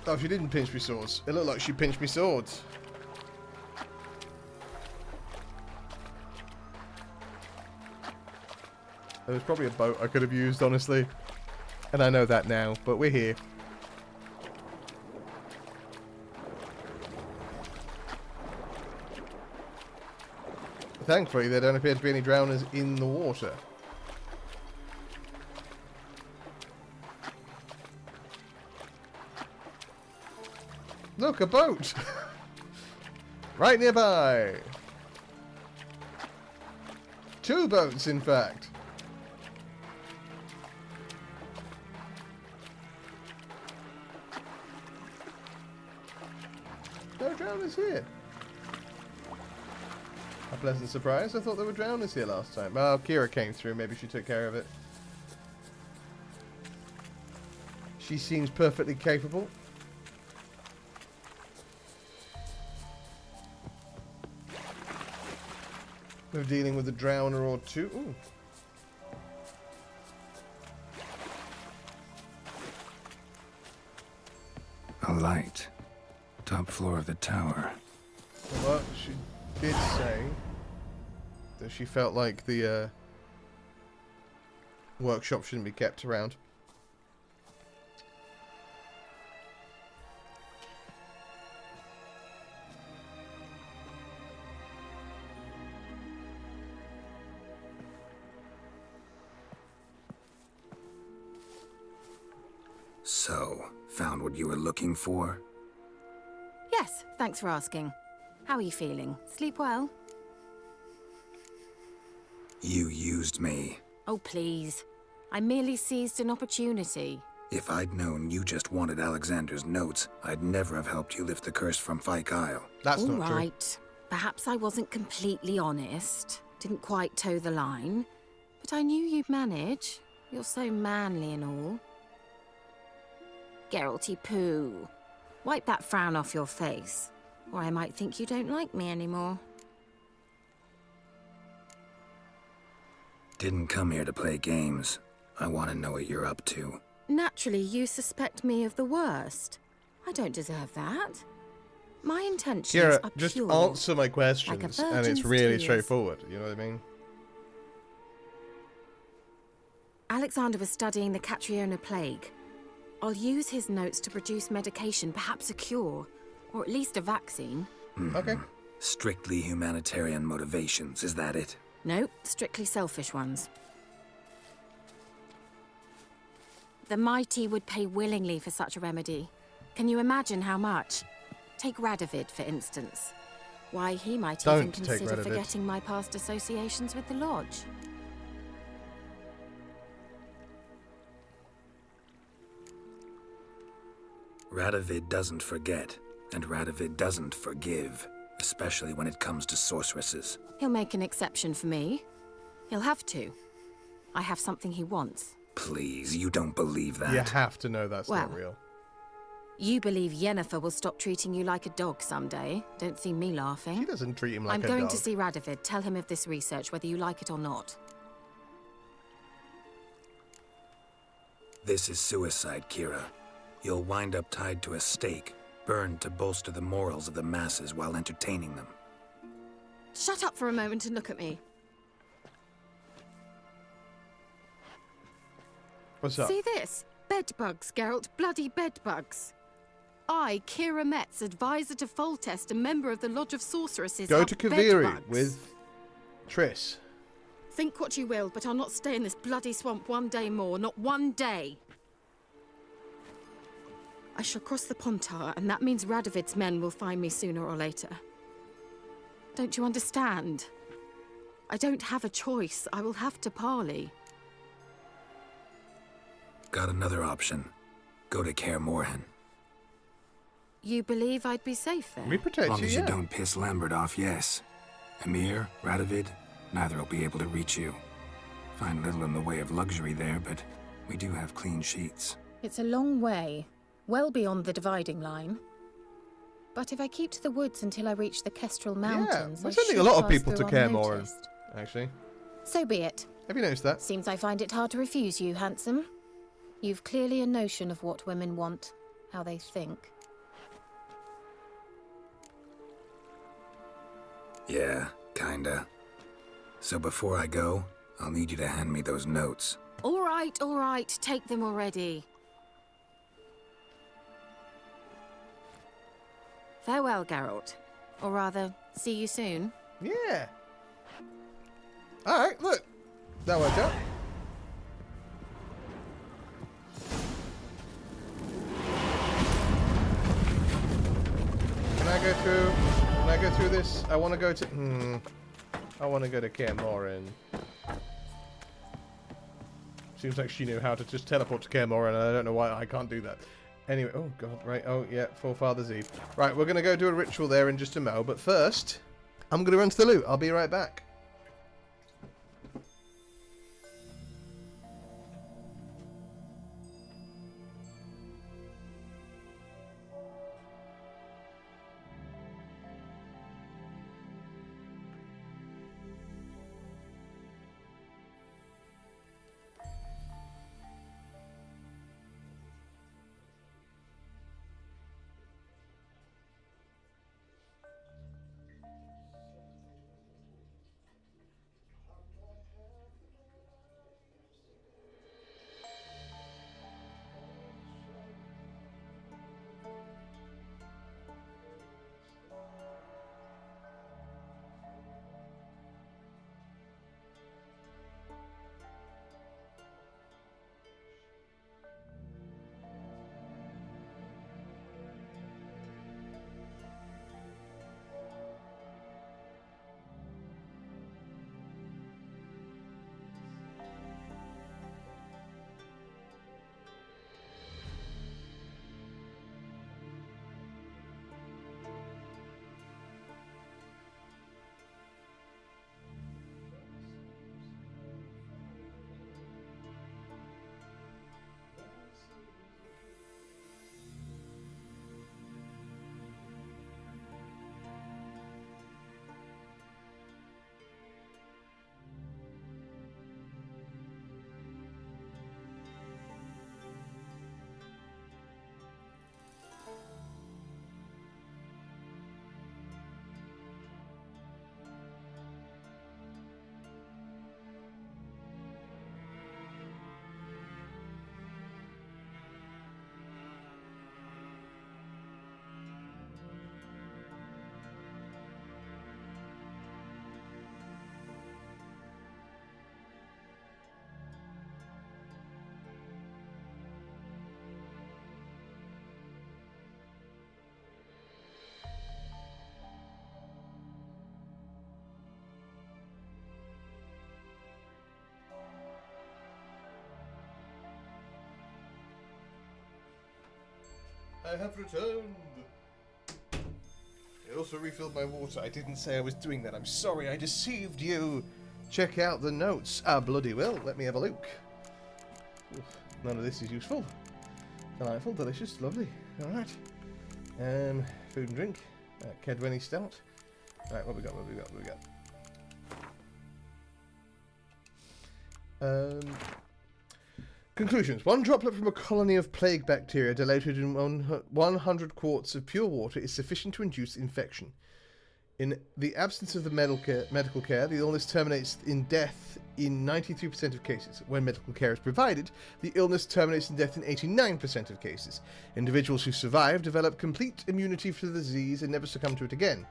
Oh, she didn't pinch me swords. It looked like she pinched me swords. There was probably a boat I could have used, honestly. And I know that now, but we're here. Thankfully, there don't appear to be any drowners in the water. Look, a boat! Right nearby! 2 boats, in fact. No drowners here. A pleasant surprise. I thought there were drowners here last time. Oh, Kira came through. Maybe she took care of it. She seems perfectly capable. of dealing with a drowner or two. Ooh. A light. Top floor of the tower. Well, she did say that she felt like the workshop shouldn't be kept around. So, found what you were looking for? Yes, thanks for asking. How are you feeling? Sleep well? You used me. Oh, please. I merely seized an opportunity. If I'd known you just wanted Alexander's notes, I'd never have helped you lift the curse from Fyke Isle. That's all not true. right. Perhaps I wasn't completely honest. Didn't quite toe the line. But I knew you'd manage. You're so manly and all. Geralty poo. Wipe that frown off your face, or I might think you don't like me anymore. Didn't come here to play games. I want to know what you're up to. Naturally, you suspect me of the worst. I don't deserve that. My intentions Kira, are just pure, answer my like a questions, and it's virgin's really tears. straightforward. You know what I mean? Alexander was studying the Catriona plague. I'll use his notes to produce medication, perhaps a cure, or at least a vaccine. Okay. Strictly humanitarian motivations, is that it? Nope, strictly selfish ones. The mighty would pay willingly for such a remedy. Can you imagine how much? Take Radovid, for instance. Why, he might even Don't take consider Radovid. forgetting my past associations with the Lodge. Radovid doesn't forget, and Radovid doesn't forgive, especially when it comes to sorceresses. He'll make an exception for me. He'll have to. I have something he wants. Please, you don't believe that. You have to know that's not Well, real. You believe Yennefer will stop treating you like a dog someday. Don't see me laughing. She doesn't treat him like I'm a going dog. to see Radovid. Tell him of this research, whether you like it or not. This is suicide, Kira. You'll wind up tied to a stake, burned to bolster the morals of the masses while entertaining them. Shut up for a moment and look at me. What's up? See this? Bedbugs, Geralt. Bloody bedbugs. I, Kira Metz, advisor to Foltest, a member of the Lodge of Sorceresses, Go have to Kaviri bedbugs. with Triss. Think what you will, but I'll not stay in this bloody swamp one day more. Not one day. I shall cross the Pontar, and that means Radovid's men will find me sooner or later. Don't you understand? I don't have a choice. I will have to parley. Got another option. Go to Kaer Morhen. You believe I'd be safe there? We protect As long you, as yeah. you don't piss Lambert off, yes. Emir, Radovid, neither will be able to reach you. Find little in the way of luxury there, but we do have clean sheets. It's a long way, well beyond the dividing line. But if I keep to the woods until I reach the Kestrel Mountains, we're I sending a should lot of pass people to through Kaer Morhen, unnoticed. actually. So be it. Have you noticed that? Seems I find it hard to refuse you, handsome. You've clearly a notion of what women want, how they think. Yeah, kinda. So before I go, I'll need you to hand me those notes. All right, take them already. Farewell, Geralt. Or rather, see you soon. Yeah. Alright, look. That worked out. Can I go through this? I want to go to... I want to go to Kaer Morhen. Seems like she knew how to just teleport to Kaer Morhen, and I don't know why I can't do that. Anyway, oh god, right, oh yeah, Forefather's Eve. Right, we're going to go do a ritual there in just a mo, but first, I'm going to run to the loot. I'll be right back. I have returned. I also refilled my water. I didn't say I was doing that. I'm sorry, I deceived you. Check out the notes. Ah, bloody well. Let me have a look. Oof, none of this is useful. Delightful, delicious, lovely. Alright. Food and drink. Kedwenny stout. Alright, what we got? Conclusions. One droplet from a colony of plague bacteria diluted in 100 quarts of pure water is sufficient to induce infection. In the absence of the medical care, the illness terminates in death in 93% of cases. When medical care is provided, the illness terminates in death in 89% of cases. Individuals who survive develop complete immunity to the disease and never succumb to it again.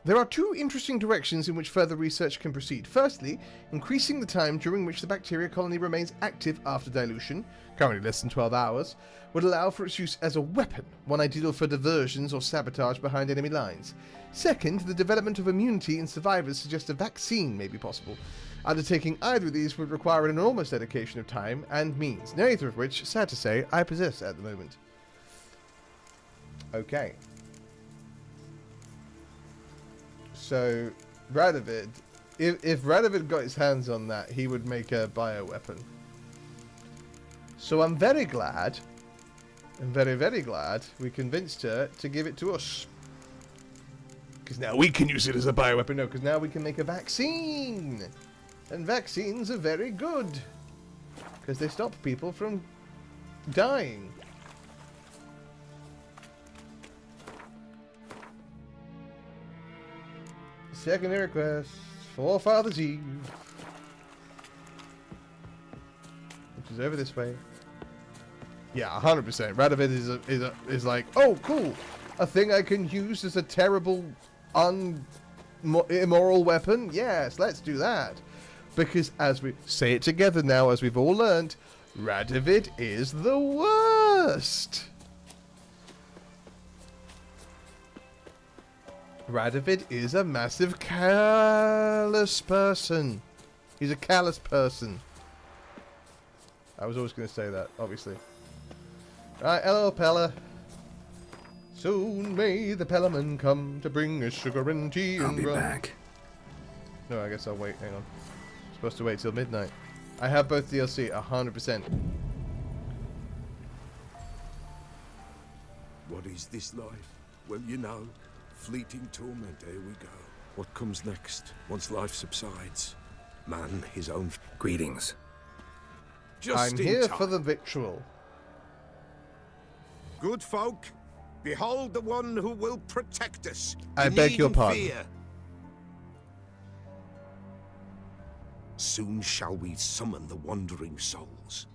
There are two interesting directions in which further research can proceed. Firstly, increasing the time during which the bacteria colony remains active after dilution, currently less than 12 hours, would allow for its use as a weapon, one ideal for diversions or sabotage behind enemy lines. Second, the development of immunity in survivors suggests a vaccine may be possible. Undertaking either of these would require an enormous dedication of time and means, neither of which, sad to say, I possess at the moment. Okay. So, Radovid, if Radovid got his hands on that, he would make a bioweapon. So I'm very glad, and very, very glad, we convinced her to give it to us. Because now we can use it as a bioweapon. No, because now we can make a vaccine. And vaccines are very good. Because they stop people from dying. Secondary quest, Forefathers Eve, which is over this way. Yeah, 100%. Radovid is like, oh, cool, a thing I can use as a terrible, immoral weapon. Yes, let's do that. Because as we say it together now, as we've all learned, Radovid is the worst. Radovid is a massive callous person. He's a callous person. I was always going to say that, obviously. Right, hello, Pella. Soon may the Pellaman come to bring us sugar and tea and I'll be rum. back. No, I guess I'll wait. Hang on. Supposed to wait till midnight. I have both DLC, 100%. What is this life? Well, you know. Fleeting torment, here we go. What comes next, once life subsides? Man, his own... Greetings. Just I'm in here time. for the victual. Good folk, behold the one who will protect us. I You beg your needn't pardon. fear. Soon shall we summon the wandering souls.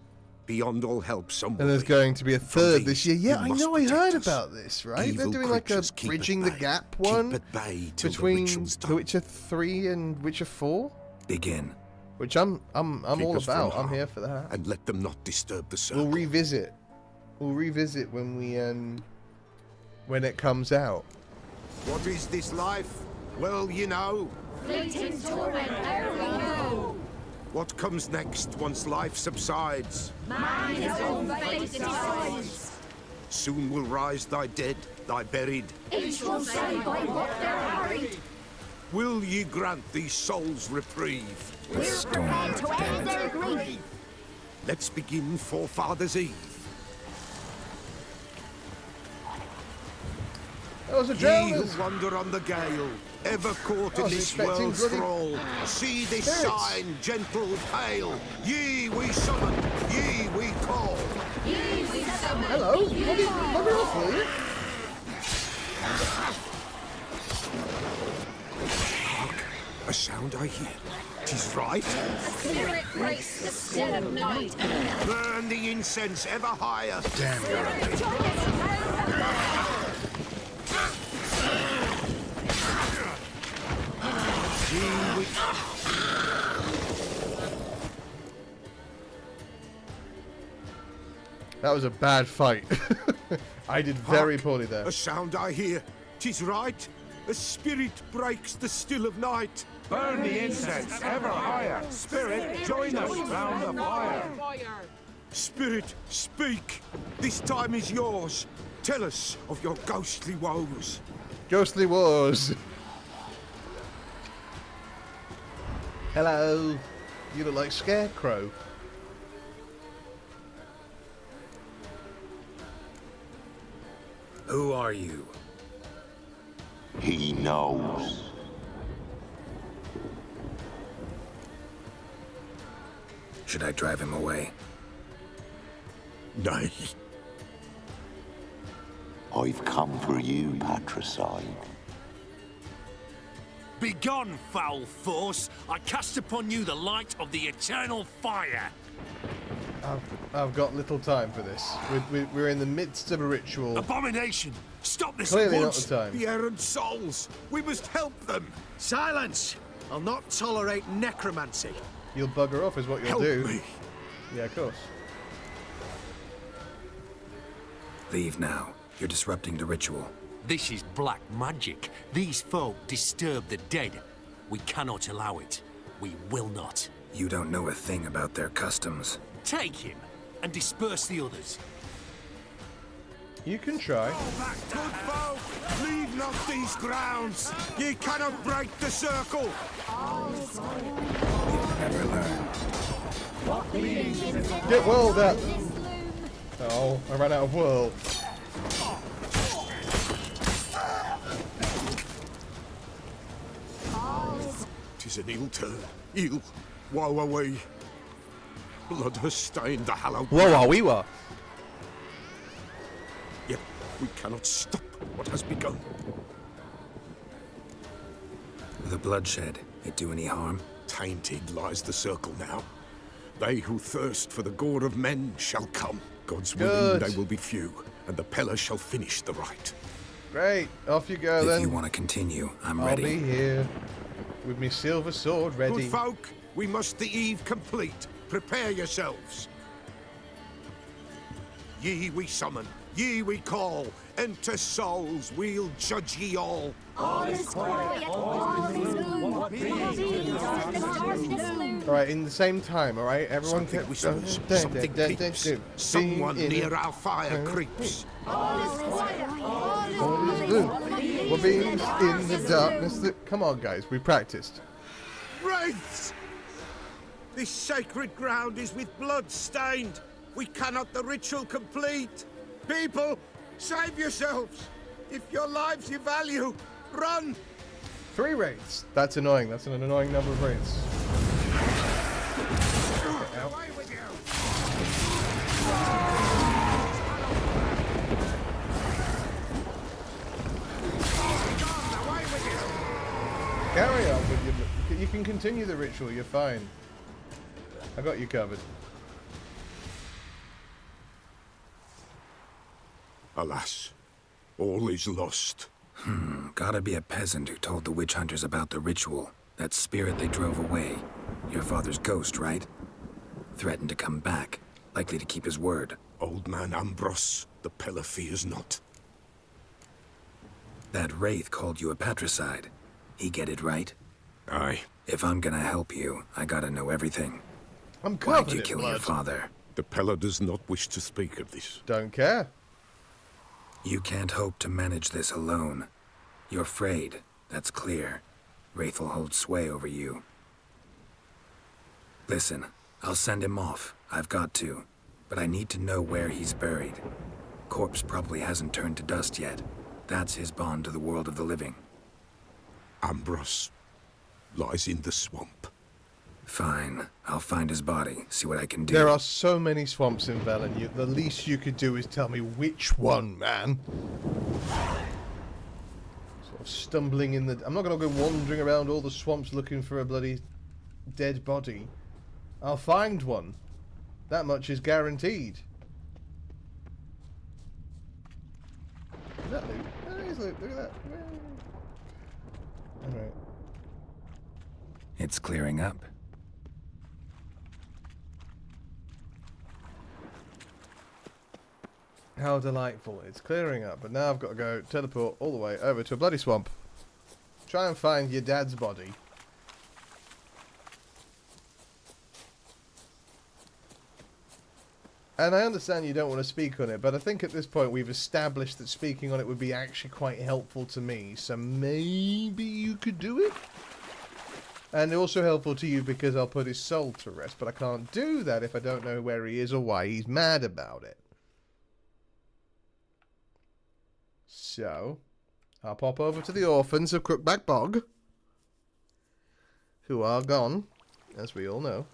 Beyond all help, some And there's going to be a third this year. Yeah, I must know. I heard protect us. about this, right? Evil They're doing like a creatures keep at bridging the bay. gap Keep one at bay till the between ritual's The done. Witcher 3 and Witcher 4, Begin. which I'm Keep all us from about. I'm harm, here for that. And let them not disturb the circle. We'll revisit. We'll revisit when we when it comes out. What is this life? Well, you know. Fleeting torment, there we go. What comes next once life subsides? Man his own fate decides. Soon will rise thy dead, thy buried. Each will say by what they're harried. Will ye grant these souls reprieve? We're prepared to end their grief. Let's begin Forefathers Eve. That was a Ye drowners. who wander on the gale, ever caught I in was this expecting world's bloody thrall, see this spirits. sign, gentle, pale. Ye we summon, ye we call. Ye we summon. Hello. Bugger off, will you? A sound I hear. 'Tis right. Spirit breaks the still of night. Burn the incense ever higher. Damn, you're a pain. Ye we... That was a bad fight. I did very poorly there. A sound I hear. 'Tis right. A spirit breaks the still of night. Burn the incense ever higher. Spirit, join us round the fire. Spirit, speak. This time is yours. Tell us of your ghostly woes. Ghostly woes. Hello. You look like Scarecrow. Who are you? He knows. Should I drive him away? Nay. I've come for you, patricide. Begone, foul force! I cast upon you the light of the eternal fire! I've got little time for this. We're in the midst of a ritual. Abomination! Stop this Clearly at not once! the time. The errant souls! We must help them! Silence! I'll not tolerate necromancy. You'll bugger off is what you'll Help do. me. Yeah, of course. Leave now. You're disrupting the ritual. This is black magic. These folk disturb the dead. We cannot allow it. We will not. You don't know a thing about their customs. Take him and disperse the others. You can try. Good folk, leave not these grounds. Ye cannot break the circle. You'll never learn. Get whirled at. Oh, I ran out of whirl. Tis an ill turn. Ill. Woe away. Blood has stained the hallowed Whoa, ground. we were. Yet we cannot stop what has begun. The bloodshed, it do any harm? Tainted lies the circle now. They who thirst for the gore of men shall come. God's willing they will be few, and the Pella shall finish the rite. Great, off you go then. If you want to continue, I'm I'll ready. be here with my silver sword ready. Good folk, we must the eve complete. Prepare yourselves. Ye we summon, ye we call. Enter souls, we'll judge ye all. All is quiet, all is gloom. Alright, in the same time, alright? Everyone Something kept whispers, something peeps. Someone near our fire creeps. All is quiet, all is gloom. We're being in the darkness. Come on, guys, we practiced. Wraiths! This sacred ground is with blood stained. We cannot the ritual complete. People, save yourselves. If your lives you value, run. 3 wraiths. That's annoying. That's an annoying number of wraiths. Away with you. Carry on with your... You can continue the ritual. You're fine. I got you covered. Alas, all is lost. Gotta be a peasant who told the witch hunters about the ritual. That spirit they drove away. Your father's ghost, right? Threatened to come back. Likely to keep his word. Old man Ambros, the Pella fears not. That wraith called you a patricide. He get it right? Aye. If I'm gonna help you, I gotta know everything. I'm covered Why'd you in kill blood. your father? The Pella does not wish to speak of this. Don't care. You can't hope to manage this alone. You're afraid, that's clear. Wraith will hold sway over you. Listen, I'll send him off. I've got to. But I need to know where he's buried. Corpse probably hasn't turned to dust yet. That's his bond to the world of the living. Ambros lies in the swamp. Fine. I'll find his body, see what I can do. There are so many swamps in Velen. The least you could do is tell me which one, man. Sort of stumbling in the... I'm not going to go wandering around all the swamps looking for a bloody dead body. I'll find one. That much is guaranteed. Is that loot? Oh, it is loot. Look at that. Alright. It's clearing up. How delightful. It's clearing up, but now I've got to go teleport all the way over to a bloody swamp. Try and find your dad's body. And I understand you don't want to speak on it, but I think at this point we've established that speaking on it would be actually quite helpful to me. So maybe you could do it? And also helpful to you because I'll put his soul to rest. But I can't do that if I don't know where he is or why he's mad about it. So, I'll pop over to the orphans of Crookback Bog, who are gone, as we all know.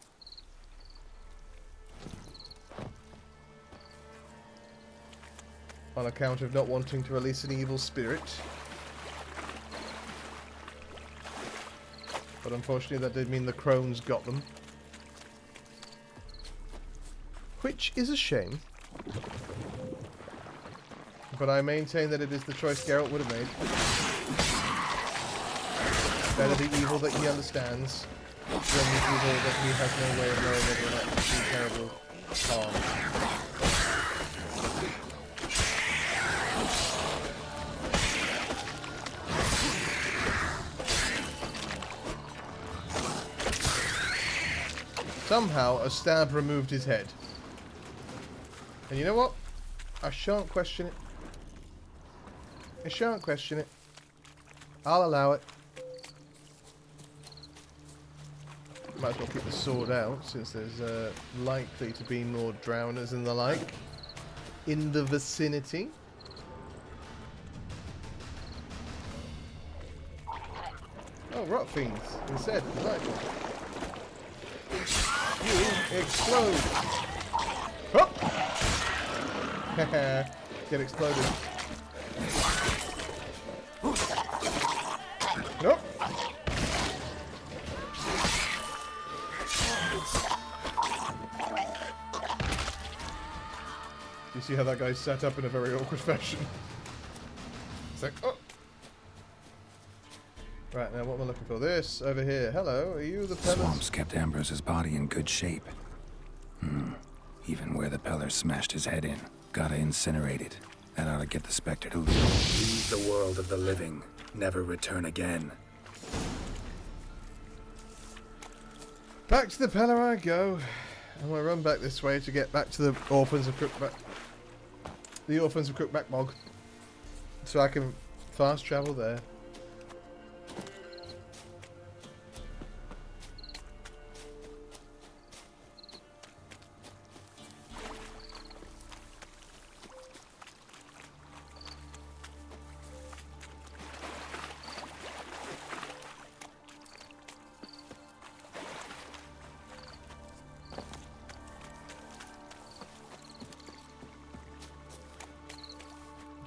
On account of not wanting to release an evil spirit. But unfortunately that did mean the crones got them. Which is a shame. But I maintain that it is the choice Geralt would have made. Better the evil that he understands than the evil that he has no way of knowing whether or not to do terrible harm. Somehow, a stab removed his head. And you know what? I shan't question it. I shan't question it. I'll allow it. Might as well keep the sword out, since there's likely to be more drowners and the like in the vicinity. Oh, rot fiends instead. Delightful. You explode! Oh! Get exploded. Nope. You see how that guy's set up in a very awkward fashion? It's like, oh! Right, now what am I looking for? This, over here. Hello, are you the Pellars? Swamps kept Ambrose's body in good shape. Even where the Pellars smashed his head in. Gotta incinerate it. That ought to get the Spectre to leave the world of the living. Never return again. Back to the Pellar I go. I'm gonna run back this way to get back to the Orphans of Crookback. The Orphans of Crookback Bog. So I can fast travel there.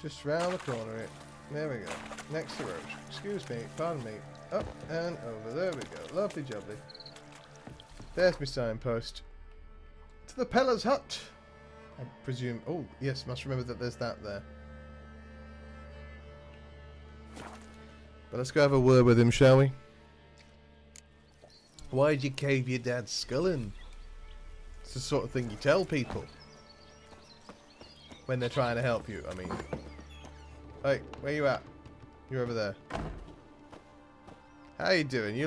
Just round the corner. There we go. Next to Roach. Excuse me. Pardon me. Up and over. There we go. Lovely jubbly. There's my signpost. To the Pellar's hut. I presume. Oh, yes. Must remember that there's that there. But let's go have a word with him, shall we? Why'd you cave your dad's skull in? It's the sort of thing you tell people when they're trying to help you. I mean, hey, where you at? You're over there. How you doing? You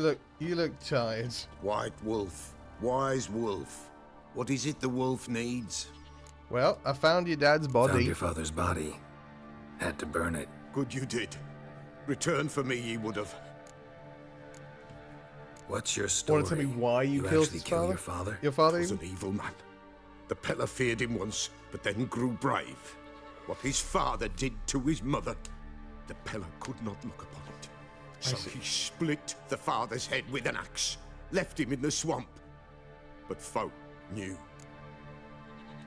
look tired. White Wolf, wise wolf. What is it the wolf needs? Well, I found your dad's body. Found your father's body. Had to burn it. Good you did. Return for me ye would have. What's your story? Want to tell me why you killed his father? Your father? Your father was an evil man. The Pellar feared him once, but then grew brave. What his father did to his mother, the Pellar could not look upon it. So he split the father's head with an axe, left him in the swamp. But folk knew.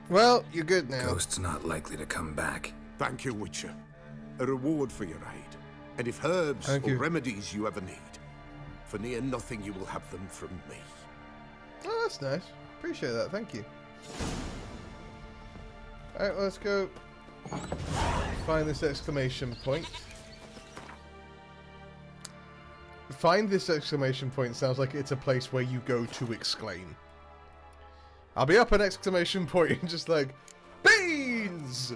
Well, you're good now. Ghost's not likely to come back. Thank you, Witcher. A reward for your aid. And if herbs or remedies you ever need, for near nothing you will have them from me. Oh, that's nice. Appreciate that. Thank you. Alright, let's go find this exclamation point. Find this exclamation point sounds like it's a place where you go to exclaim. I'll be up an exclamation point and just like, beans!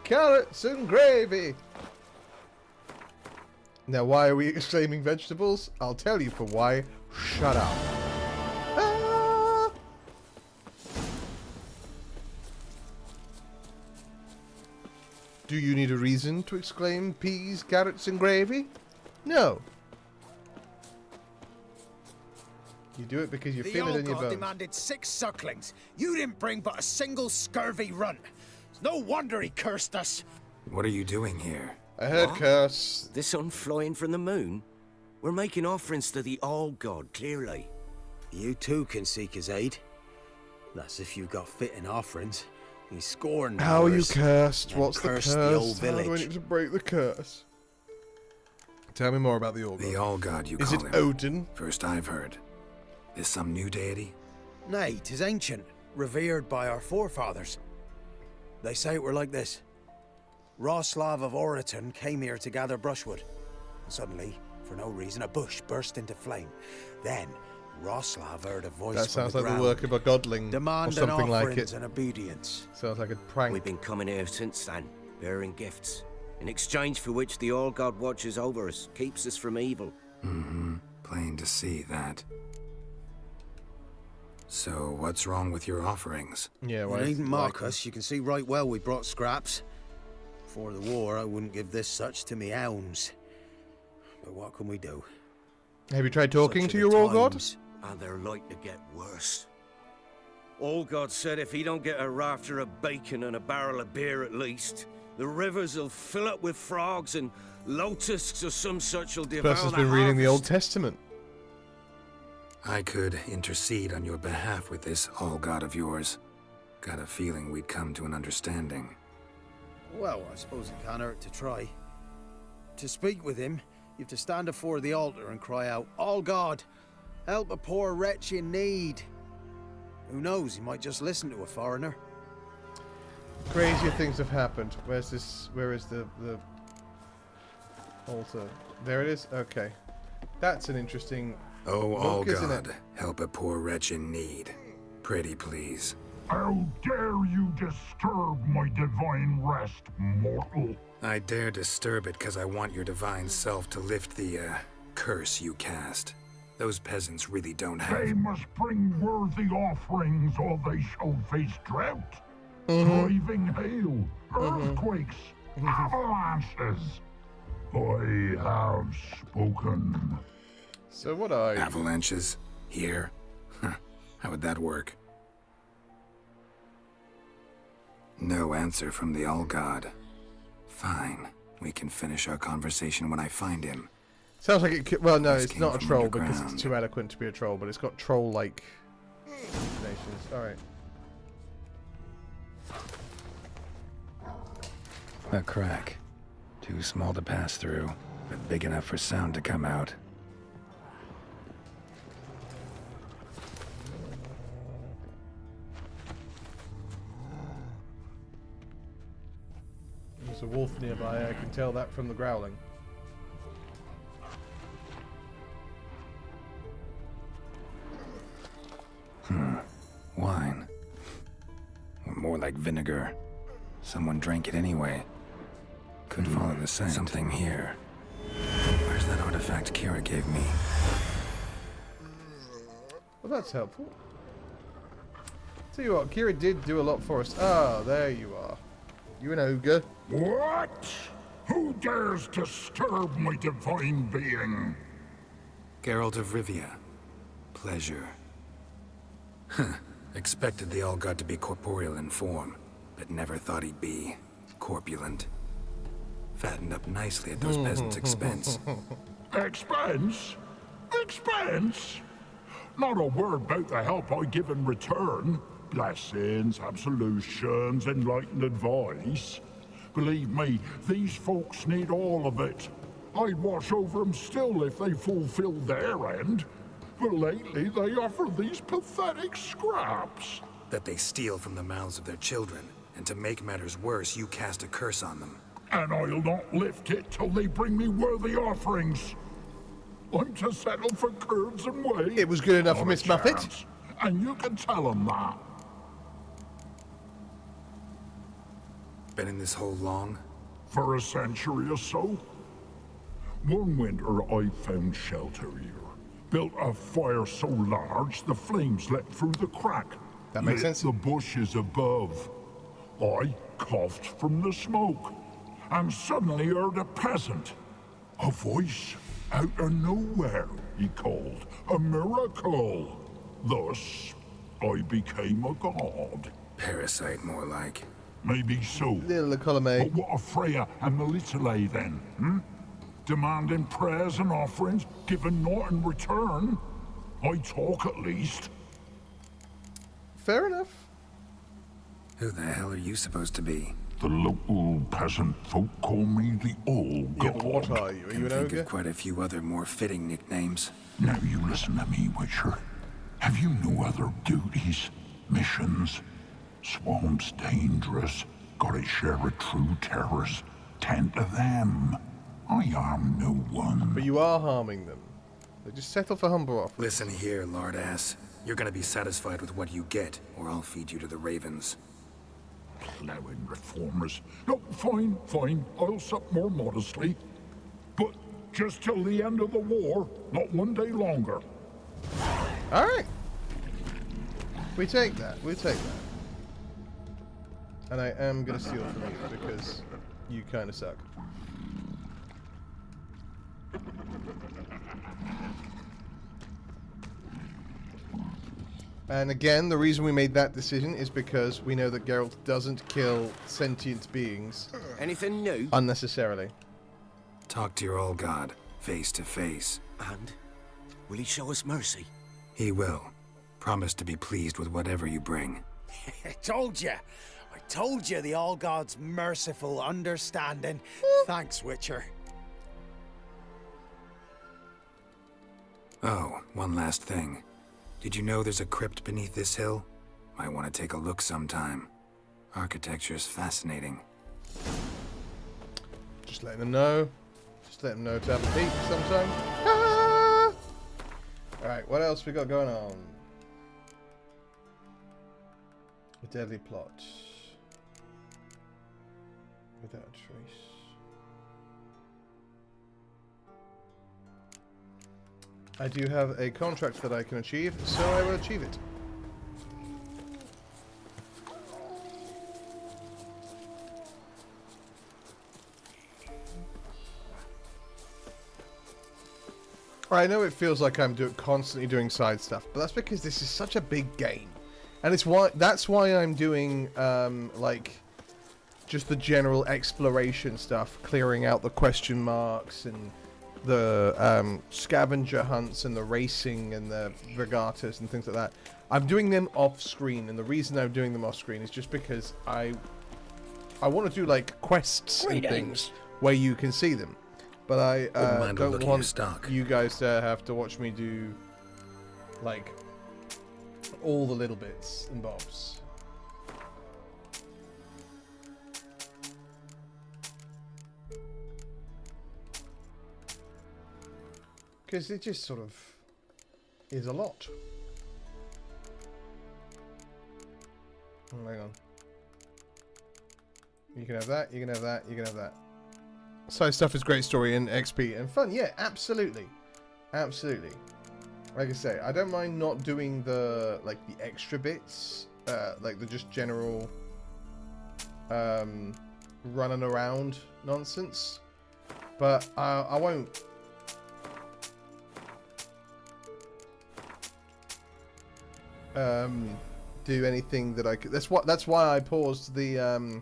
Carrots and gravy! Now, why are we exclaiming vegetables? I'll tell you for why. Shut up. Ah! Do you need a reason to exclaim peas, carrots, and gravy? No. You do it because you feel it in your bones. The demanded 6 sucklings. You didn't bring but a single scurvy runt. It's no wonder he cursed us. What are you doing here? I heard curse. The sun flying from the moon? We're making offerings to the All-God, clearly. You too can seek his aid. That's if you've got fitting offerings. He's scorned. How are you cursed? What's the curse? The old How do I village. need to break the curse? Tell me more about the All-God. The All-God, you call him. Is it Odin? First I've heard. Is some new deity? Nay, 'tis ancient, revered by our forefathers. They say it were like this. Roslav of Oriton came here to gather brushwood. Suddenly, for no reason, a bush burst into flame. Then, Roslav heard a voice That from sounds the like ground, the work of a godling or demanding something like offerings it. and obedience. Sounds like a prank. We've been coming here since then, bearing gifts, in exchange for which the All-God watches over us, keeps us from evil. Mm-hmm. Plain to see that. So, what's wrong with your offerings? Yeah, You needn't mock us. You can see right well we brought scraps. Before the war, I wouldn't give this such to me hounds. But what can we do? Have you tried talking Such to are your the All-God? times. And they're like to get worse. All-God said if he don't get a rafter of bacon and a barrel of beer at least, the rivers will fill up with frogs and locusts or some such will devour Person's the been reading the Old harvest. Testament. I could intercede on your behalf with this All-God of yours. Got a feeling we'd come to an understanding. Well, I suppose it can't hurt to try. To speak with him, you have to stand before the altar and cry out, "All God, help a poor wretch in need." Who knows, he might just listen to a foreigner. Crazier things have happened. Where's this? Where is the altar? There it is. Okay, that's an interesting. Oh, look, isn't it? All-God, help a poor wretch in need. Pretty please. How dare you disturb my divine rest, mortal? I dare disturb it because I want your divine self to lift the, curse you cast. Those peasants really don't have... They must bring worthy offerings or they shall face drought, driving hail, earthquakes, avalanches. I have spoken. So what are you? Avalanches? Here? Huh. How would that work? No answer from the All-God. Fine. We can finish our conversation when I find him. Sounds like it could, well, no, This it's came not a from troll because underground. it's too eloquent to be a troll, but it's got troll-like nations. Alright. A crack. Too small to pass through, but big enough for sound to come out. There's a wolf nearby, I can tell that from the growling. Wine. Or more like vinegar. Someone drank it anyway. Could follow the scent. Something here. Where's that artifact Kira gave me? Well, that's helpful. Tell you what, Kira did do a lot for us. Ah, there you are. You an ogre. What? Who dares disturb my divine being? Geralt of Rivia. Pleasure. Huh. Expected the All-God to be corporeal in form, but never thought he'd be corpulent. Fattened up nicely at those peasants' expense. Expense? Expense? Not a word about the help I give in return. Blessings, absolutions, enlightened advice. Believe me, these folks need all of it. I'd watch over them still if they fulfilled their end. But lately they offer these pathetic scraps. That they steal from the mouths of their children, and to make matters worse, you cast a curse on them. And I'll not lift it till they bring me worthy offerings. I'm to settle for curds and whey. It was good enough for Not a Miss Muffet. chance. And you can tell them that. Been in this hole long? For a century or so. One winter I found shelter here. Built a fire so large the flames leapt through the crack. That makes Lit sense. the bushes above. I coughed from the smoke. and suddenly heard a peasant. A voice out of nowhere, he called. A miracle. Thus, I became a god. Parasite, more like. Maybe so. Little column A. But what of Freya and Melitele then, hmm? Demanding prayers and offerings, giving naught in return? I talk at least. Fair enough. Who the hell are you supposed to be? The local peasant folk call me the Old God. Yeah, but what are you? Are you an Think ogre? of quite a few other more fitting nicknames. Now you listen to me, Witcher. Have you no other duties? Missions? Swamp's dangerous. Got its share of true terrors. Tend to them. I harm no one. But you are harming them. So just settle for humble offers. Listen here, lard ass. You're gonna be satisfied with what you get, or I'll feed you to the ravens. Plowing reformers. No, fine, fine. I'll sup more modestly. But just till the end of the war, not one day longer. Alright. We take that. We take that. And I am going to steal from you because you kind of suck. And again, the reason we made that decision is because we know that Geralt doesn't kill sentient beings. Anything new? Unnecessarily. Talk to your old god, face to face. And? Will he show us mercy? He will. Promise to be pleased with whatever you bring. I told you the All God's merciful, understanding. Thanks, Witcher. Oh, one last thing. Did you know there's a crypt beneath this hill? Might want to take a look sometime. Architecture's fascinating. Just letting them know. Just let them know to have a peek sometime. Ah! Alright, what else we got going on? A deadly plot. Without a trace. I do have a contract that I can achieve, so I will achieve it. I know it feels like I'm constantly doing side stuff, but that's because this is such a big game. And that's why I'm doing like just the general exploration stuff, clearing out the question marks and the scavenger hunts and the racing and the regattas and things like that. I'm doing them off screen, and the reason I'm doing them off screen is just because I want to do like quests and things where you can see them, but I don't want you guys to have to watch me do like all the little bits and bobs. Because it just sort of is a lot. Oh, hang on. You can have that, you can have that, you can have that. Side stuff is great story and XP and fun. Yeah, absolutely. Absolutely. Like I say, I don't mind not doing the like the extra bits, like the just general running around nonsense. But I won't do anything that I could. That's why I paused the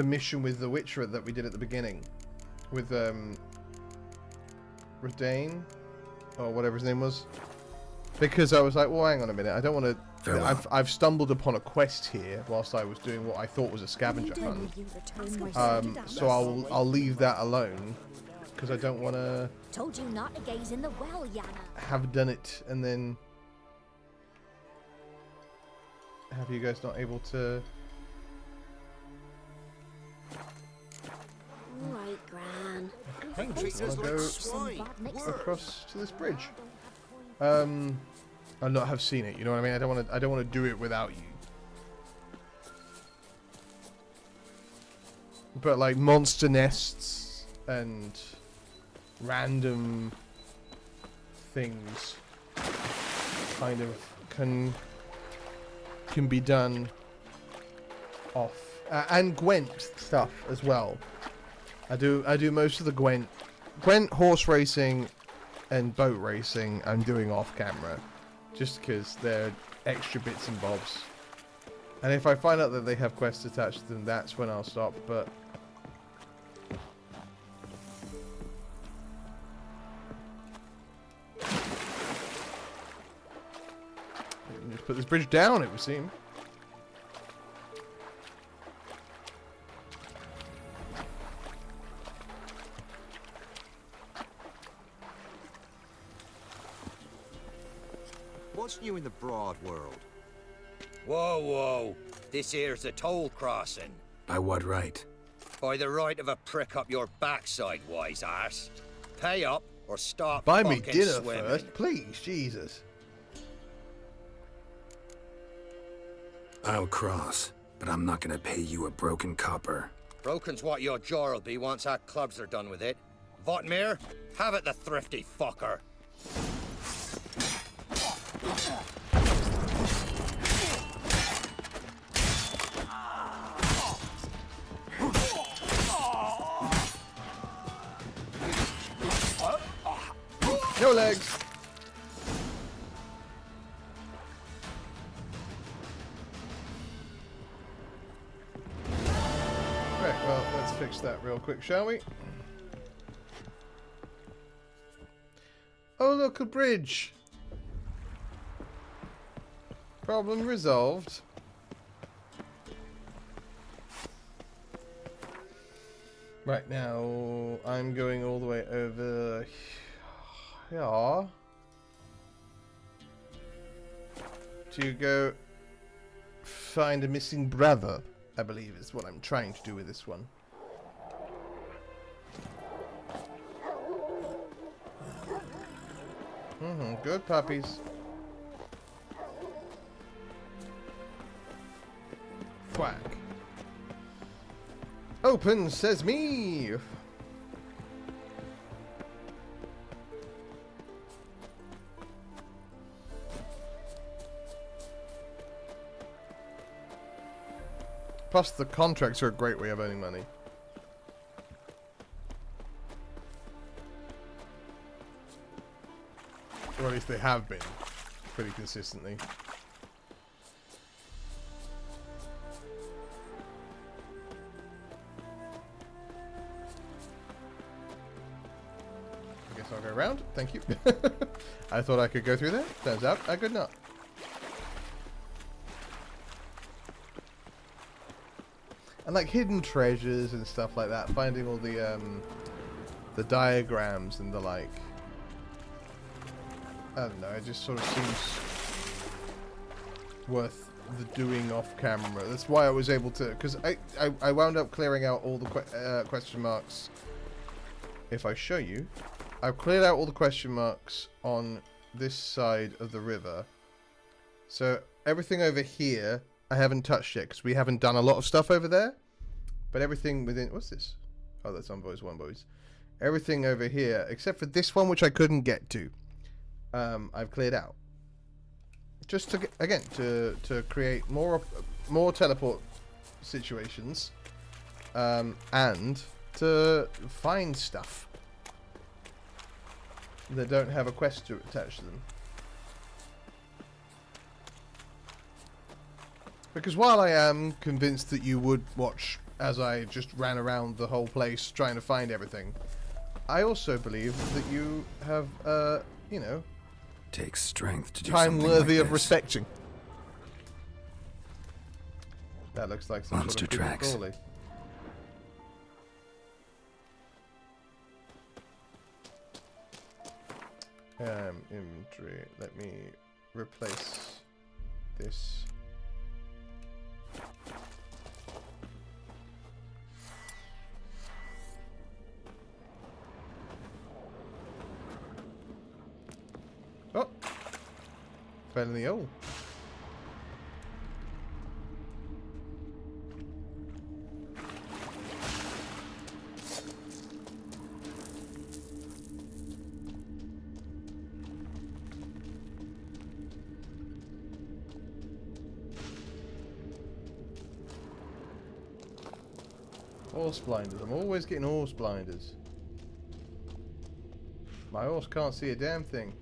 mission with the Witcher that we did at the beginning with Redane or whatever his name was, because I was like, well, hang on a minute, I don't want to. I've stumbled upon a quest here whilst I was doing what I thought was a scavenger hunt. So I'll leave that alone because I don't want to. Told you not to gaze in the well, Yana. Have done it and then have you guys not able to. Right, Gran. I'll go across to this bridge. And not have seen it. You know what I mean? I don't want to do it without you. But like monster nests and random things kind of can be done off And Gwent stuff as well. I do most of the Gwent horse racing and boat racing I'm doing off camera, just because they're extra bits and bobs. And if I find out that they have quests attached to them, that's when I'll stop. But just put this bridge down, it would seem. What's new in the broad world? Whoa, whoa. This here's a toll crossing. By what right? By the right of a prick up your backside, wise ass. Pay up or stop Buy me fucking dinner swimming. first, please, Jesus. I'll cross, but I'm not gonna pay you a broken copper. Broken's what your jaw'll be once our clubs are done with it. Votmir, have it, the thrifty fucker. No legs. Right, well, let's fix that real quick, shall we? Oh, look, a bridge. Problem resolved. Right now, I'm going all the way over here to go find a missing brother, I believe is what I'm trying to do with this one. Good puppies. Quack. Open, says me. Plus, the contracts are a great way of earning money. Or at least they have been, pretty consistently. I guess I'll go around. Thank you. I thought I could go through there. Turns out I could not. And like hidden treasures and stuff like that, finding all the diagrams and the like. I don't know, it just sort of seems worth the doing off camera. That's why I was able to, because I wound up clearing out all the question marks. If I show you, I've cleared out all the question marks on this side of the river. So everything over here I haven't touched yet because we haven't done a lot of stuff over there. But everything within... What's this? Oh, that's Unboys, One Boys. Everything over here, except for this one, which I couldn't get to, I've cleared out. Just to, again, to create more teleport situations, and to find stuff that don't have a quest to attach to them. Because while I am convinced that you would watch as I just ran around the whole place trying to find everything, I also believe that you have, you know, takes strength to do time something worthy like of this. respecting. That looks like some Monster sort of tracks. crawly. Inventory. Let me replace this. Oh, fell in the hole. Horse blinders. I'm always getting horse blinders. My horse can't see a damn thing.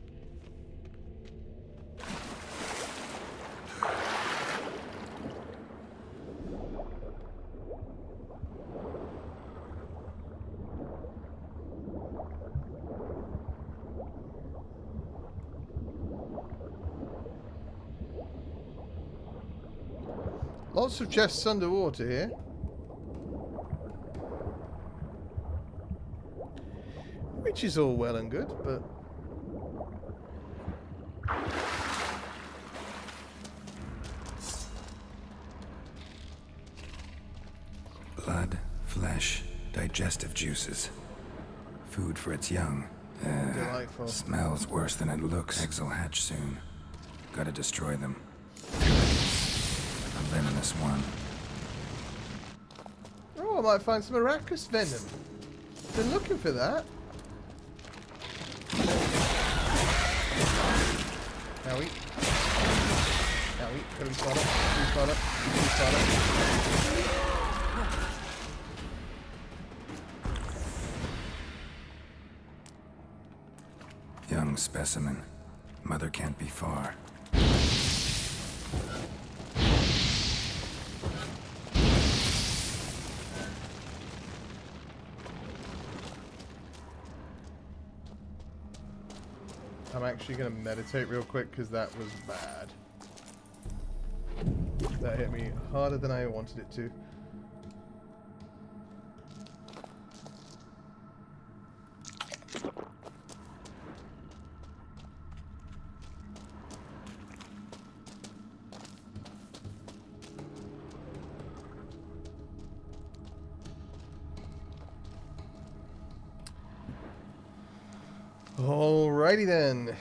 Lots of chests underwater here. Which is all well and good, but... Blood, flesh, digestive juices. Food for its young. Delightful. Smells worse than it looks. Eggs will hatch soon. Gotta destroy them. A venomous one. Oh, I might find some Arrakis venom. Been looking for that. Now eat. Now eat. Gotta be spot up. Be spot up. Be spot up. Young specimen. Mother can't be far. I'm actually going to meditate real quick because that was bad. That hit me harder than I wanted it to. Alrighty then.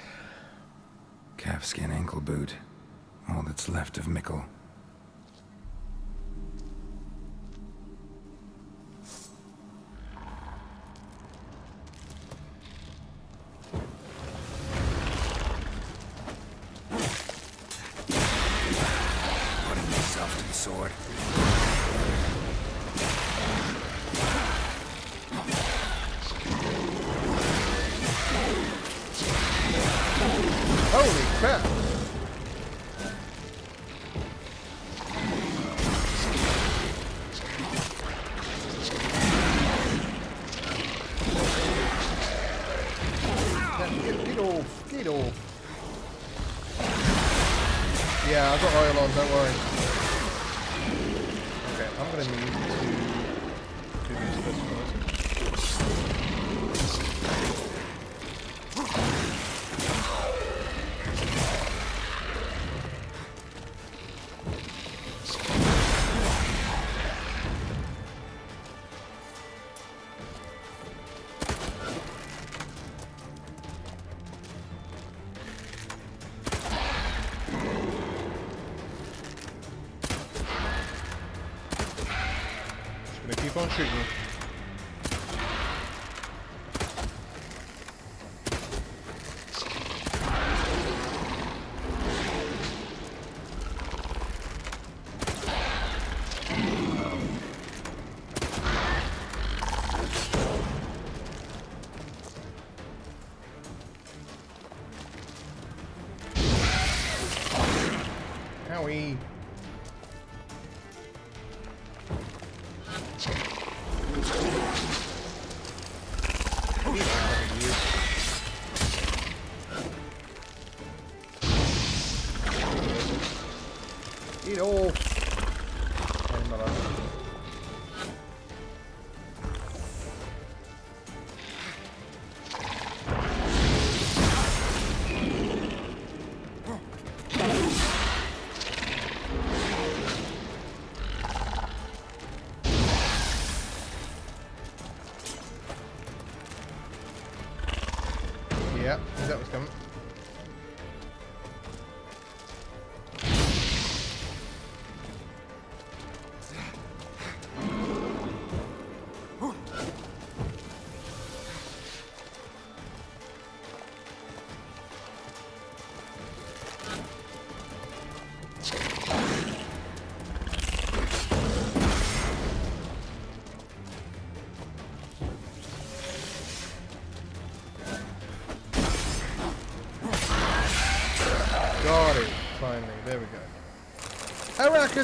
Calfskin ankle boot. All that's left of Mikkel. Putting yourself to the sword. Holy crap! Get off! Get off! Yeah, I've got oil on, don't worry. Okay, I'm gonna need to do this first. Keep on shooting. Owie. Eat all. Yeah, that was coming.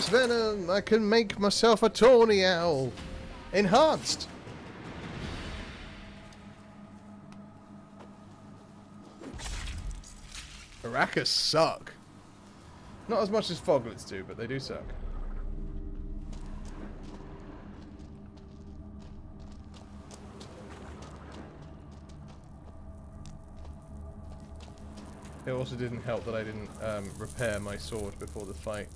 this venom, I can make myself a tawny owl. Enhanced. Baracas suck. Not as much as foglets do, but they do suck. It also didn't help that I didn't repair my sword before the fight.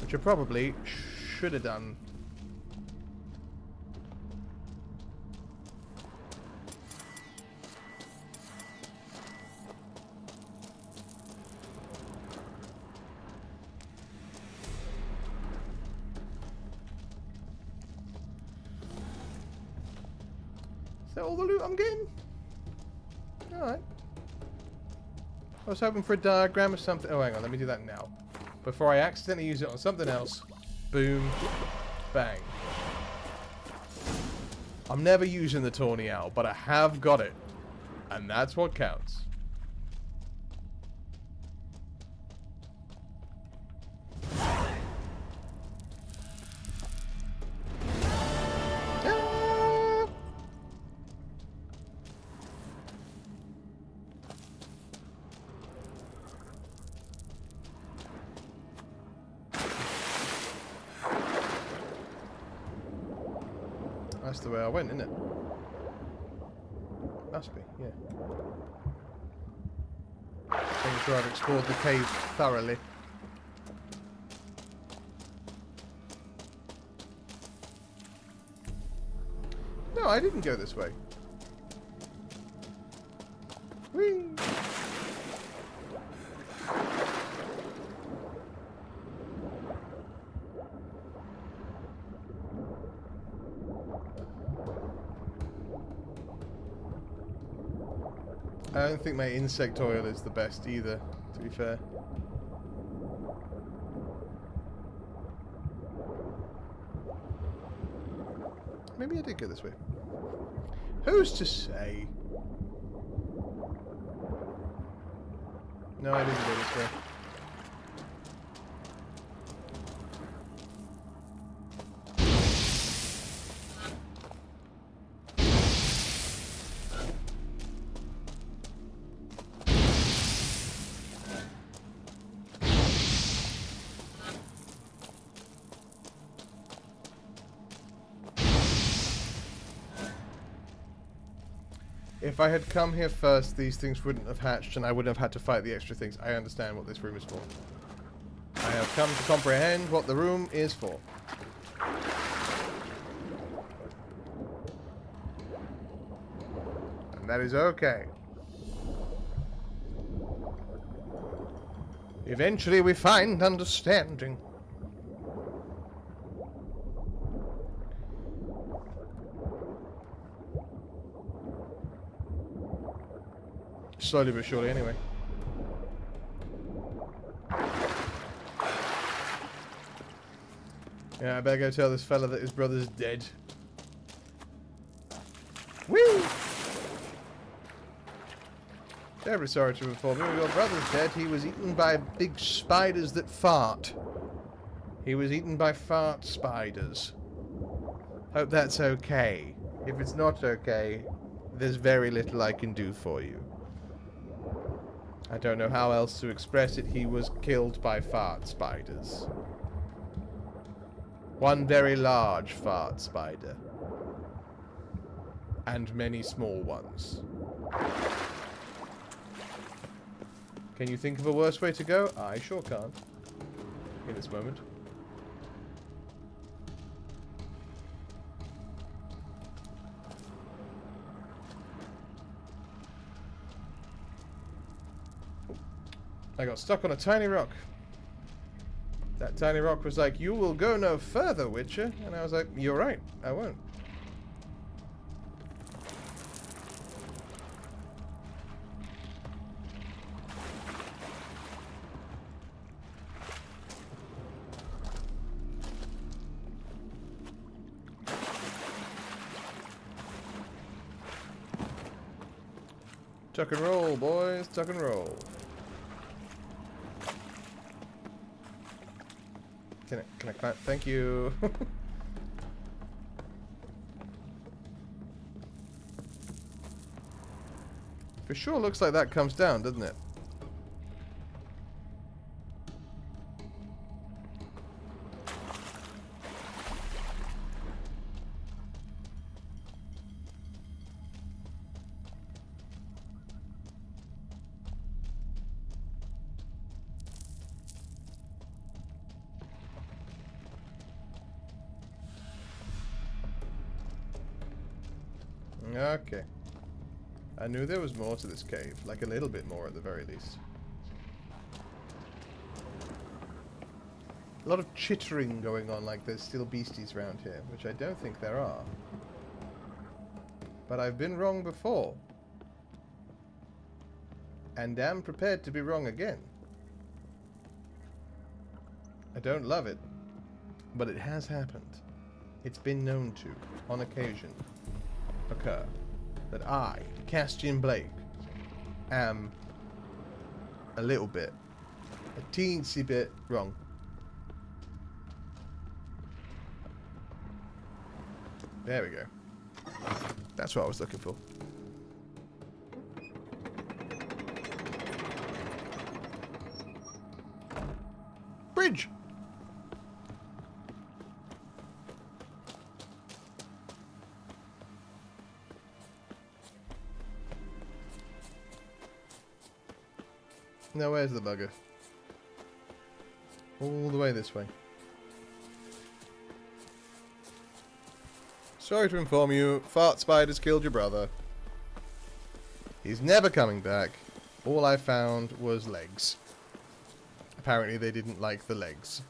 Which I probably should have done. Is that all the loot I'm getting? Alright. I was hoping for a diagram or something. Oh, hang on. Let me do that now. Before I accidentally use it on something else. Boom. Bang. I'm never using the tawny owl, but I have got it. And that's what counts. That's the way I went, isn't it? Must be, yeah. Making sure I've explored the cave thoroughly. No, I didn't go this way. Whee! I don't think my insect oil is the best either, to be fair. Maybe I did go this way. Who's to say? No, I didn't go this way. If I had come here first, these things wouldn't have hatched and I wouldn't have had to fight the extra things. I understand what this room is for. I have come to comprehend what the room is for. And that is okay. Eventually we find understanding. Slowly but surely, anyway. Yeah, I better go tell this fella that his brother's dead. Woo! Terribly sorry to inform you, your brother's dead. He was eaten by big spiders that fart. He was eaten by fart spiders. Hope that's okay. If it's not okay, there's very little I can do for you. I don't know how else to express it. He was killed by fart spiders. One very large fart spider. And many small ones. Can you think of a worse way to go? I sure can't. In this moment. I got stuck on a tiny rock. That tiny rock was like, "You will go no further, Witcher." And I was like, "You're right, I won't." Tuck and roll, boys. Tuck and roll. Can I climb? Thank you. For sure looks like that comes down, doesn't it? Okay. I knew there was more to this cave, like a little bit more at the very least. A lot of chittering going on, like there's still beasties around here, which I don't think there are. But I've been wrong before. And am prepared to be wrong again. I don't love it, but it has happened. It's been known to, on occasion, occur that I, Kastian Blake, am a little bit, a teensy bit wrong. There we go. That's what I was looking for. Bridge! Now where's the bugger? All the way this way. Sorry to inform you, fart spiders killed your brother. He's never coming back. All I found was legs. Apparently they didn't like the legs.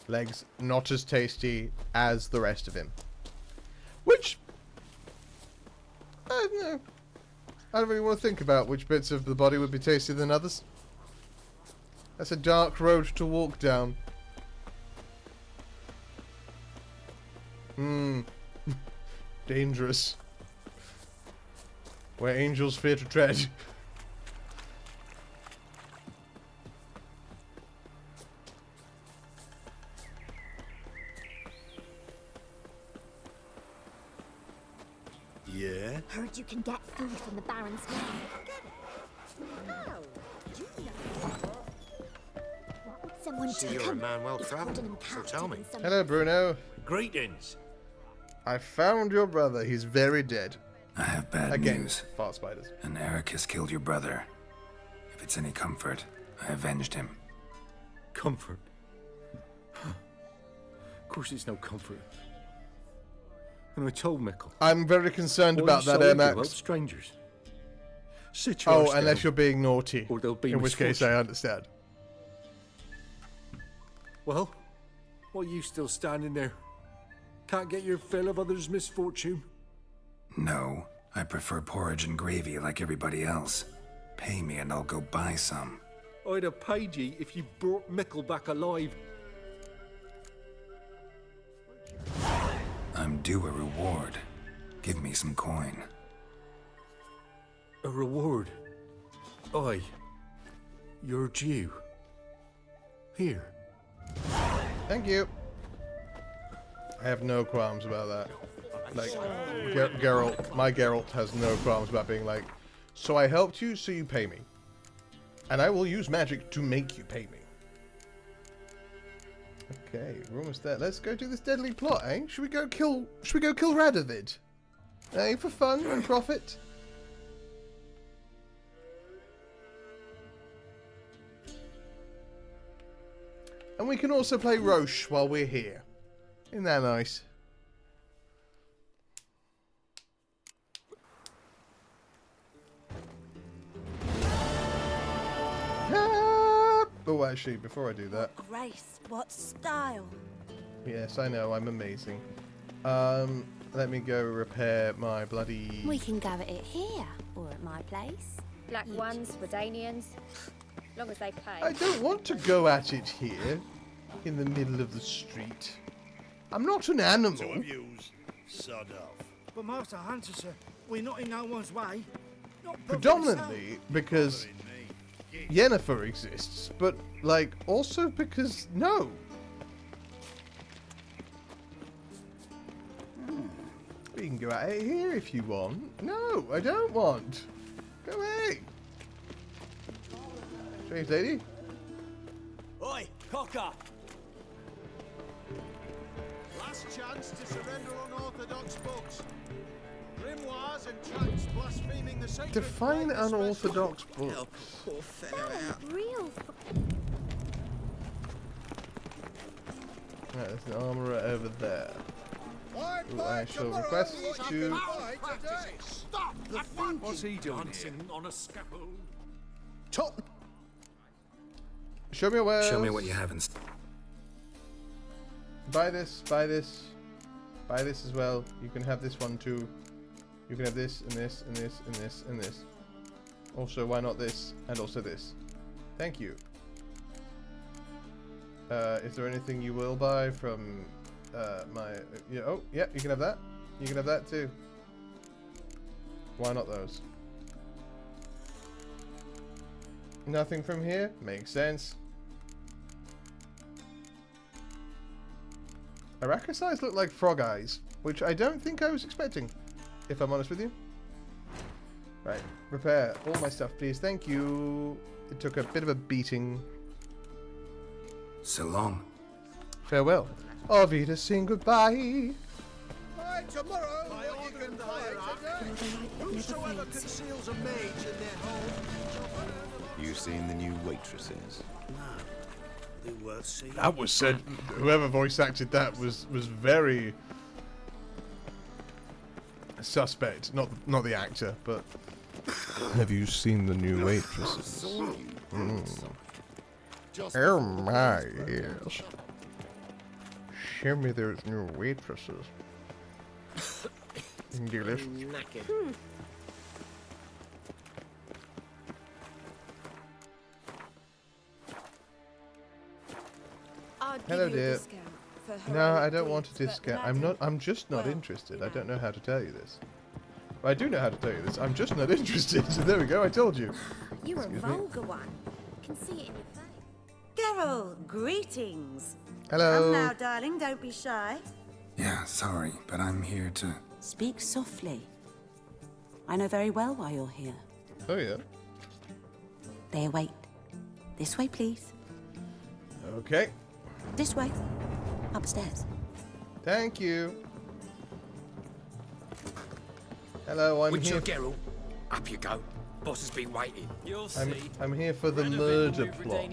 Legs not as tasty as the rest of him. Which, I don't know. I don't really want to think about which bits of the body would be tastier than others. That's a dark road to walk down. Dangerous. Where angels fear to tread. Yeah? Heard you can get food from the Baron's well. Someone See, you're a man well travelled, so tell me. Hello, Bruno. Greetings. I found your brother. He's very dead. I have bad news. Fart spiders. An Eric has killed your brother. If it's any comfort, I avenged him. Comfort? Of course it's no comfort. And I told Mikkel. I'm very concerned about that, Max. Strangers. Sit your Oh, unless you're being naughty. Or there'll be in which case I understand. Well, why are you still standing there? Can't get your fill of others' misfortune? No, I prefer porridge and gravy like everybody else. Pay me and I'll go buy some. I'd have paid ye if you brought Mikkel back alive. I'm due a reward. Give me some coin. A reward? Aye. You're due. Here. Thank you. I have no qualms about that. Like, Geralt, my Geralt has no qualms about being like, so I helped you, so you pay me. And I will use magic to make you pay me. Okay, we're almost there. Let's go do this deadly plot, eh? Should we go kill Radovid? Eh, for fun and profit? And we can also play Roche while we're here. Isn't that nice? Oh, actually, before I do that. What grace, what style. Yes, I know, I'm amazing. Let me go repair my bloody... We can go at it here, or at my place. Black ones, Redanians, long as they pay. I don't want to go at it here, in the middle of the street. I'm not an animal. So abused, sod off. But Master Hunter, sir, we're not in no one's way. Predominantly because Yennefer exists, but, like, also because, no. can go out here if you want. No, I don't want. Go away. Strange lady. Oi, cocker! Last chance to surrender unorthodox books. Grimoires and chants blaspheming the sacred. Define unorthodox books. Poor fella out. Real. Right, there's an armourer over there. Who I shall request to. Stop! What's he doing here? On a scaffold. Top. Show me your wares. Show me what you have in. Buy this. Buy this. Buy this as well. You can have this one too. You can have this and this and this and this and this. Also, why not this and also this? Thank you. Is there anything you will buy from my... yeah, oh, yeah, you can have that. You can have that too. Why not those? Nothing from here? Makes sense. Arachas eyes look like frog eyes, which I don't think I was expecting, if I'm honest with you. Right, repair all my stuff, please. Thank you. It took a bit of a beating. So long. Farewell. Auf Wiedersehen, goodbye. By tomorrow, by order of the hierarchy, whosoever conceals a mage in their home. You seen the new waitresses? They worth seeing. That was said. Whoever voice acted that was very suspect. Not the actor, but. Have you seen the new waitresses? Oh my yes. Show me those new waitresses. Delicious. Hello, dear. No, I don't want a discount. I'm just not interested. I don't know how to tell you this. Well, I do know how to tell you this. I'm just not interested. There we go. I told you. You're a vulgar one. Can see it in your face. Geralt, greetings. Hello. Come now, darling. Don't be shy. Yeah, sorry, but I'm here to... Speak softly. I know very well why you're here. Oh, yeah. They await. This way, please. Okay. This way. Upstairs. Thank you. Hello, I'm Witcher here. Geralt, up you go. Boss has been waiting. You'll see. I'm here for the murder plot.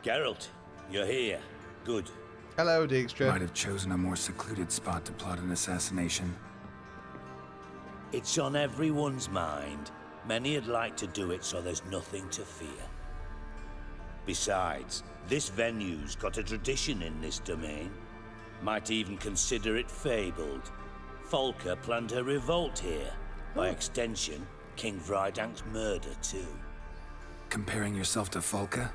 Geralt, you're here. Good. Hello, Dijkstra. Might have chosen a more secluded spot to plot an assassination. It's on everyone's mind. Many'd like to do it so there's nothing to fear. Besides, this venue's got a tradition in this domain. Might even consider it fabled. Folka planned her revolt here. By extension, King Vrydank's murder too. Comparing yourself to Folka?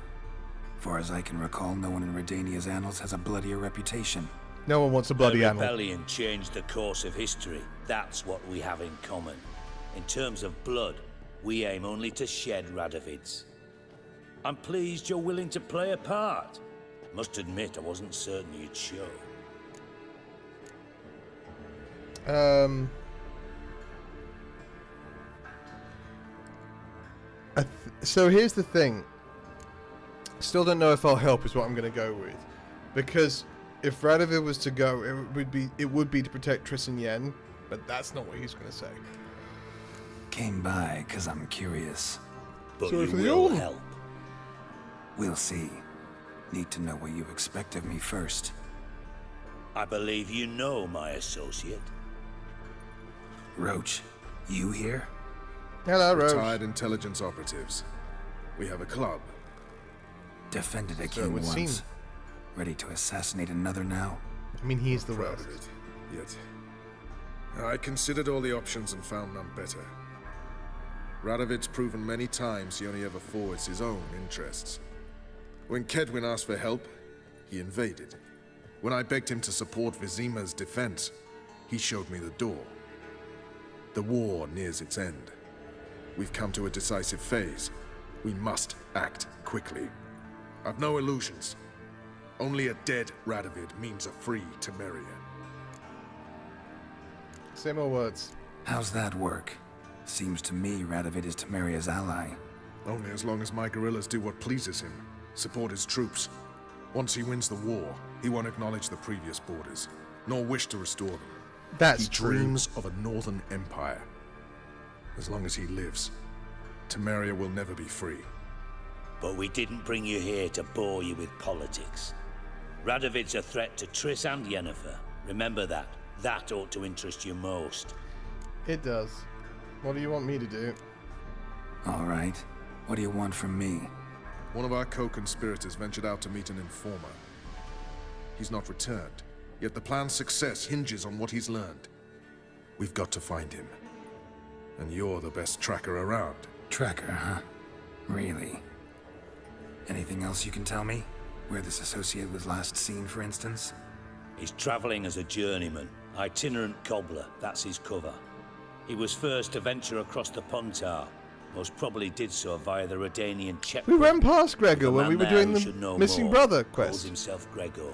Far as I can recall, no one in Redania's annals has a bloodier reputation. No one wants a bloody The animal. rebellion changed the course of history. That's what we have in common. In terms of blood, we aim only to shed Radovid's. I'm pleased you're willing to play a part. Must admit, I wasn't certain you'd show. So here's the thing. Still don't know if I'll help is what I'm going to go with. Because if Radovid was to go, it would be to protect Triss and Yen, but that's not what he's going to say. Came by because I'm curious. But Sorry you for the will old. help. We'll see. Need to know what you expect of me first. I believe you know my associate. Roach, you here? Hello, Roach. Retired intelligence operatives. We have a club. Defended a So it king would once. seem. Ready to assassinate another now? I mean, he's the Proud worst. of it. Yet, I considered all the options and found none better. Radovid's proven many times he only ever forwards his own interests. When Kedwin asked for help, he invaded. When I begged him to support Vizima's defense, he showed me the door. The war nears its end. We've come to a decisive phase. We must act quickly. I've no illusions. Only a dead Radovid means a free Temeria. Say more words. How's that work? Seems to me Radovid is Temeria's ally. Only as long as my guerrillas do what pleases him. Support his troops. Once he wins the war, he won't acknowledge the previous borders, nor wish to restore them. That's he true. dreams of a northern empire. As long as he lives, Temeria will never be free. But we didn't bring you here to bore you with politics. Radovid's a threat to Triss and Yennefer. Remember that. That ought to interest you most. It does. What do you want me to do? All right. What do you want from me? One of our co-conspirators ventured out to meet an informer. He's not returned, yet the plan's success hinges on what he's learned. We've got to find him. And you're the best tracker around. Tracker, huh? Really? Anything else you can tell me? Where this associate was last seen, for instance? He's traveling as a journeyman, itinerant cobbler, that's his cover. He was first to venture across the Pontar. Most probably did so via the Redanian checkpoint. We went past Gregor when we were doing the the missing brother quest. Calls himself Gregor.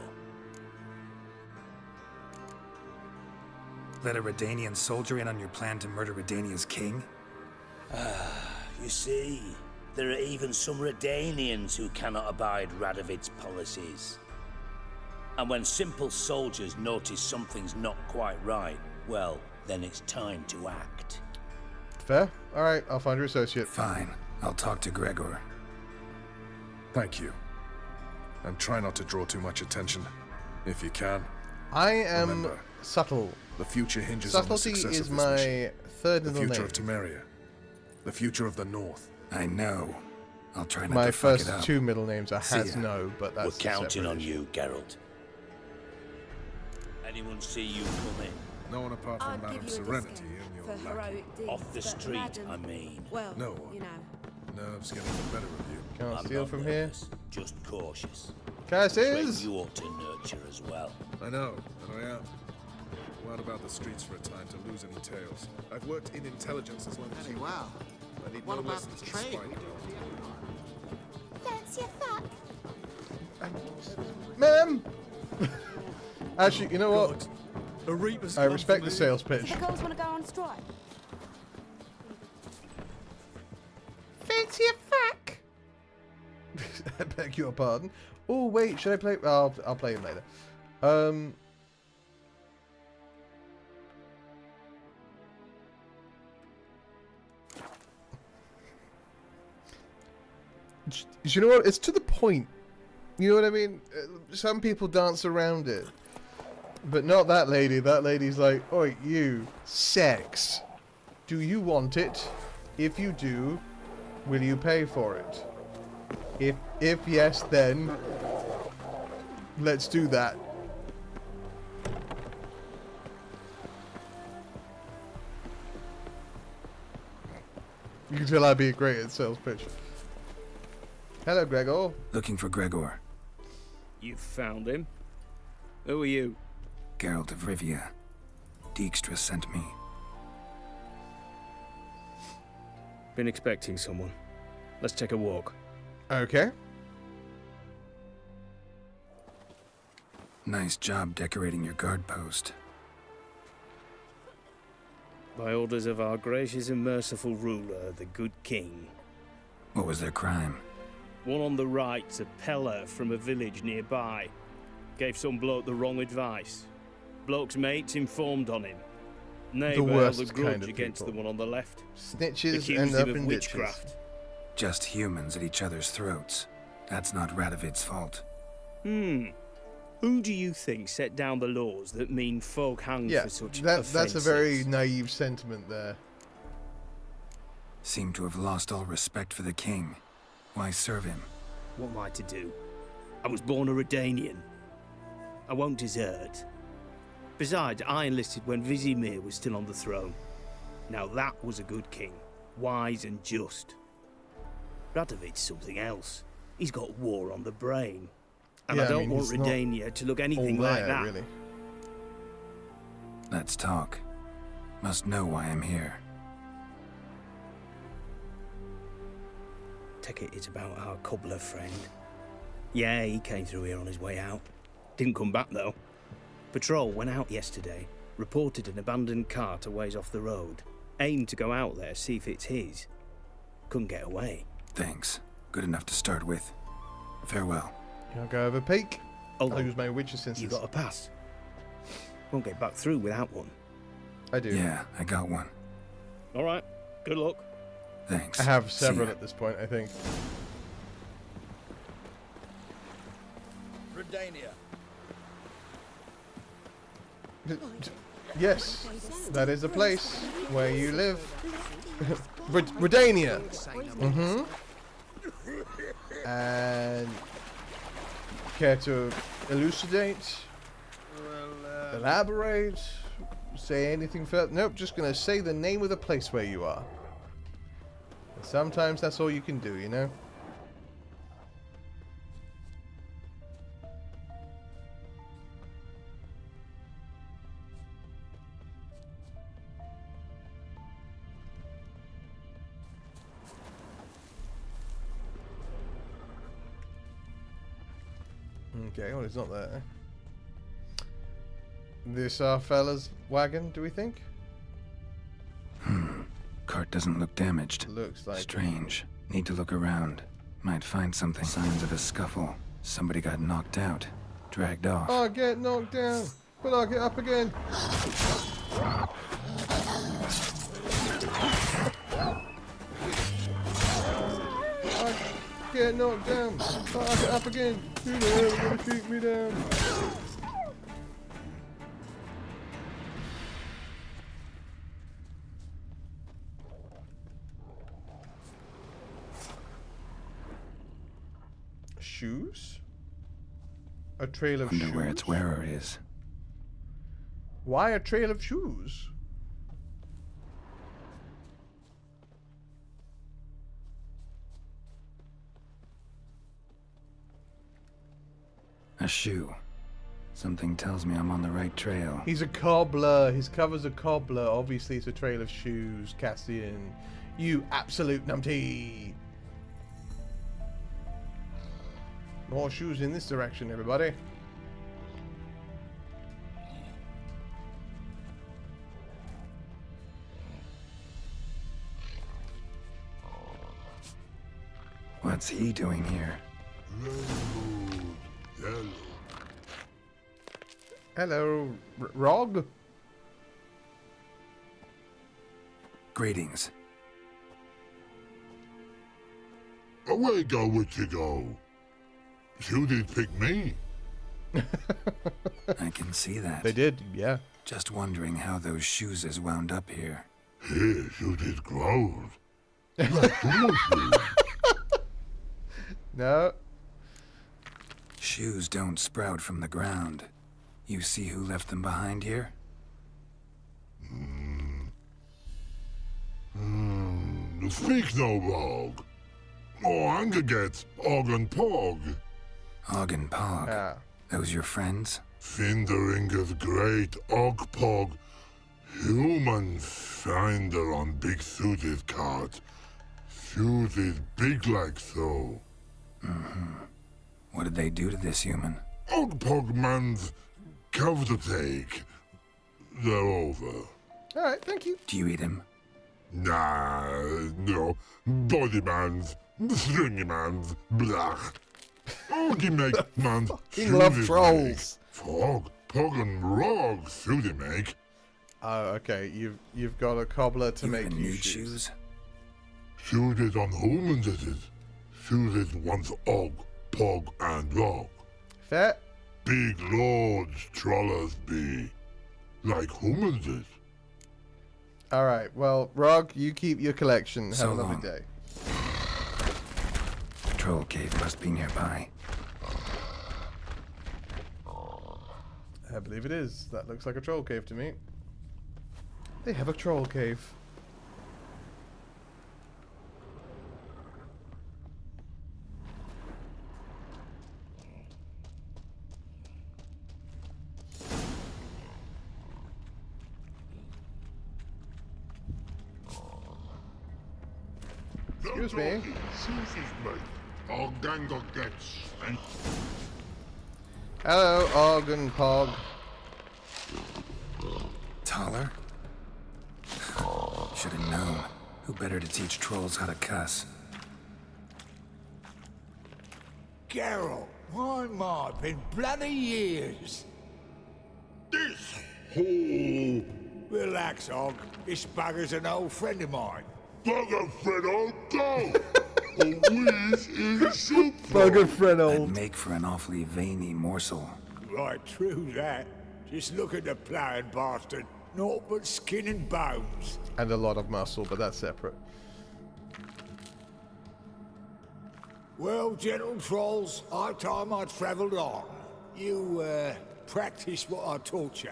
Let a Redanian soldier in on your plan to murder Redania's king? You see, there are even some Redanians who cannot abide Radovid's policies. And when simple soldiers notice something's not quite right, well, then it's time to act. Fair? Alright, I'll find your associate. Fine. I'll talk to Gregor. Thank you. And try not to draw too much attention, if you can. I am Remember, subtle. The future hinges Subtlety on the success is of this mission. my third in The the future name. of Temeria. The future of the North. I know. I'll try not My to fuck first it up. two middle names are See ya. Hasno, but that's We're counting separate on issue. you, Geralt. Anyone see you come in? No one apart from Madame Serenity and your lackey. Off the street, I mean. Well, No one. you know. Nerves getting the better of you. Can't I'm steal not from nervous, just cautious. Cass Trait is. you ought to nurture as well. I know, and I am. Go out about the streets for a time to lose any tales. I've worked in intelligence as long as you. Wow. I need What no about lessons the in trade? spite. That's your fuck. Ma'am! Actually, you know what? God. A Reaper's I come respect for the me. sales pitch. The girls want to go on strike. Fancy a fuck? I beg your pardon. Oh wait, should I play? I'll play him later. You know what? It's to the point. You know what I mean? Some people dance around it. But not that lady. That lady's like, oi, you, sex. Do you want it? If you do, will you pay for it? If yes, then let's do that. You can tell I'd be great at sales pitch. Hello, Gregor. Looking for Gregor. You found him? Who are you? Geralt of Rivia. Dijkstra sent me. Been expecting someone. Let's take a walk. Okay. Nice job decorating your guard post. By orders of our gracious and merciful ruler, the good king. What was their crime? One on the right's a peller from a village nearby. Gave some bloke the wrong advice. Bloke's mates informed on him. Neighbour held worst a grudge kind of against people. the one on the left. Snitches Accused end him up of in ditches. witchcraft. Just humans at each other's throats. That's not Radovid's fault. Who do you think set down the laws that mean folk hang Yeah, for such that's a offences? very naive sentiment there. Seem to have lost all respect for the king. Why serve him? What am I to do? I was born a Redanian. I won't desert. Besides, I enlisted when Vizimir was still on the throne. Now that was a good king, wise and just. Radovid's something else. He's got war on the brain. And Yeah, I don't mean, want he's not Redania to look anything all like there, that. Really. Let's talk. Must know why I'm here. Take it it's about our cobbler friend. Yeah, he came through here on his way out. Didn't come back, though. Patrol went out yesterday, reported an abandoned cart a ways off the road. Aimed to go out there, see if it's his. Couldn't get away. Thanks. Good enough to start with. Farewell. I'll go over peek. Hold on. Lose my witcher senses. You got a pass? Won't get back through without one. I do. Yeah, I got one. All right. Good luck. Thanks. I have several at this point, I think. Redania. Yes, that is a place where you live. Redania. And care to elucidate? Elaborate? Say anything further? Nope, just gonna say the name of the place where you are. And sometimes that's all you can do, you know? Okay, well, it's not there. This our fella's wagon, do we think? Cart doesn't look damaged. Looks like strange. Need to look around. Might find something. Signs of a scuffle. Somebody got knocked out. Dragged off. I get knocked down, but I'll get up again. I get knocked down, but I'll get up again. Who the hell is gonna shoot me down? Shoes? A trail of Wonder shoes? where its wearer is. Why a trail of shoes? A shoe. Something tells me I'm on the right trail. He's a cobbler. His cover's a cobbler. Obviously, it's a trail of shoes, Kastian. You absolute numpty. More shoes in this direction, everybody. What's he doing here? Hello, Rog. Greetings. Away go, would you go? You did pick me. I can see that. They did, yeah. Just wondering how those shoes is wound up here. Here, you did grow. Like you. No. Shoes don't sprout from the ground. You see who left them behind here? Speak no, Rog. Oh, anger gets Og and Pog. Og and Pog. Those your friends? Finderinger's great Og Pog. Human finder on big suited cart. Suited big like so. What did they do to this human? Og Pog man's cover to take. They're over. Alright, thank you. Do you eat him? Nah, no. Body man's, stringy man's, blach. Oggy make man's love trolls. Frog, Pog and Rog suited make. Oh, okay. You've got a cobbler to make you need shoes. Suited on humans it is. Suited once Og, Pog and Rog. Fair. Big lords trollers be. Like humans is. Alright, well, Rog, you keep your collection. Have So a lovely long. day. Troll cave must be nearby. I believe it is. That looks like a troll cave to me. They have a troll cave. Excuse me. Orgango gets and Hello, Organ Pog. Taller? Should have known. Who better to teach trolls how to cuss? Geralt, my, been bloody years. This whole... Relax, Og. This bugger's an old friend of mine. Bugger Fredo, go! Always in soup. Bugger Fredo. That'd make for an awfully veiny morsel. Right, true that. Just look at the ploughing bastard. Naught but skin and bones. And a lot of muscle, but that's separate. Well, gentle trolls, high time I travelled on. You, practice what I taught you.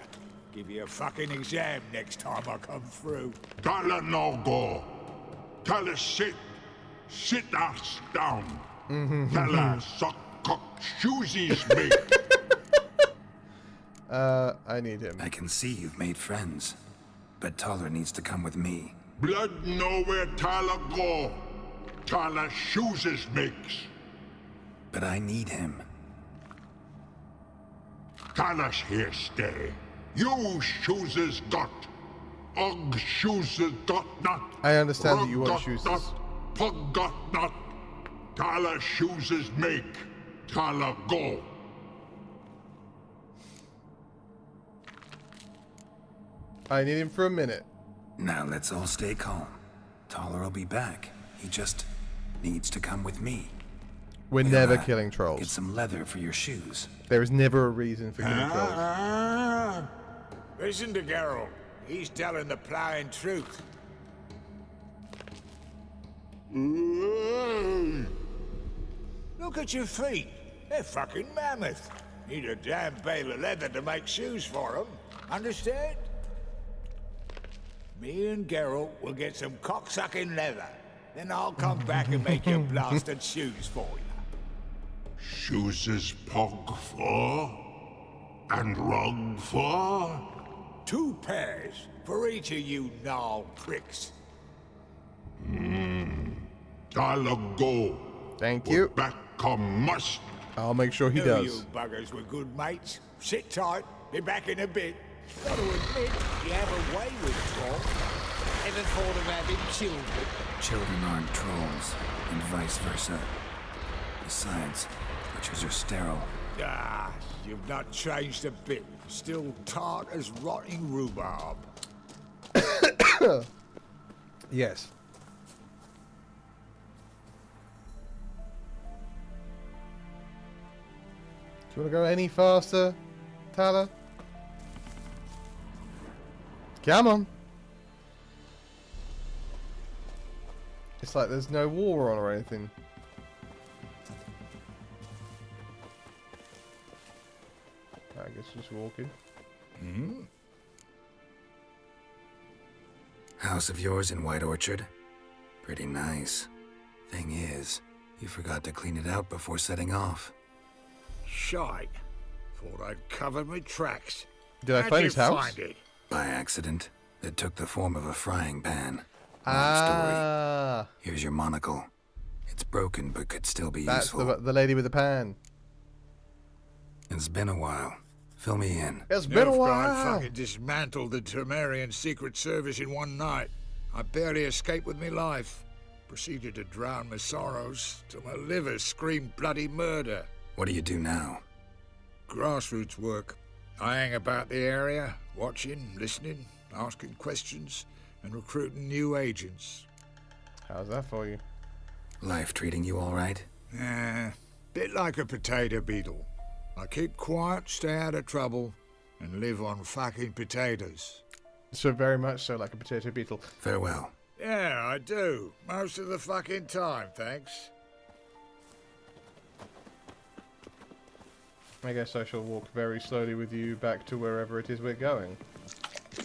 Give you a fucking exam next time I come through. Tala no go. Tala sit. Sit us down. Tala suck cock shoesies me. I need him. I can see you've made friends. But Taller needs to come with me. Blood know where Tala go. Tala shoeses makes. But I need him. Tala's here stay. You shoeses got. Og shoeses got not. I understand that Rug you want got shoes. not. Pug got not. Tala shoeses make. Tala go. I need him for a minute. Now let's all stay calm. Taller will be back. He just needs to come with me. We're never killing trolls. Get some leather for your shoes. There is never a reason for killing trolls. Listen to Geralt. He's telling the ploughing truth. Look at your feet. They're fucking mammoth. Need a damn bale of leather to make shoes for them. Understand? Me and Geralt will get some cocksucking leather. Then I'll come back and make you blasted shoes for you. Shoeses pug for? And rug for? 2 pairs for each of you gnarled pricks. Tala go. Thank you. Back come must. I'll make sure he Knew does. You buggers were good mates. Sit tight. Be back in a bit. Got to admit, you have a way with trolls. Ever thought of having children? Children aren't trolls, and vice versa. Besides, witches are sterile. Ah, you've not changed a bit. Still tart as rotting rhubarb. Yes. Do you want to go any faster, Tyler? Come on. It's like there's no war on or anything. I guess just walking. House of yours in White Orchard? Pretty nice. Thing is, you forgot to clean it out before setting off. Shite. Thought I'd covered my tracks. Did I find his house? Find it? By accident, it took the form of a frying pan. Ah. Story. Here's your monocle. It's broken, but could still be That's useful. the lady with the pan. It's been a while. Fill me in. It's been a Nilfgaard while. fucking dismantled the Temerian Secret Service in one night. I barely escaped with my life. Proceeded to drown my sorrows till my liver screamed bloody murder. What do you do now? Grassroots work. I hang about the area, watching, listening, asking questions, and recruiting new agents. How's that for you? Life treating you all right? Bit like a potato beetle. I keep quiet, stay out of trouble, and live on fucking potatoes. So very much so like a potato beetle. Farewell. Yeah, I do. Most of the fucking time, thanks. I guess I shall walk very slowly with you back to wherever it is we're going. I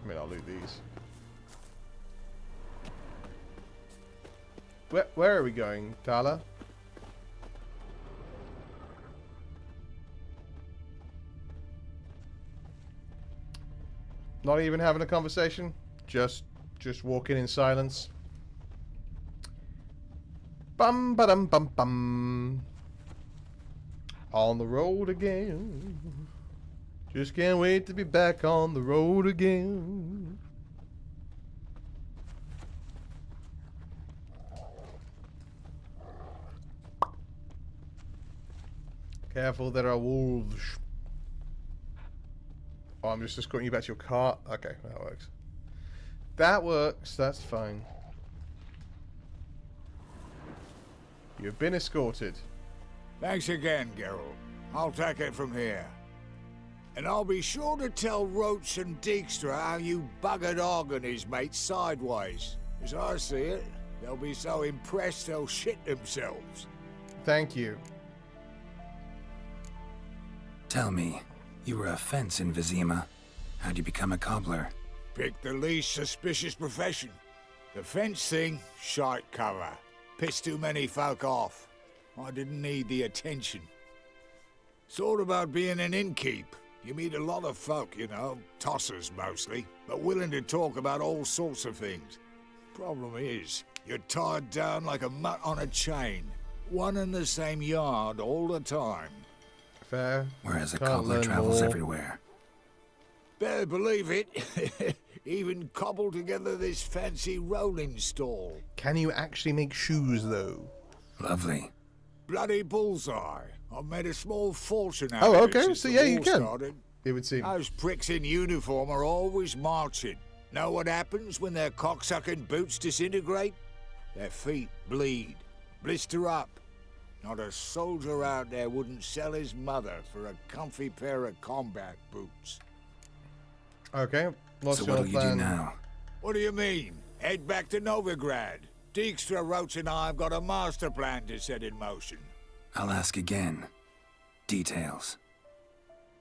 mean, I'll loot these. Where are we going, Tala? Not even having a conversation? Just Just walking in silence. Bum ba dum bum bum. On the road again. Just can't wait to be back on the road again. Careful, there are wolves. Oh, I'm just escorting you back to your car. Okay, that works. That works, that's fine. You've been escorted. Thanks again, Geralt. I'll take it from here. And I'll be sure to tell Roach and Dijkstra how you buggered Og and his mates sideways. As I see it, they'll be so impressed they'll shit themselves. Thank you. Tell me, you were a fence in Vizima. How'd you become a cobbler? Pick the least suspicious profession. The fence thing, shite cover. Pissed too many folk off. I didn't need the attention. Sort about being an innkeep. You meet a lot of folk, you know, tossers mostly, but willing to talk about all sorts of things. Problem is, you're tied down like a mutt on a chain. One and the same yard all the time. Fair. Whereas a cobbler travels everywhere. Better believe it. Even cobbled together this fancy rolling stall. Can you actually make shoes, though? Lovely. Bloody bullseye. I've made a small fortune out Oh, of it okay. since So the yeah, you war can. started. It would seem. Those pricks in uniform are always marching. Know what happens when their cocksucking boots disintegrate? Their feet bleed, blister up. Not a soldier out there wouldn't sell his mother for a comfy pair of combat boots. Okay. So what'll you do now? What do you mean? Head back to Novigrad. Dijkstra, Roach and I have got a master plan to set in motion. I'll ask again. Details.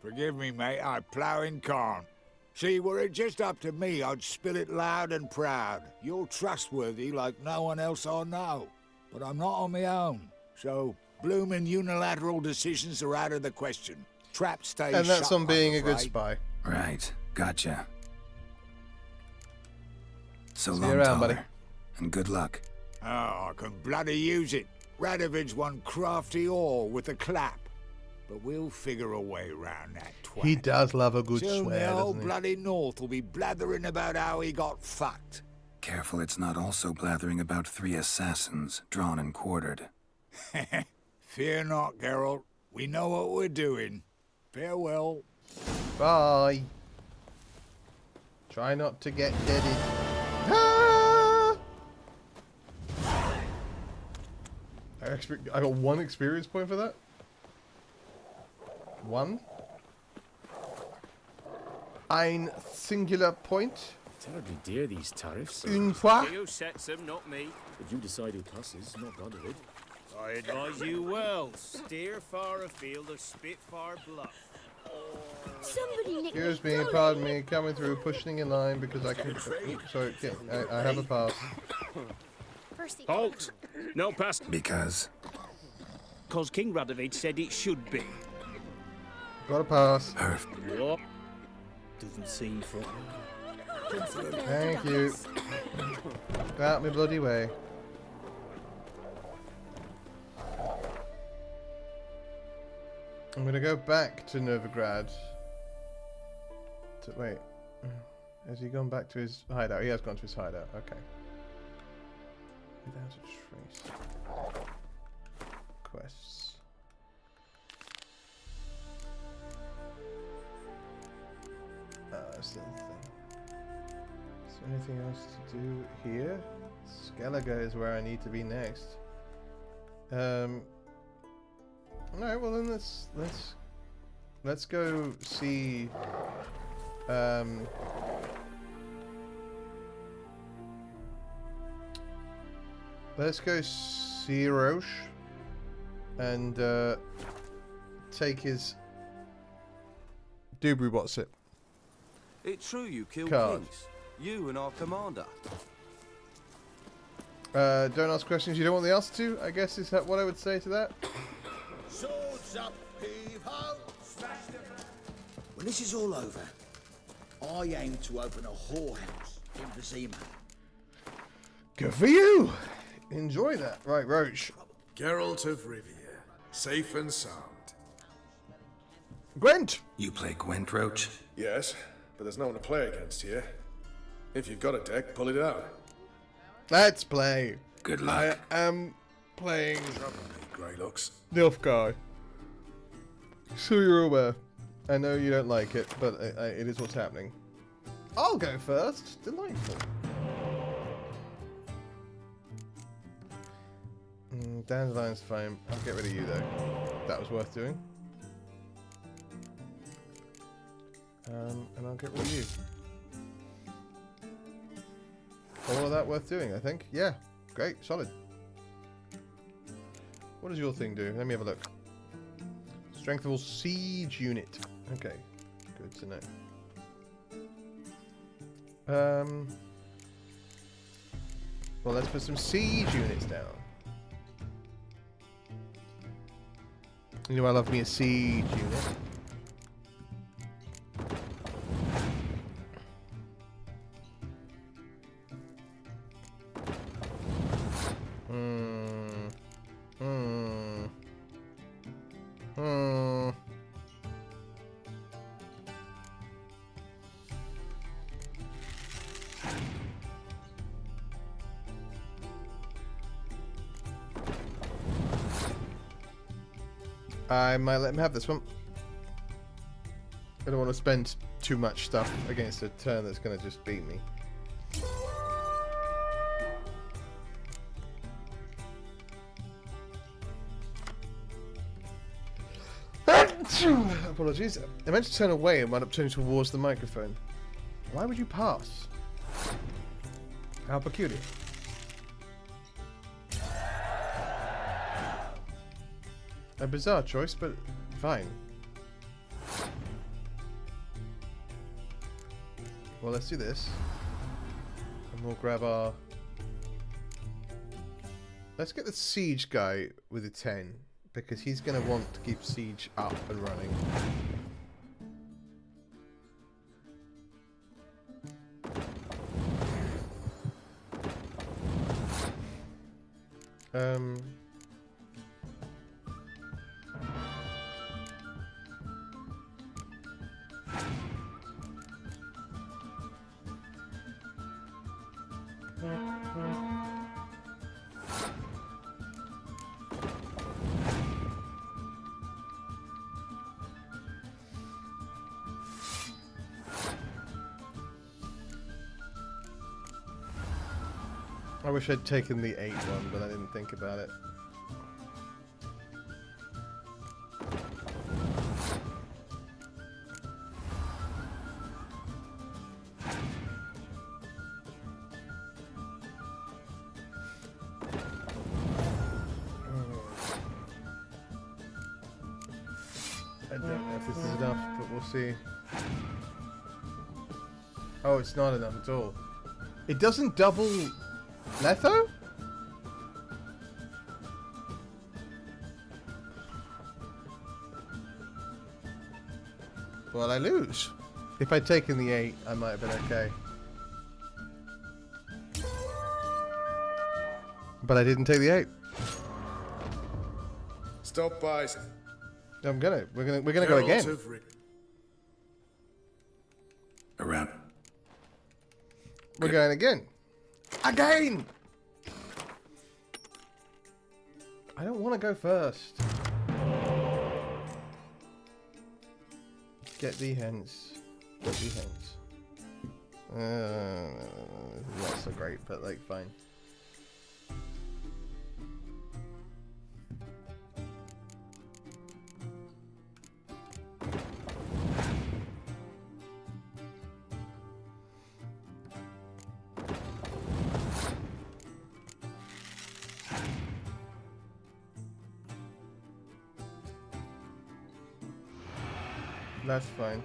Forgive me, mate, I plowing can't. See, were it just up to me, I'd spill it loud and proud. You're trustworthy like no one else I know. But I'm not on my own. So, bloomin' unilateral decisions are out of the question. Trap stays shut, And that's on being I'm a good afraid. spy. Right. Gotcha. So See long, you around, Taller. buddy. And good luck. Oh, I can bloody use it. Radovid's one crafty ore with a clap. But we'll figure a way round that twat. He does love a good Soon swear, the whole doesn't he? bloody North will be blathering about how he got fucked. Careful it's not also blathering about 3 assassins, drawn and quartered. Fear not, Geralt. We know what we're doing. Farewell. Bye. Try not to get deaded. Ah! I got 1 experience point for that. 1. Ein singular point. Terribly dear, these tariffs. Une fois. You sets them, not me. If you decide who passes, not Radovid. I advise you well. Steer far afield of Spitfire Bluff. Somebody nicked Excuse me, pardon me, coming through, pushing in line because I can. Sorry, I have a pass. Halt! No pass. Because? Because King Radovid said it should be. Got a pass. Perfect. What? Doesn't seem for. Thank you. Out my bloody way. I'm gonna go back to Novigrad. Wait. Has he gone back to his hideout? He has gone to his hideout. Okay. Without a trace. Quests. That's the other thing. Is there anything else to do here? Skellige is where I need to be next. Alright, well then let's go see let's go see Roche and take his Dubru what's it? It's true you killed Card. kings. You and our commander. Don't ask questions you don't want the answer to, I guess is that what I would say to that. Swords up, heave ho! Smash them! When this is all over, I aim to open a whorehouse in Vizima. Good for you. Enjoy that. Right, Roach. Geralt of Rivia, safe and sound. Gwent! You play Gwent, Roach? Yes, but there's no one to play against here. If you've got a deck, pull it out. Let's play. Good luck. I am playing Greylocks. Nilfgaard. So you're aware. I know you don't like it, but it is what's happening. I'll go first. Delightful. Dandelion's fine. I'll get rid of you though. That was worth doing. And I'll get rid of you. All of that worth doing, I think. Yeah. Great. Solid. What does your thing do? Let me have a look. Strength of all siege unit. Okay. Good to know. Well, let's put some siege units down. You know I love me a siege unit. I might let him have this one. I don't want to spend too much stuff against a turn that's going to just beat me. Apologies. I meant to turn away and wound up turning towards the microphone. Why would you pass? How peculiar. A bizarre choice, but fine. Well, let's do this. And we'll grab our... Let's get the siege guy with a 10, because he's going to want to keep siege up and running. I wish I'd taken the 8 one, but I didn't think about it. I don't know if this is enough, but we'll see. Oh, it's not enough at all. It doesn't double Letho? Well, I lose. If I'd taken the 8, I might have been okay. But I didn't take the 8. Stop by. We're gonna go again. Around. We're going again. Again! I don't want to go first. Get thee hence. Get thee hence. Not so great, but like, fine. That's fine.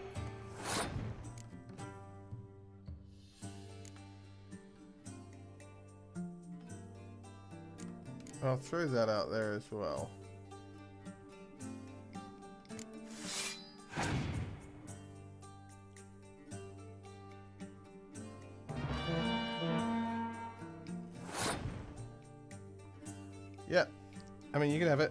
I'll throw that out there as well. Yeah. I mean, you can have it.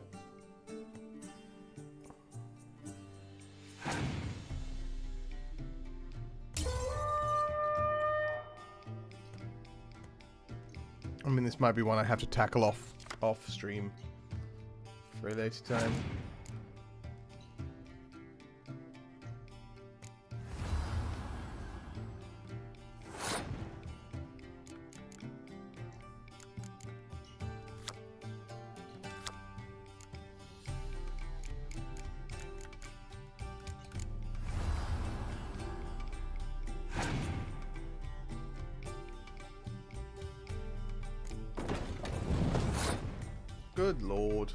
I mean, this might be one I have to tackle off stream for a later time. Good lord.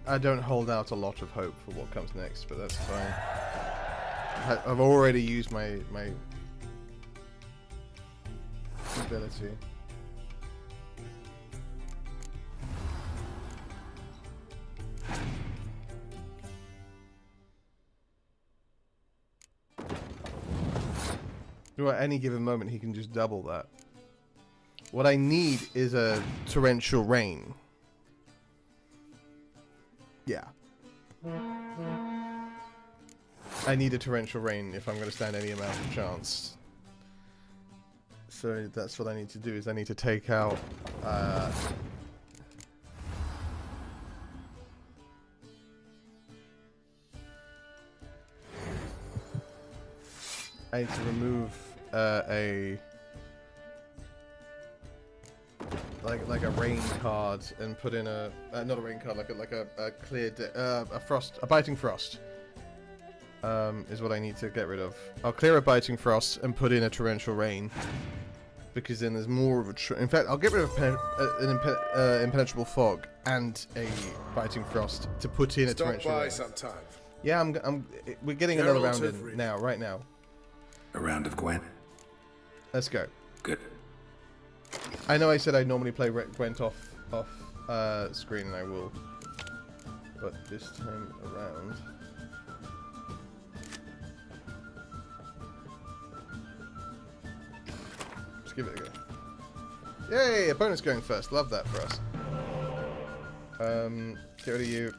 I don't hold out a lot of hope for what comes next, but that's fine. I've already used my ability. At any given moment, he can just double that. What I need is a torrential rain. Yeah. I need a torrential rain if I'm going to stand any amount of chance. So that's what I need to do, is I need to take out I need to remove like a rain card and put in a not a rain card, like a clear a biting frost. Is what I need to get rid of. I'll clear a biting frost and put in a torrential rain, because then there's more of a. In fact, I'll get rid of an impenetrable fog and a biting frost to put in a torrential rain. Sometime. Yeah, we're getting another round in now, right now. A round of Gwent. Let's go. Good. I know I said I'd normally play Gwent off screen, and I will, but this time around. Give it a go. Yay! Opponent's going first. Love that for us. Get rid of you.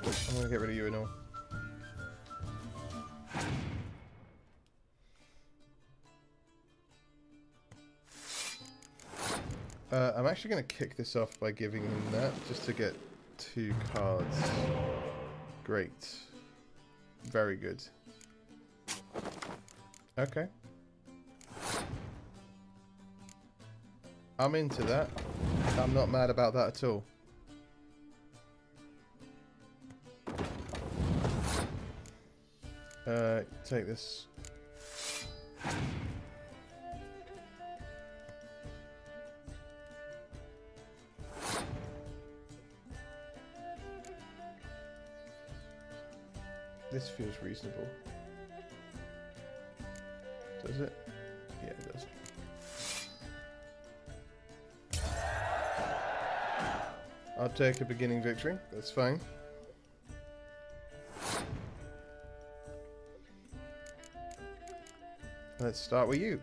I'm gonna get rid of you and all. I'm actually gonna kick this off by giving him that, just to get 2 cards. Great. Very good. Okay. I'm into that. I'm not mad about that at all. Take this. This feels reasonable. Does it? Yeah, it does. I'll take a beginning victory. That's fine. Let's start with you.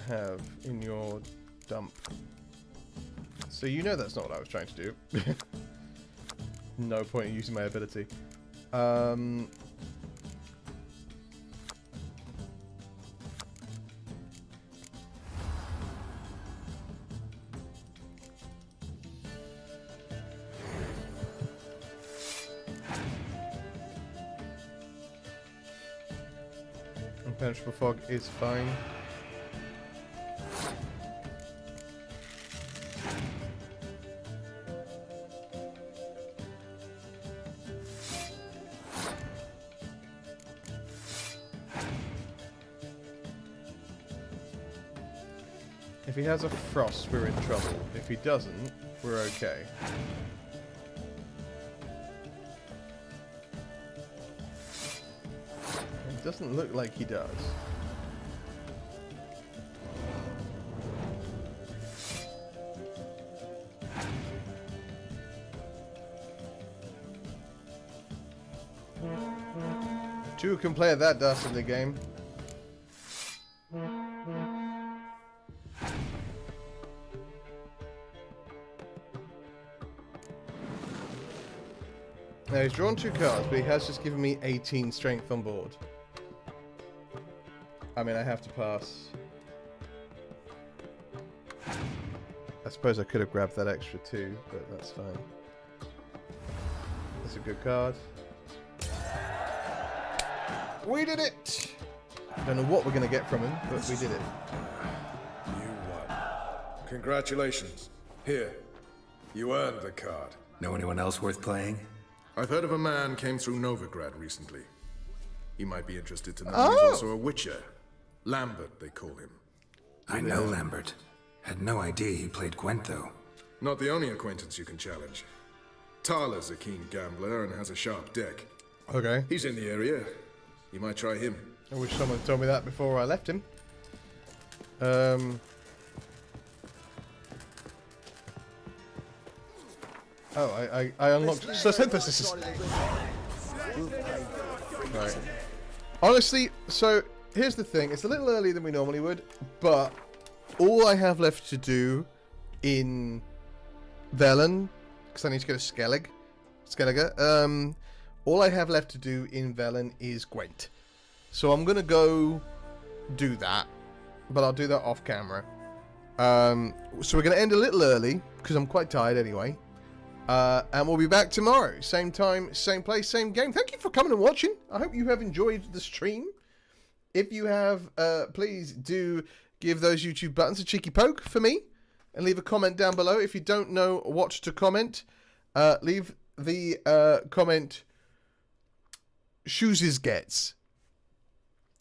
Have in your dump. So you know that's not what I was trying to do. No point in using my ability. Impenetrable fog is fine. If he has a frost, we're in trouble. If he doesn't, we're okay. It doesn't look like he does. Two can play at that dastardly game. Now he's drawn 2 cards, but he has just given me 18 strength on board. I mean, I have to pass. I suppose I could have grabbed that extra 2, but that's fine. That's a good card. We did it! Don't know what we're going to get from him, but we did it. You won. Congratulations. Here. You earned the card. Know anyone else worth playing? I've heard of a man came through Novigrad recently. He might be interested to know he's also a witcher. Lambert, they call him. I know Lambert. Had no idea he played Gwent, though. Not the only acquaintance you can challenge. Tala's a keen gambler and has a sharp deck. Okay. He's in the area. You might try him. I wish someone told me that before I left him. Oh, I unlocked synthesis. Right. Honestly, so here's the thing. It's a little earlier than we normally would, but all I have left to do in Velen, because I need to go to Skellige, all I have left to do in Velen is Gwent. So I'm going to go do that, but I'll do that off camera. So we're going to end a little early, because I'm quite tired anyway. And we'll be back tomorrow. Same time, same place, same game. Thank you for coming and watching. I hope you have enjoyed the stream. If you have, please do give those YouTube buttons a cheeky poke for me. And leave a comment down below. If you don't know what to comment, leave the comment Shoeses Gets.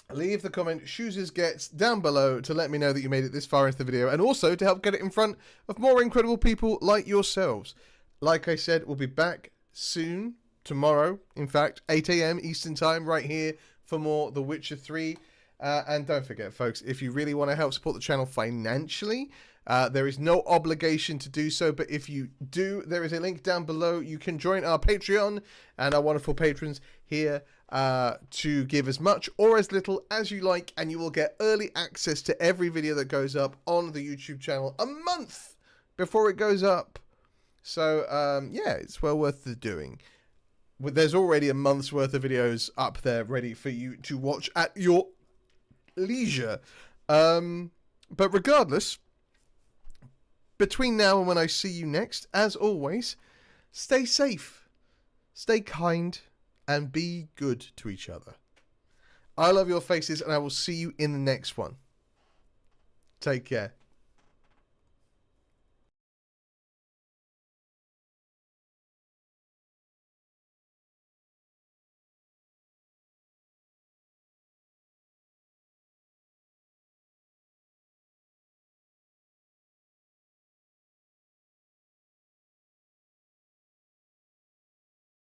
Leave the comment Shoeses Gets down below to let me know that you made it this far into the video. And also to help get it in front of more incredible people like yourselves. Like I said, we'll be back soon, tomorrow, in fact, 8 AM Eastern Time, right here for more The Witcher 3. And don't forget, folks, if you really want to help support the channel financially, there is no obligation to do so, but if you do, there is a link down below. You can join our Patreon and our wonderful patrons here to give as much or as little as you like, and you will get early access to every video that goes up on the YouTube channel a month before it goes up. So, yeah, it's well worth the doing. There's already a month's worth of videos up there ready for you to watch at your leisure. But regardless, between now and when I see you next, as always, stay safe, stay kind, and be good to each other. I love your faces, and I will see you in the next one. Take care.